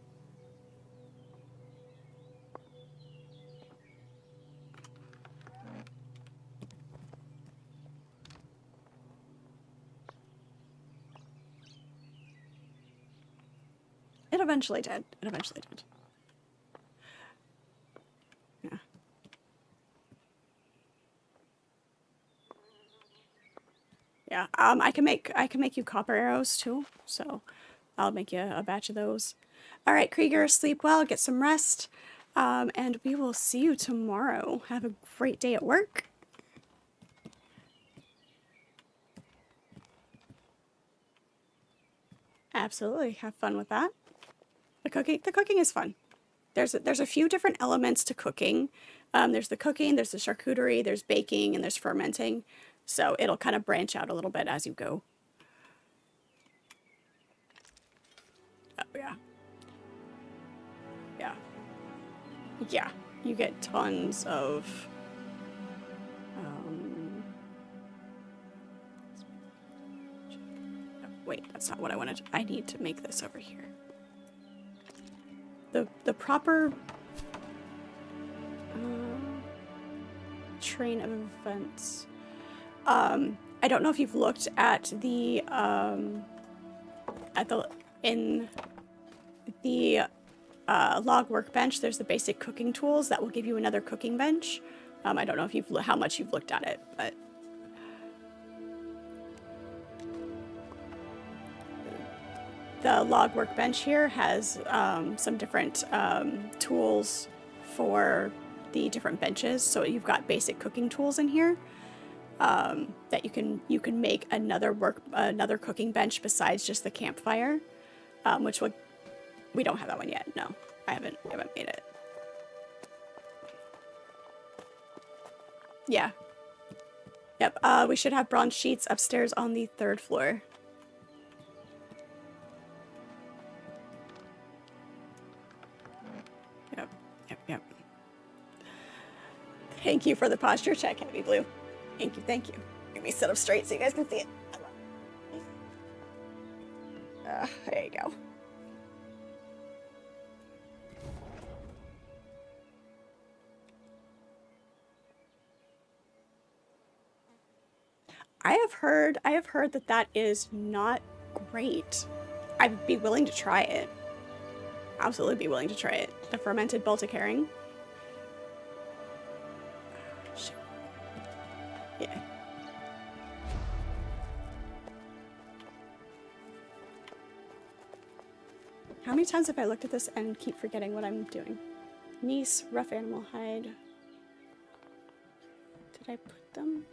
It eventually did. It eventually did. Yeah. Yeah. I can make you copper arrows too, so I'll make you a batch of those. All right, Krieger, sleep well, get some rest, and we will see you tomorrow. Have a great day at work. Absolutely, have fun with that. The cooking is fun. There's a few different elements to cooking. There's the cooking, there's the charcuterie, there's baking, and there's fermenting. So it'll kind of branch out a little bit as you go. Oh, yeah. Yeah. Yeah. You get tons of... wait, that's not what I wanted. I need to make this over here. The proper... train of events. I don't know if you've looked at in the log workbench. There's the basic cooking tools that will give you another cooking bench. I don't know if how much you've looked at it, but the log workbench here has some different tools for the different benches. So you've got basic cooking tools in here that you can make another cooking bench besides just the campfire, which we don't have that one yet. No, I haven't made it. Yeah. Yep. We should have bronze sheets upstairs on the 3rd floor. Thank you for the posture check, Heavy Blue. Thank you, thank you. Let me sit up straight so you guys can see it. There you go. I have heard that that is not great. I'd be willing to try it. Absolutely be willing to try it. The fermented Baltic herring. Shit. Yeah. How many times have I looked at this and keep forgetting what I'm doing? Nice, rough animal hide. Did I put them?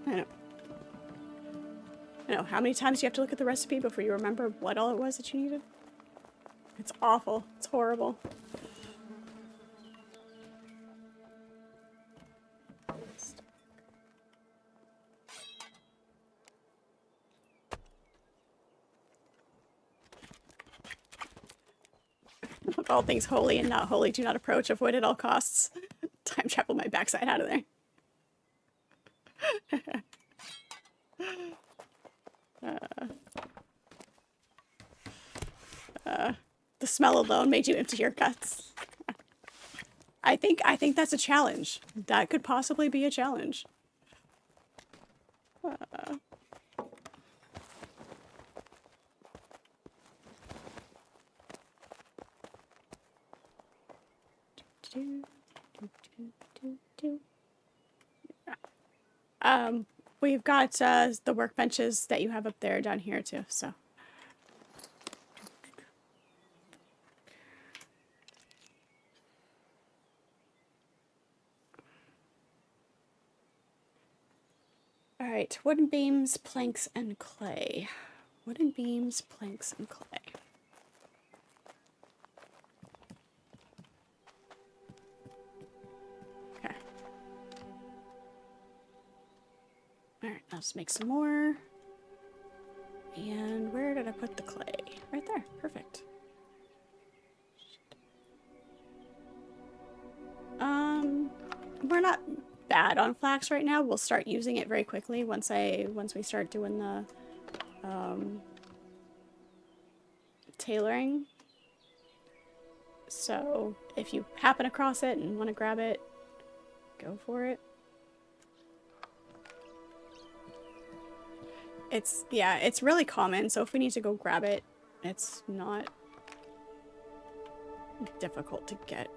I know. How many times do you have to look at the recipe before you remember what all it was that you needed? It's awful. It's horrible. All things holy and not holy do not approach. Avoid at all costs. Time travel my backside out of there. The smell alone made you empty your guts. I think that's a challenge. That could possibly be a challenge. We've got the workbenches that you have up there down here too, so. All right, wooden beams, planks, and clay. Wooden beams, planks, and clay. Okay. All right, let's make some more. And where did I put the clay? Right there, perfect. We're not bad on flax right now. We'll start using it very quickly once we start doing the tailoring. So if you happen across it and want to grab it, go for it. It's really common, so if we need to go grab it, it's not difficult to get.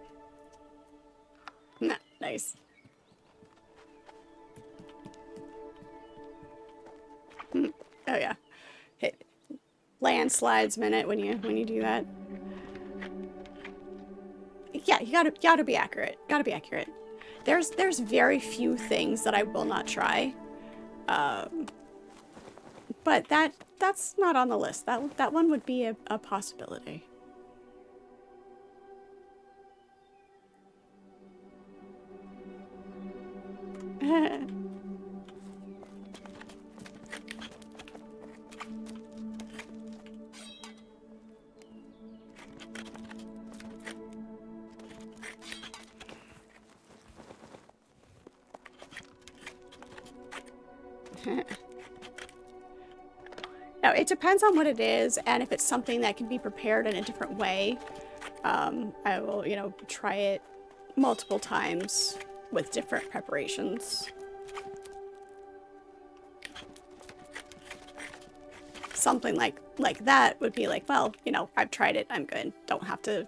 Nah, nice. Oh yeah. Hit landslides minute when you do that. Yeah, you gotta be accurate. Gotta be accurate. There's very few things that I will not try. But that's not on the list. That one would be a possibility. Now, it depends on what it is, and if it's something that can be prepared in a different way, I will, try it multiple times with different preparations. Something like that would be like, well, I've tried it, I'm good. Don't have to.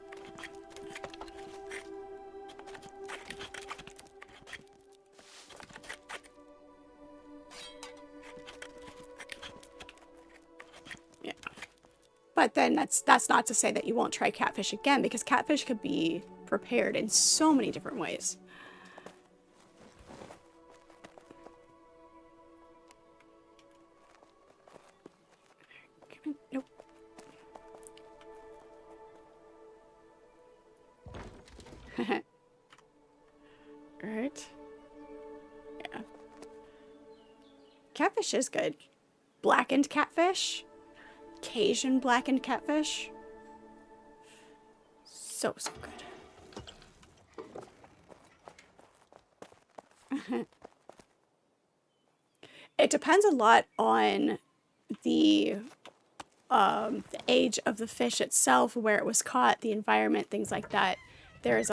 Yeah. But then that's not to say that you won't try catfish again, because catfish could be prepared in so many different ways. Nope. Alright. Yeah. Catfish is good. Blackened catfish. Cajun blackened catfish. So good. It depends a lot on the age of the fish itself, where it was caught, the environment, things like that. There's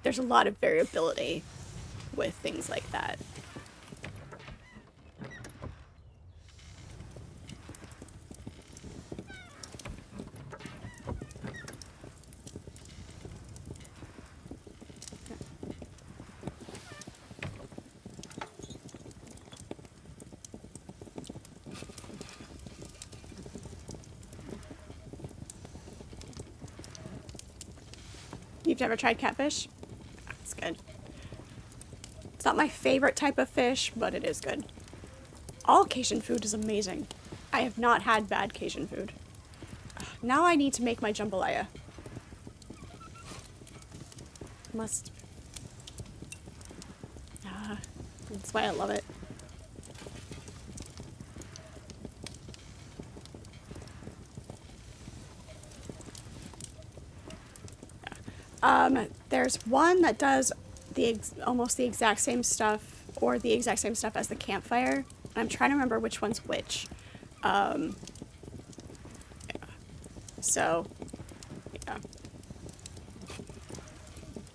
there's a lot of variability with things like that. You've never tried catfish? It's good. It's not my favorite type of fish, but it is good. All Cajun food is amazing. I have not had bad Cajun food. Now I need to make my jambalaya. Must. That's why I love it. There's one that does almost the exact same stuff, or the exact same stuff as the campfire. I'm trying to remember which one's which. Yeah. So, yeah.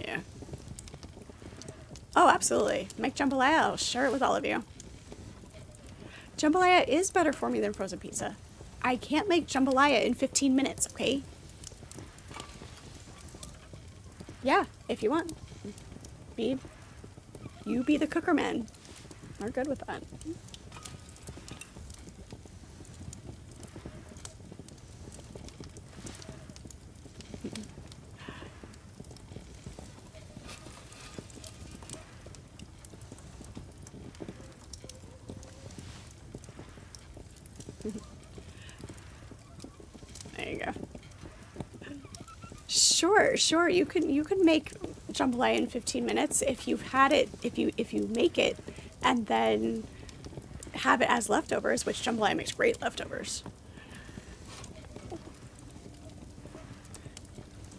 Yeah. Oh, absolutely. Make jambalaya. I'll share it with all of you. Jambalaya is better for me than frozen pizza. I can't make jambalaya in 15 minutes, okay? Yeah, if you want. You be the cooker man. We're good with that. There you go. Sure. You can make jambalaya in 15 minutes if you've had it. If you make it and then have it as leftovers, which jambalaya makes great leftovers.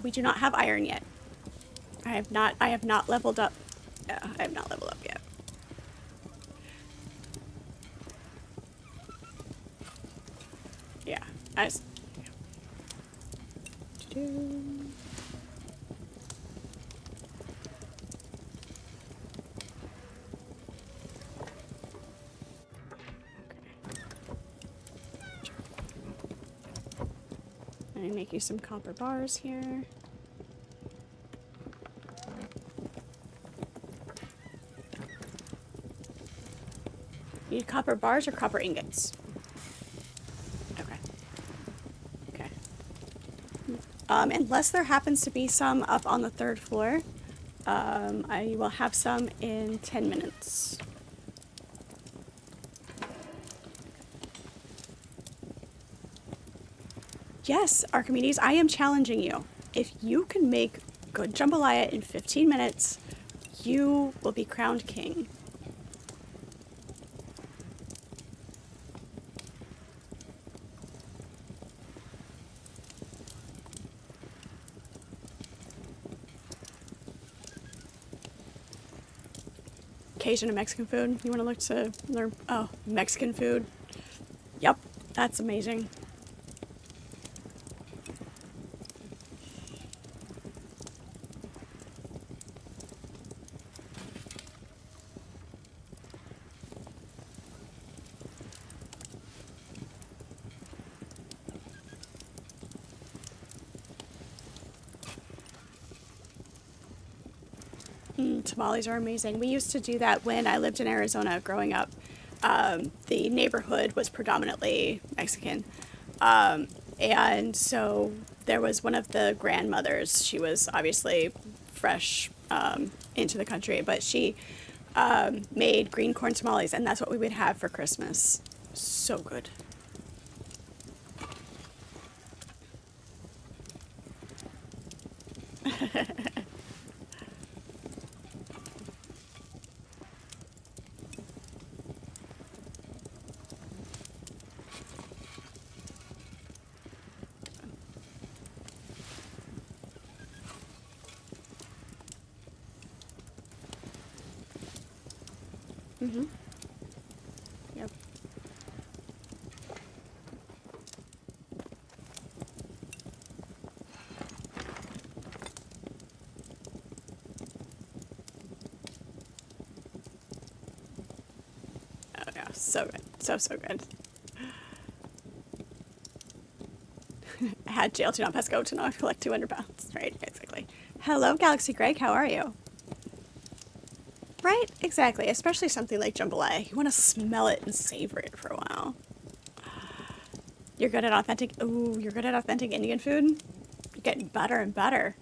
We do not have iron yet. I have not leveled up. Yeah, I have not leveled up yet. Yeah, Let me make you some copper bars here. Need copper bars or copper ingots? Okay. Unless there happens to be some up on the 3rd floor, I will have some in 10 minutes. Yes, Archimedes, I am challenging you. If you can make good jambalaya in 15 minutes, you will be crowned king. Cajun and Mexican food. You want to look to learn? Oh, Mexican food. Yep, that's amazing. Tamales are amazing. We used to do that when I lived in Arizona growing up. The neighborhood was predominantly Mexican. And so there was one of the grandmothers. She was obviously fresh into the country, but she made green corn tamales, and that's what we would have for Christmas. So good. Mm-hmm. Yep. Oh yeah, so good. So good. Had jail to not pesco to not collect 200 pounds. Right, exactly. Hello, Galaxy Greg. How are you? Right, exactly. Especially something like jambalaya. You want to smell it and savor it for a while. You're good at authentic. Ooh, you're good at authentic Indian food. You're getting better and better.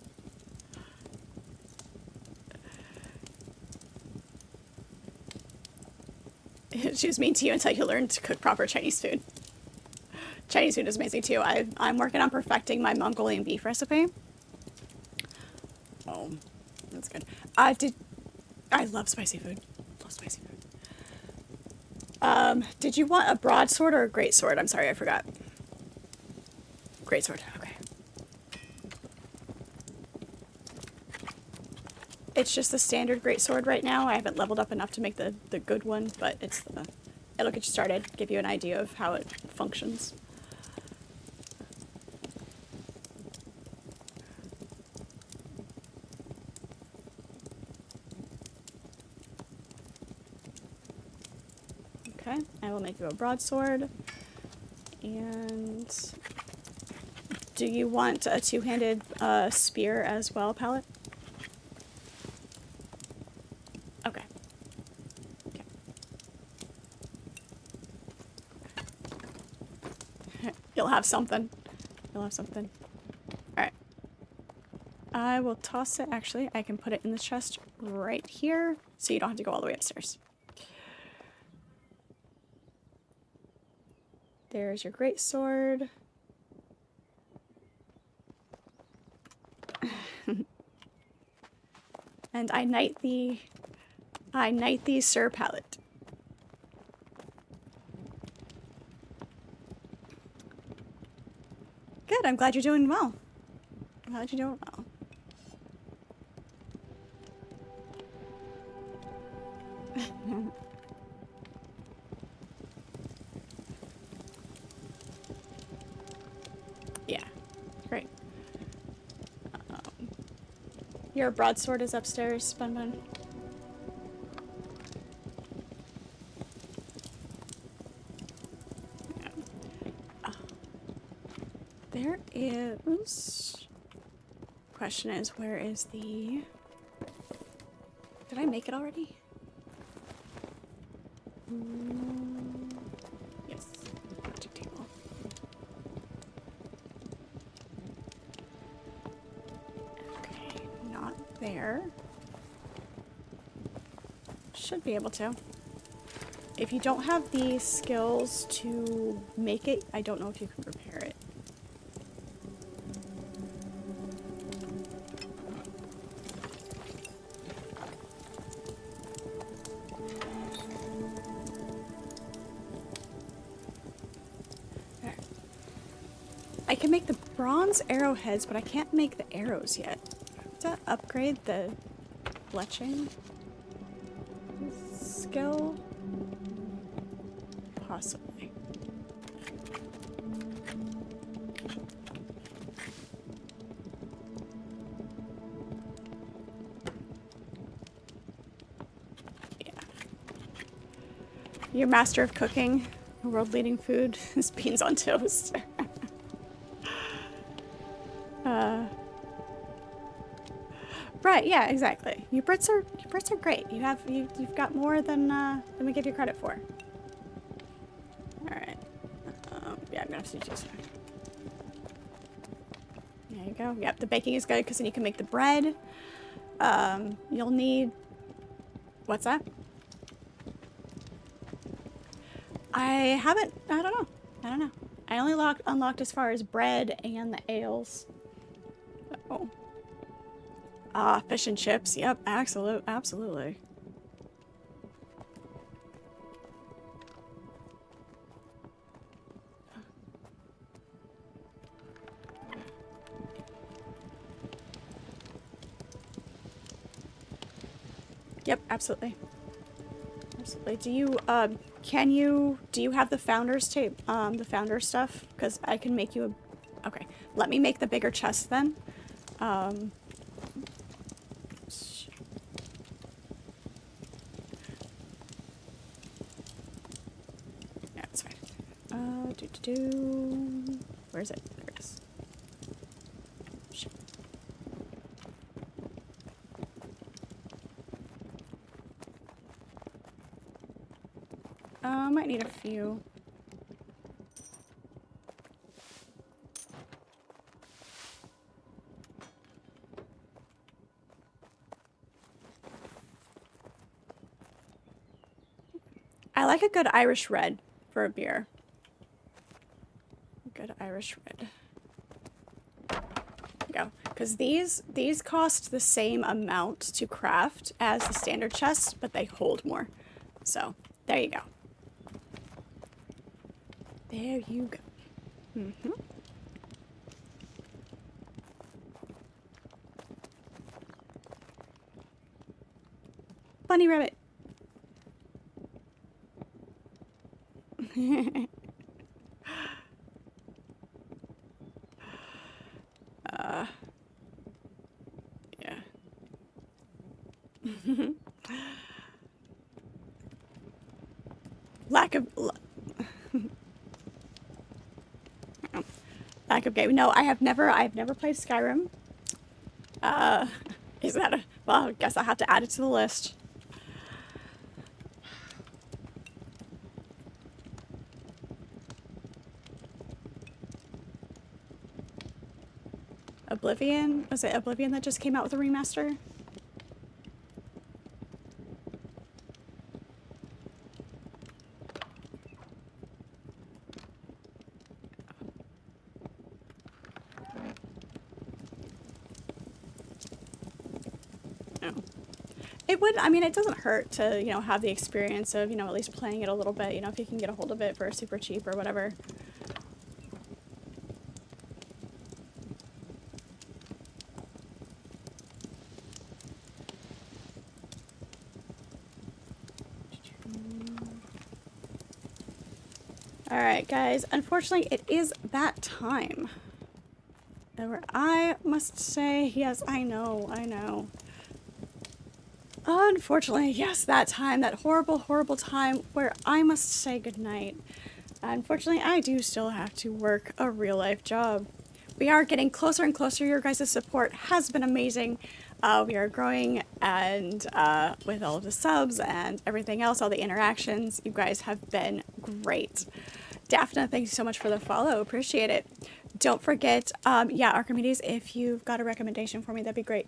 She was mean to you until you learned to cook proper Chinese food. Chinese food is amazing too. I'm working on perfecting my Mongolian beef recipe. Oh, that's good. I love spicy food. Love spicy food. Did you want a broadsword or a great sword? I'm sorry, I forgot. Great sword. Okay. It's just the standard great sword right now. I haven't leveled up enough to make the good one, but it'll get you started, give you an idea of how it functions. Okay, I will make you a broadsword. And do you want a two-handed spear as well, Palette? Okay. Okay. You'll have something. You'll have something. Alright. I will toss it, actually. I can put it in the chest right here, so you don't have to go all the way upstairs. There's your great sword. And I knight thee, Sir Pallet. Good, I'm glad you're doing well. I'm glad you're doing well. Yeah, great. Your broadsword is upstairs, Bun Bun. Yeah. There is... Question is, where is the... Did I make it already? Yes. Magic table. Okay, not there. Should be able to. If you don't have the skills to make it, I don't know if you can repair it. I can make the bronze arrowheads, but I can't make the arrows yet. Does that upgrade the fletching skill? Possibly. Yeah. Your master of cooking, world-leading food is beans on toast. Right, yeah, exactly. Your Brits are great. You've got more than we give you credit for. Alright. Yeah, I'm gonna have to do this. There you go. Yep, the baking is good because then you can make the bread. You'll need... What's that? I don't know. I only unlocked as far as bread and the ales. Oh. Ah, fish and chips. Yep, absolutely. Yep, absolutely. Absolutely. Do you, do you have the founder's tape, the founder stuff? Because I can make you a, okay. Let me make the bigger chest then. Um, yeah, that's fine. Where is it? There it is. Shit. Might need a few. I like a good Irish red for a beer. Good Irish red. There you go. Because these cost the same amount to craft as the standard chests, but they hold more. So, there you go. There you go. Mm-hmm. Bunny rabbit. Yeah. Lack of game. No, I've never played Skyrim. Is that a, well, I guess I'll have to add it to the list. Oblivion? Was it Oblivion that just came out with a remaster? No. It would, I mean, it doesn't hurt to, you know, have the experience of, you know, at least playing it a little bit, you know, if you can get a hold of it for super cheap or whatever. Alright, guys, unfortunately, it is that time. Where I must say, yes, I know. Unfortunately, yes, that time, that horrible, horrible time where I must say goodnight. Unfortunately, I do still have to work a real-life job. We are getting closer and closer. Your guys' support has been amazing. We are growing, and with all of the subs and everything else, all the interactions, you guys have been great. Daphne, thank you so much for the follow. Appreciate it. Don't forget, yeah, Archimedes, if you've got a recommendation for me, that'd be great.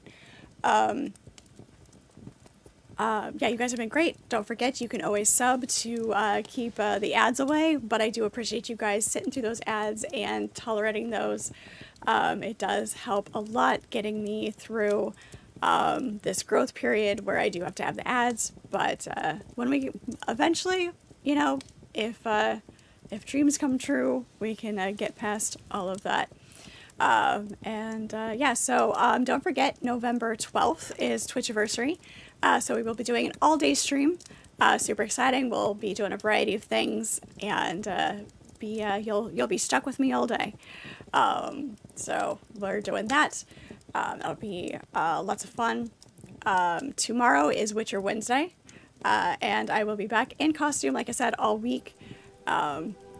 Yeah, you guys have been great. Don't forget, you can always sub to keep the ads away, but I do appreciate you guys sitting through those ads and tolerating those. It does help a lot getting me through this growth period where I do have to have the ads, but when we eventually, you know, if dreams come true, we can get past all of that. Yeah, so don't forget, November 12th is Twitchiversary. So we will be doing an all-day stream. Super exciting. We'll be doing a variety of things, and you'll be stuck with me all day. So we're doing that. That'll be lots of fun. Tomorrow is Witcher Wednesday, and I will be back in costume, like I said, all week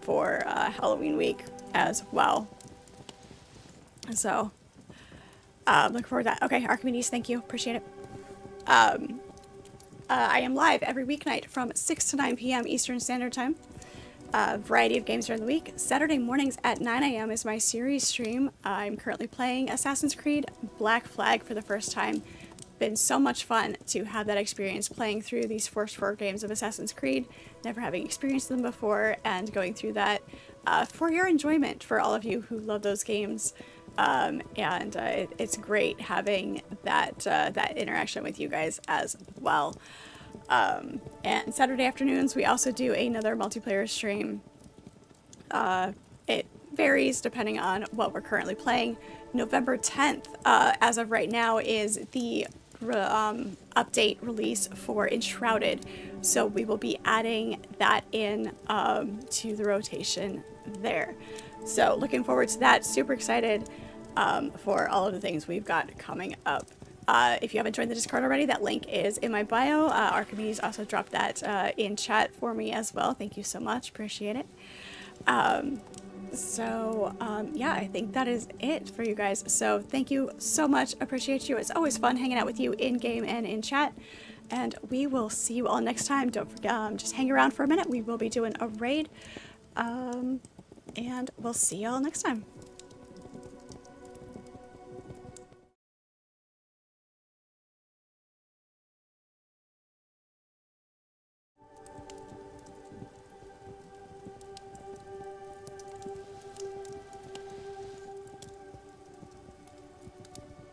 for Halloween week as well. So, look forward to that. Okay, Archimedes, thank you. Appreciate it. I am live every weeknight from 6 to 9 p.m. Eastern Standard Time. Variety of games during the week. Saturday mornings at 9 a.m. is my series stream. I'm currently playing Assassin's Creed Black Flag for the first time. Been so much fun to have that experience playing through these first 4 games of Assassin's Creed, never having experienced them before, and going through that for your enjoyment, for all of you who love those games. And it's great having that interaction with you guys as well. And Saturday afternoons, we also do another multiplayer stream. It varies depending on what we're currently playing. November 10th, as of right now, is the update release for Enshrouded. So we will be adding that in to the rotation there. So looking forward to that. Super excited for all of the things we've got coming up. If you haven't joined the Discord already, that link is in my bio. Archimedes also dropped that in chat for me as well. Thank you so much. Appreciate it. Yeah, I think that is it for you guys. So thank you so much. Appreciate you. It's always fun hanging out with you in game and in chat. And we will see you all next time. Don't forget, just hang around for a minute. We will be doing a raid. And we'll see y'all next time.